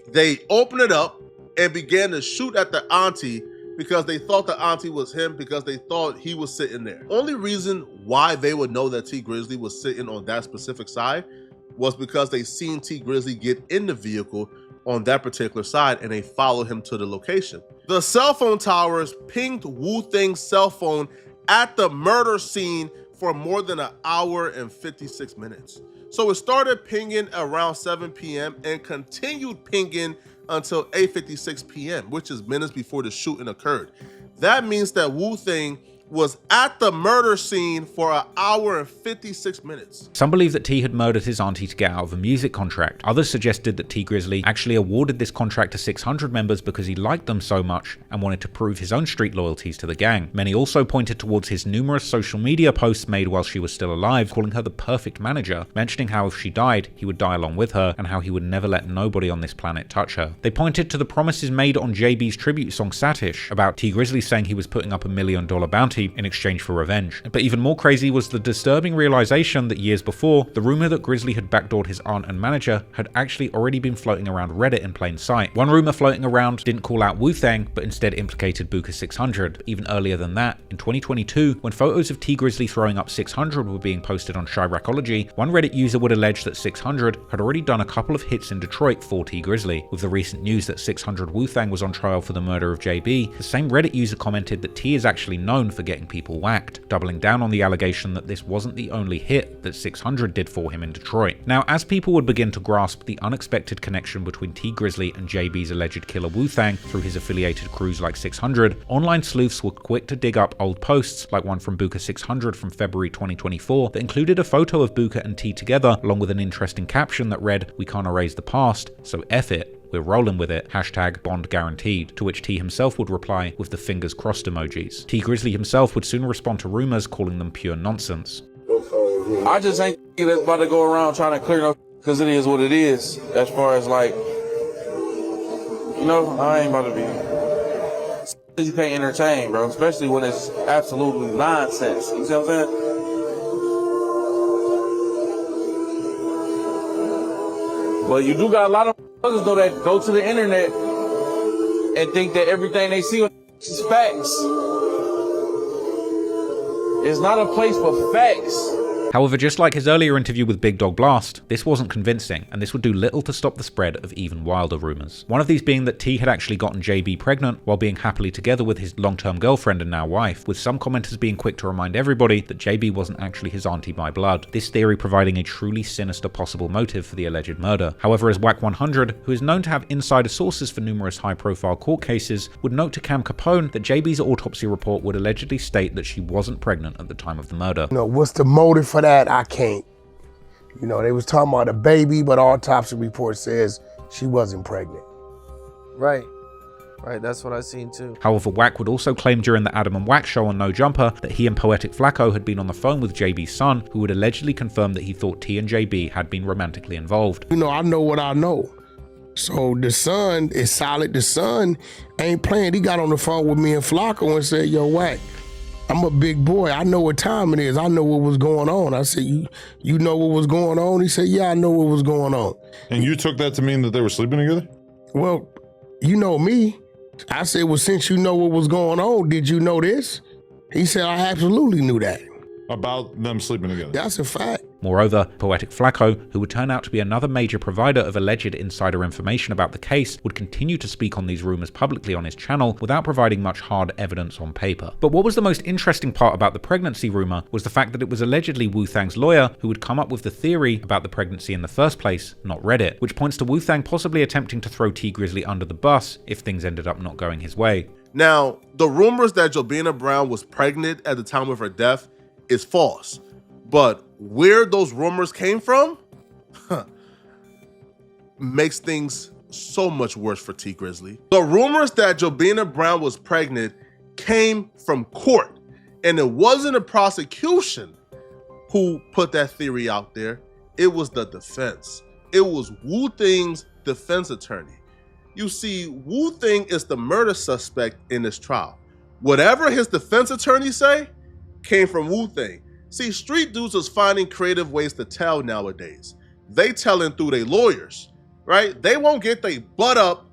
They opened it up and began to shoot at the auntie because they thought the auntie was him, because they thought he was sitting there. Only reason why they would know that T Grizzly was sitting on that specific side was because they seen T Grizzly get in the vehicle on that particular side and they followed him to the location. The cell phone towers pinged WoohThang's cell phone at the murder scene for more than 1 hour and 56 minutes. So it started pinging around 7 p.m. and continued pinging until 8:56 p.m., which is minutes before the shooting occurred. That means that WoohThang was at the murder scene for 1 hour and 56 minutes. Some believe that T had murdered his auntie to get out of a music contract. Others suggested that T Grizzly actually awarded this contract to 600 members because he liked them so much and wanted to prove his own street loyalties to the gang. Many also pointed towards his numerous social media posts made while she was still alive, calling her the perfect manager, mentioning how if she died, he would die along with her and how he would never let nobody on this planet touch her. They pointed to the promises made on JB's tribute song Satish about T Grizzly saying he was putting up $1 million bounty in exchange for revenge. But even more crazy was the disturbing realization that years before, the rumor that Grizzly had backdoored his aunt and manager had actually already been floating around Reddit in plain sight. One rumor floating around didn't call out WoohThang, but instead implicated Booker 600. Even earlier than that, in 2022, when photos of T Grizzly throwing up 600 were being posted on Chiracology, one Reddit user would allege that 600 had already done a couple of hits in Detroit for T Grizzly. With the recent news that 600 WoohThang was on trial for the murder of JB, the same Reddit user commented that T is actually known for getting people whacked, doubling down on the allegation that this wasn't the only hit that 600 did for him in Detroit. Now, as people would begin to grasp the unexpected connection between T Grizzly and JB's alleged killer WoohThang through his affiliated crews like 600, online sleuths were quick to dig up old posts like one from Booker 600 from February 2024 that included a photo of Booker and T together along with an interesting caption that read, "We can't erase the past, so F it. We're rolling with it, #Bond guaranteed," to which T himself would reply with the fingers crossed emojis. T Grizzly himself would soon respond to rumors, calling them pure nonsense. I just ain't about to go around trying to clear no, because it is what it is. As far as like, you know, I ain't about to be. You can't entertain, bro, especially when it's absolutely nonsense. You see what I'm saying? But you do got a lot of others though that go to the internet and think that everything they see is facts. It's not a place for facts. However, just like his earlier interview with Big Dog Blast, this wasn't convincing, and this would do little to stop the spread of even wilder rumors. One of these being that T had actually gotten JB pregnant while being happily together with his long-term girlfriend and now wife, with some commenters being quick to remind everybody that JB wasn't actually his auntie by blood, this theory providing a truly sinister possible motive for the alleged murder. However, as Wack 100, who is known to have insider sources for numerous high-profile court cases, would note to Cam Capone that JB's autopsy report would allegedly state that she wasn't pregnant at the time of the murder. You know, what's the motive for that? I can't. You know, they was talking about a baby, but autopsy report says she wasn't pregnant. Right. Right, that's what I seen too. However, Wack would also claim during the Adam and Wack show on No Jumper that he and Poetic Flacco had been on the phone with JB's son, who would allegedly confirm that he thought T and JB had been romantically involved. You know, I know what I know. So the son is solid. The son ain't playing. He got on the phone with me and Flacco and said, "Yo, Wack, I'm a big boy. I know what time it is. I know what was going on." I said, you know what was going on? He said, "Yeah, I know what was going on." And you took that to mean that they were sleeping together? Well, you know me. I said, "Well, since you know what was going on, did you know this?" He said, "I absolutely knew that." About them sleeping together? That's a fact. Moreover, Poetic Flacco, who would turn out to be another major provider of alleged insider information about the case, would continue to speak on these rumors publicly on his channel without providing much hard evidence on paper. But what was the most interesting part about the pregnancy rumor was the fact that it was allegedly WoohThang's lawyer who would come up with the theory about the pregnancy in the first place, not Reddit, which points to WoohThang possibly attempting to throw T Grizzly under the bus if things ended up not going his way. Now, the rumors that Jobina Brown was pregnant at the time of her death is false. But where those rumors came from? makes things so much worse for T Grizzly. The rumors that Jobina Brown was pregnant came from court, and it wasn't a prosecution who put that theory out there. It was the defense. It was WoohThang's defense attorney. You see, WoohThang is the murder suspect in this trial. Whatever his defense attorney say came from WoohThang. See, street dudes is finding creative ways to tell nowadays. They telling through their lawyers, right? They won't get their butt up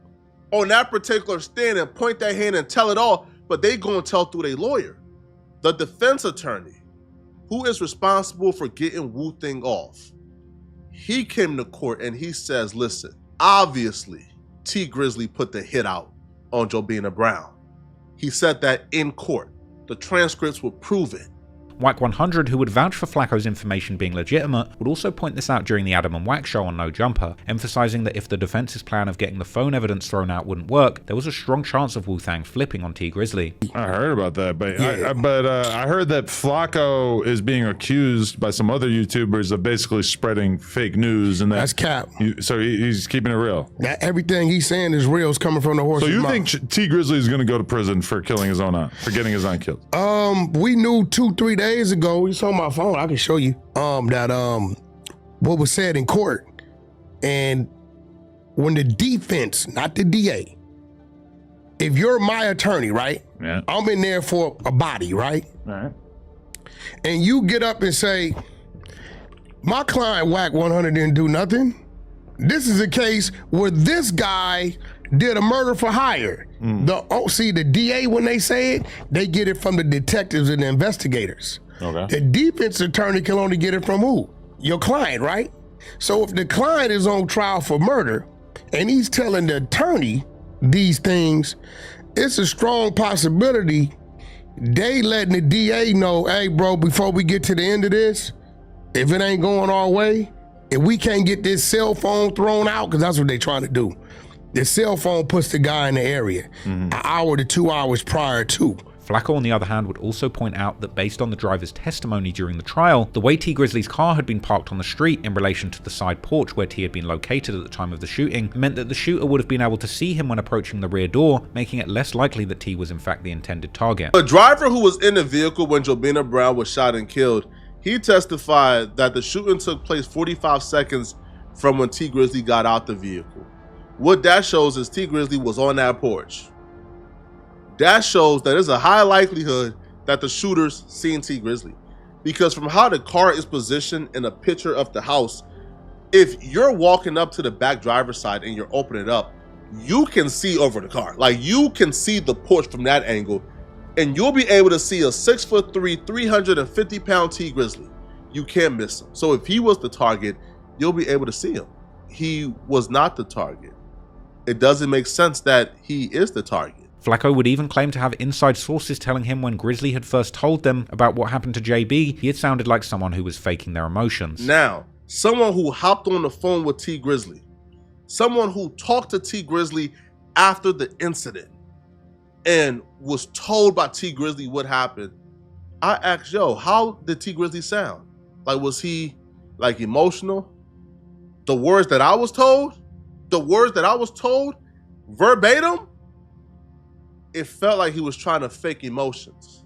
on that particular stand and point their hand and tell it all, but they gonna tell through their lawyer. The defense attorney, who is responsible for getting WoohThang off, he came to court and he says, listen, obviously T Grizzly put the hit out on Jobina Brown. He said that in court. The transcripts will prove it. Wack 100, who would vouch for Flacco's information being legitimate, would also point this out during the Adam and Wack show on No Jumper, emphasizing that if the defense's plan of getting the phone evidence thrown out wouldn't work, there was a strong chance of WoohThang flipping on T Grizzly. I heard about that, but I heard that Flacco is being accused by some other YouTubers of basically spreading fake news, and that's cap. So he's keeping it real. Everything he's saying is real. Is coming from the horse's mouth. So you think T Grizzly is going to go to prison for killing his own aunt, for getting his aunt killed? We knew 2-3 days ago. You saw my phone. I can show you. That what was said in court, and when the defense, not the DA, if you're my attorney, right? Yeah. I'm in there for a body, right? All right. And you get up and say, my client Wack 100 didn't do nothing. This is a case where this guy did a murder for hire. The DA, when they say it, they get it from the detectives and the investigators. Okay. The defense attorney can only get it from who? Your client, right? So if the client is on trial for murder and he's telling the attorney these things, it's a strong possibility they letting the DA know, hey bro, before we get to the end of this, if it ain't going our way, if we can't get this cell phone thrown out, because that's what they're trying to do. The cell phone puts the guy in the area an hour to 2 hours prior to. Flacco, on the other hand, would also point out that based on the driver's testimony during the trial, the way T Grizzly's car had been parked on the street in relation to the side porch where T had been located at the time of the shooting meant that the shooter would have been able to see him when approaching the rear door, making it less likely that T was in fact the intended target. The driver who was in the vehicle when Jobina Brown was shot and killed, he testified that the shooting took place 45 seconds from when T Grizzly got out the vehicle. What that shows is T Grizzly was on that porch. That shows that there's a high likelihood that the shooters seen T Grizzly, because from how the car is positioned in a picture of the house, if you're walking up to the back driver's side and you're opening it up, you can see over the car. Like, you can see the porch from that angle, and you'll be able to see a 6'3", 350-pound T Grizzly. You can't miss him. So if he was the target, you'll be able to see him. He was not the target. It doesn't make sense that he is the target. Flacco would even claim to have inside sources telling him when Grizzly had first told them about what happened to JB, he had sounded like someone who was faking their emotions. Now, someone who hopped on the phone with T Grizzly, someone who talked to T Grizzly after the incident and was told by T Grizzly what happened, I asked, yo, how did T Grizzly sound? Like, was he like emotional? The words that I was told verbatim, it felt like he was trying to fake emotions.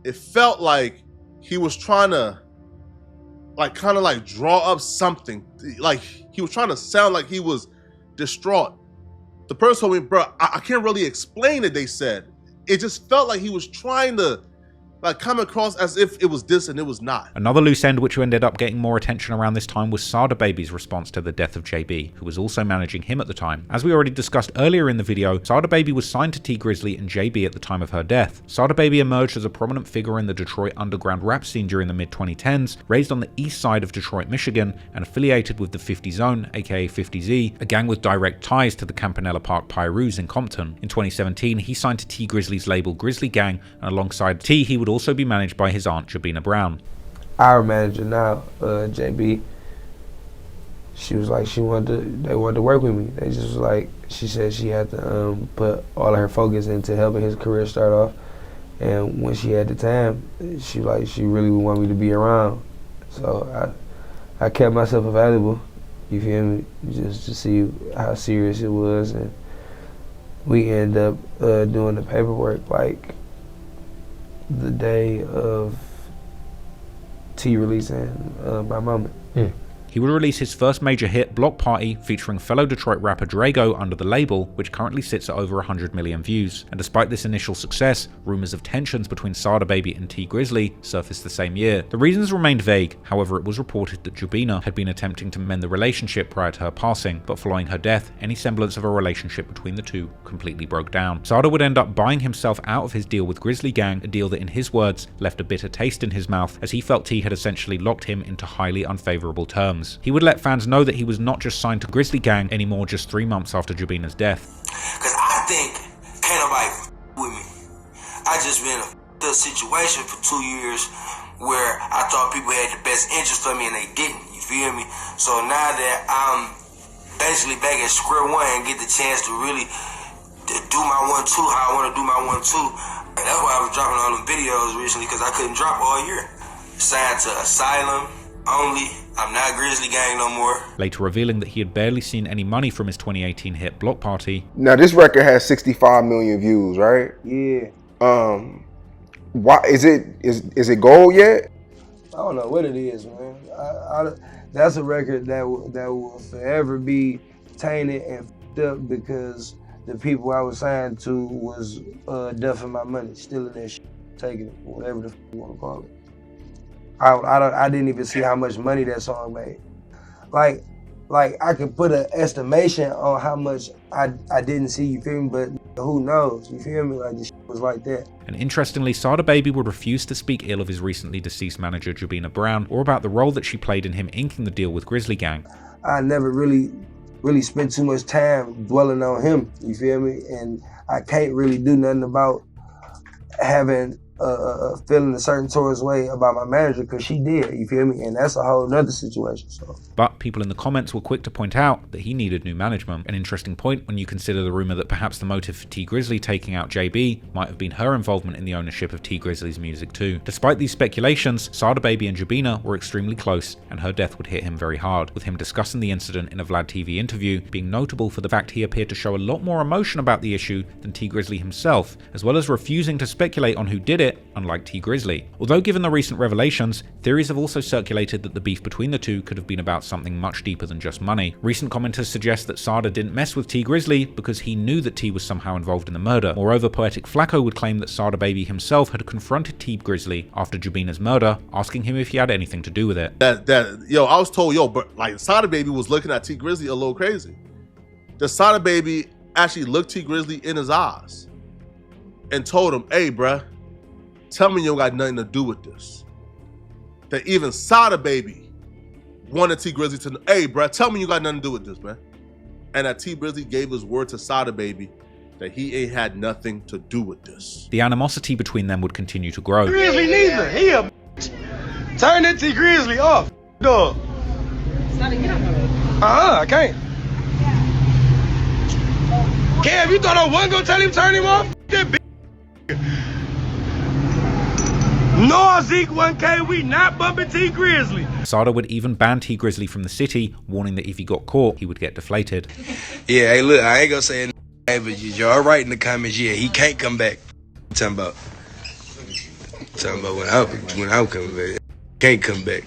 It felt like he was trying to kind of draw up something. Like, he was trying to sound like he was distraught. The person told me, bro, I can't really explain it, they said. It just felt like he was trying to come across as if it was this and it was not. Another loose end which ended up getting more attention around this time was Sada Baby's response to the death of JB, who was also managing him at the time. As we already discussed earlier in the video, Sada Baby was signed to T Grizzly and JB at the time of her death. Sada Baby emerged as a prominent figure in the Detroit underground rap scene during the mid-2010s, raised on the east side of Detroit, Michigan, and affiliated with the 50 Zone, aka 50Z, a gang with direct ties to the Campanella Park Pyrus in Compton. In 2017, he signed to T Grizzly's label Grizzly Gang, and alongside T, he would also be managed by his aunt Jobina Brown. Our manager now, JB, she was like, they wanted to work with me. They just was like, she said she had to put all of her focus into helping his career start off, and when she had the time, she really would want me to be around. So I kept myself available, You feel me? Just to see how serious it was, and we end up doing the paperwork like the day of T releasing My Moment. He would release his first major hit, Block Party, featuring fellow Detroit rapper Drago under the label, which currently sits at over 100 million views. And despite this initial success, rumors of tensions between Sada Baby and T Grizzley surfaced the same year. The reasons remained vague, however it was reported that Jobina had been attempting to mend the relationship prior to her passing, but following her death, any semblance of a relationship between the two completely broke down. Sada would end up buying himself out of his deal with Grizzly Gang, a deal that in his words left a bitter taste in his mouth, as he felt T had essentially locked him into highly unfavorable terms. He would let fans know that he was not just signed to Grizzly Gang anymore just 3 months after Jobina's death. Cause I think can't nobody with me. I just been in a situation for 2 years where I thought people had the best interest of me and they didn't. You feel me? So now that I'm basically back at square one and get the chance to really do my 1-2 how I want to do my 1-2. That's why I was dropping all them videos recently, because I couldn't drop all year. Signed to Asylum only. I'm not Grizzly Gang no more. Later revealing that he had barely seen any money from his 2018 hit Block Party. Now this record has 65 million views, right? Yeah. Why is it gold yet? I don't know what it is, man. That's a record that will forever be tainted and f***ed up because the people I was signed to was duffing my money, stealing that shit, taking it, whatever the f*** you want to call it. I didn't even see how much money that song made. Like I could put an estimation on how much I didn't see, you feel me? But who knows, you feel me? Like this shit was like that. And interestingly, Sada Baby would refuse to speak ill of his recently deceased manager Jobina Brown, or about the role that she played in him inking the deal with Grizzly Gang. I never really spent too much time dwelling on him, you feel me? And I can't really do nothing about having feeling a certain towards way about my manager, because she did, you feel me? And that's a whole nother situation. So. But people in the comments were quick to point out that he needed new management. An interesting point when you consider the rumor that perhaps the motive for T Grizzley taking out JB might have been her involvement in the ownership of T Grizzley's music too. Despite these speculations, Sada Baby and Jobina were extremely close, and her death would hit him very hard, with him discussing the incident in a Vlad TV interview being notable for the fact he appeared to show a lot more emotion about the issue than T Grizzley himself, as well as refusing to speculate on who did it, unlike T Grizzley. Although given the recent revelations, theories have also circulated that the beef between the two could have been about something much deeper than just money. Recent commenters suggest that Sada didn't mess with T Grizzley because he knew that T was somehow involved in the murder. Moreover, Poetic Flacco would claim that Sada Baby himself had confronted T Grizzley after Jobina's murder, asking him if he had anything to do with it. I was told, but like Sada Baby was looking at T Grizzley a little crazy. The Sada Baby actually looked T Grizzley in his eyes and told him, "Hey, bruh, tell me you don't got nothing to do with this." That even Sada Baby wanted T Grizzley to know, "Hey, bruh, tell me you got nothing to do with this, man." And that T Grizzley gave his word to Sada Baby that he ain't had nothing to do with this. The animosity between them would continue to grow. Grizzly neither. He a turn that T Grizzley off, dog. I can't. Cam, you thought I wasn't gonna tell him turn him off? That bitch. No, Zeke 1K, we not bumping T Grizzley. Sada would even ban T Grizzley from the city, warning that if he got caught, he would get deflated. Yeah, hey, look, I ain't gonna say anything, but y'all right in the comments. Yeah, he can't come back. Talking about when I'm coming back. Can't come back.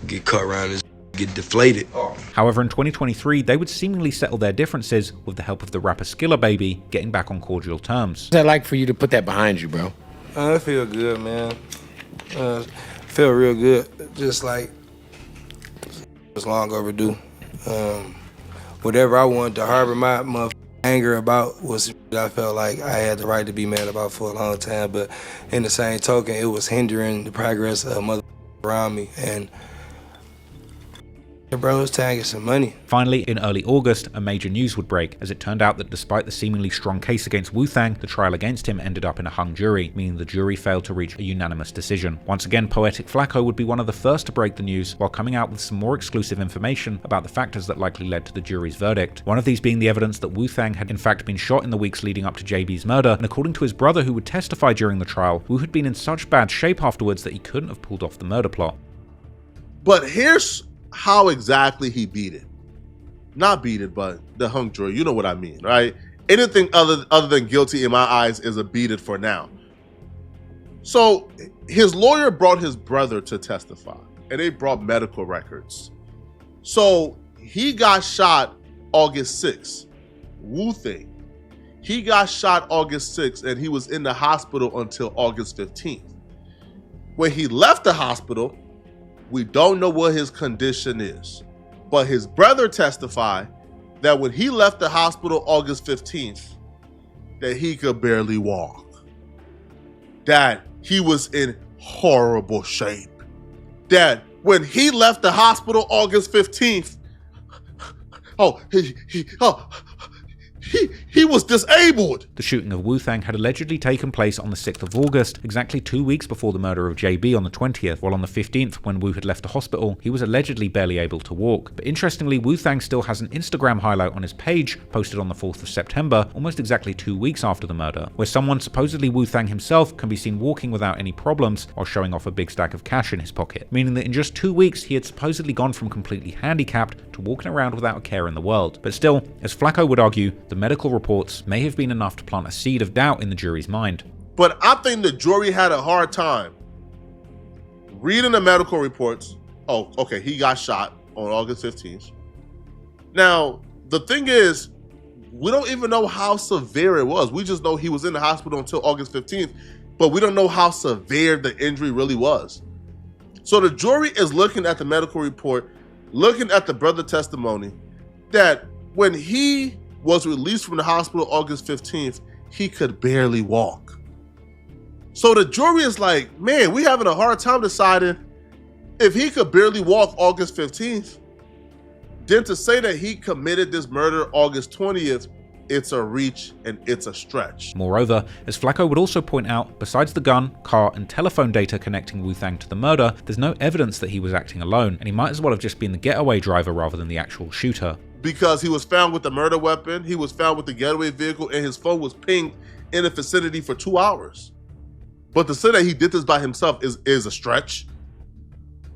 Get caught around this, get deflated. However, in 2023, they would seemingly settle their differences with the help of the rapper Skilla Baby getting back on cordial terms. What's that like for you to put that behind you, bro? I feel good, man. Feel real good. Just like it's long overdue. Whatever I wanted to harbor my anger about was I felt like I had the right to be mad about for a long time. But in the same token, it was hindering the progress of mother around me. And bro, it's time to get some money. Finally, in early August, a major news would break, as it turned out that despite the seemingly strong case against WoohThang, the trial against him ended up in a hung jury, meaning the jury failed to reach a unanimous decision. Once again, Poetic Flacco would be one of the first to break the news, while coming out with some more exclusive information about the factors that likely led to the jury's verdict. One of these being the evidence that WoohThang had in fact been shot in the weeks leading up to JB's murder, and according to his brother who would testify during the trial, Woo had been in such bad shape afterwards that he couldn't have pulled off the murder plot. But here's how exactly he beat it. Not beat it, but the hung jury. You know what I mean, right? Anything other than guilty in my eyes is a beat it for now. So his lawyer brought his brother to testify, and they brought medical records. So he got shot August 6th. WoohThang. He got shot August 6th, and he was in the hospital until August 15th. When he left the hospital, we don't know what his condition is. But his brother testified that when he left the hospital August 15th, that he could barely walk. That he was in horrible shape. That when he left the hospital August 15th, he was disabled. The shooting of WoohThang had allegedly taken place on the 6th of August, exactly 2 weeks before the murder of JB on the 20th, while on the 15th, when Woo had left the hospital, he was allegedly barely able to walk. But interestingly, WoohThang still has an Instagram highlight on his page, posted on the 4th of September, almost exactly 2 weeks after the murder, where someone, supposedly WoohThang himself, can be seen walking without any problems while showing off a big stack of cash in his pocket, meaning that in just 2 weeks he had supposedly gone from completely handicapped to walking around without a care in the world. But still, as Flacco would argue, the medical reports may have been enough to plant a seed of doubt in the jury's mind. But I think the jury had a hard time reading the medical reports. Oh, okay, he got shot on August 15th. Now, the thing is, we don't even know how severe it was. We just know he was in the hospital until August 15th, but we don't know how severe the injury really was. So the jury is looking at the medical report, looking at the brother testimony, that when he was released from the hospital August 15th, he could barely walk. So the jury is like, man, we having a hard time deciding if he could barely walk August 15th, then to say that he committed this murder August 20th, it's a reach and it's a stretch. Moreover, as Flacco would also point out, besides the gun, car, and telephone data connecting WoohThang to the murder, there's no evidence that he was acting alone, and he might as well have just been the getaway driver rather than the actual shooter. Because he was found with the murder weapon, he was found with the getaway vehicle, and his phone was pinged in the vicinity for 2 hours. But to say that he did this by himself is a stretch.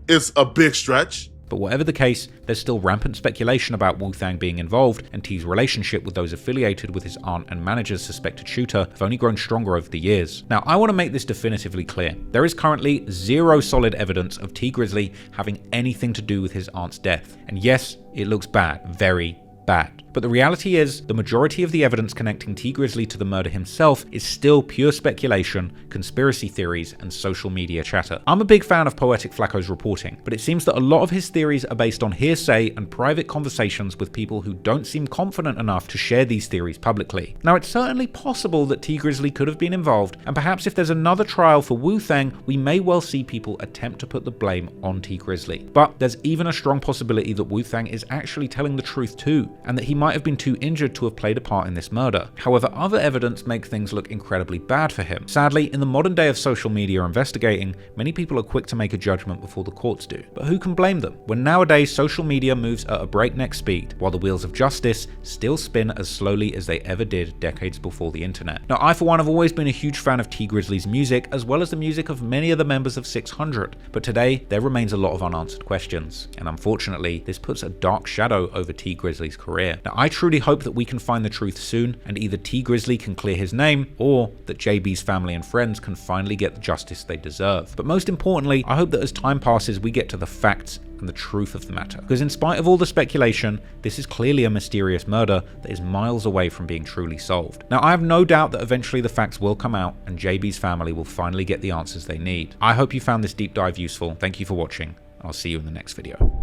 It's a big stretch. But whatever the case, there's still rampant speculation about WoohThang being involved, and T's relationship with those affiliated with his aunt and manager's suspected shooter have only grown stronger over the years. Now, I want to make this definitively clear. There is currently zero solid evidence of T Grizzley having anything to do with his aunt's death. And yes, it looks bad, very bad. But the reality is, the majority of the evidence connecting T Grizzley to the murder himself is still pure speculation, conspiracy theories, and social media chatter. I'm a big fan of Poetic Flacco's reporting, but it seems that a lot of his theories are based on hearsay and private conversations with people who don't seem confident enough to share these theories publicly. Now, it's certainly possible that T Grizzley could have been involved, and perhaps if there's another trial for WoohThang, we may well see people attempt to put the blame on T Grizzley. But there's even a strong possibility that WoohThang is actually telling the truth too, and that he might have been too injured to have played a part in this murder. However, other evidence makes things look incredibly bad for him. Sadly, in the modern day of social media investigating, many people are quick to make a judgment before the courts do. But who can blame them? When nowadays social media moves at a breakneck speed, while the wheels of justice still spin as slowly as they ever did decades before the internet. Now, I for one have always been a huge fan of T Grizzley's music, as well as the music of many of the members of 600, but today there remains a lot of unanswered questions, and unfortunately, this puts a dark shadow over T Grizzley's career. Now, I truly hope that we can find the truth soon, and either T Grizzley can clear his name, or that JB's family and friends can finally get the justice they deserve. But most importantly, I hope that as time passes, we get to the facts and the truth of the matter. Because in spite of all the speculation, this is clearly a mysterious murder that is miles away from being truly solved. Now, I have no doubt that eventually the facts will come out, and JB's family will finally get the answers they need. I hope you found this deep dive useful. Thank you for watching. I'll see you in the next video.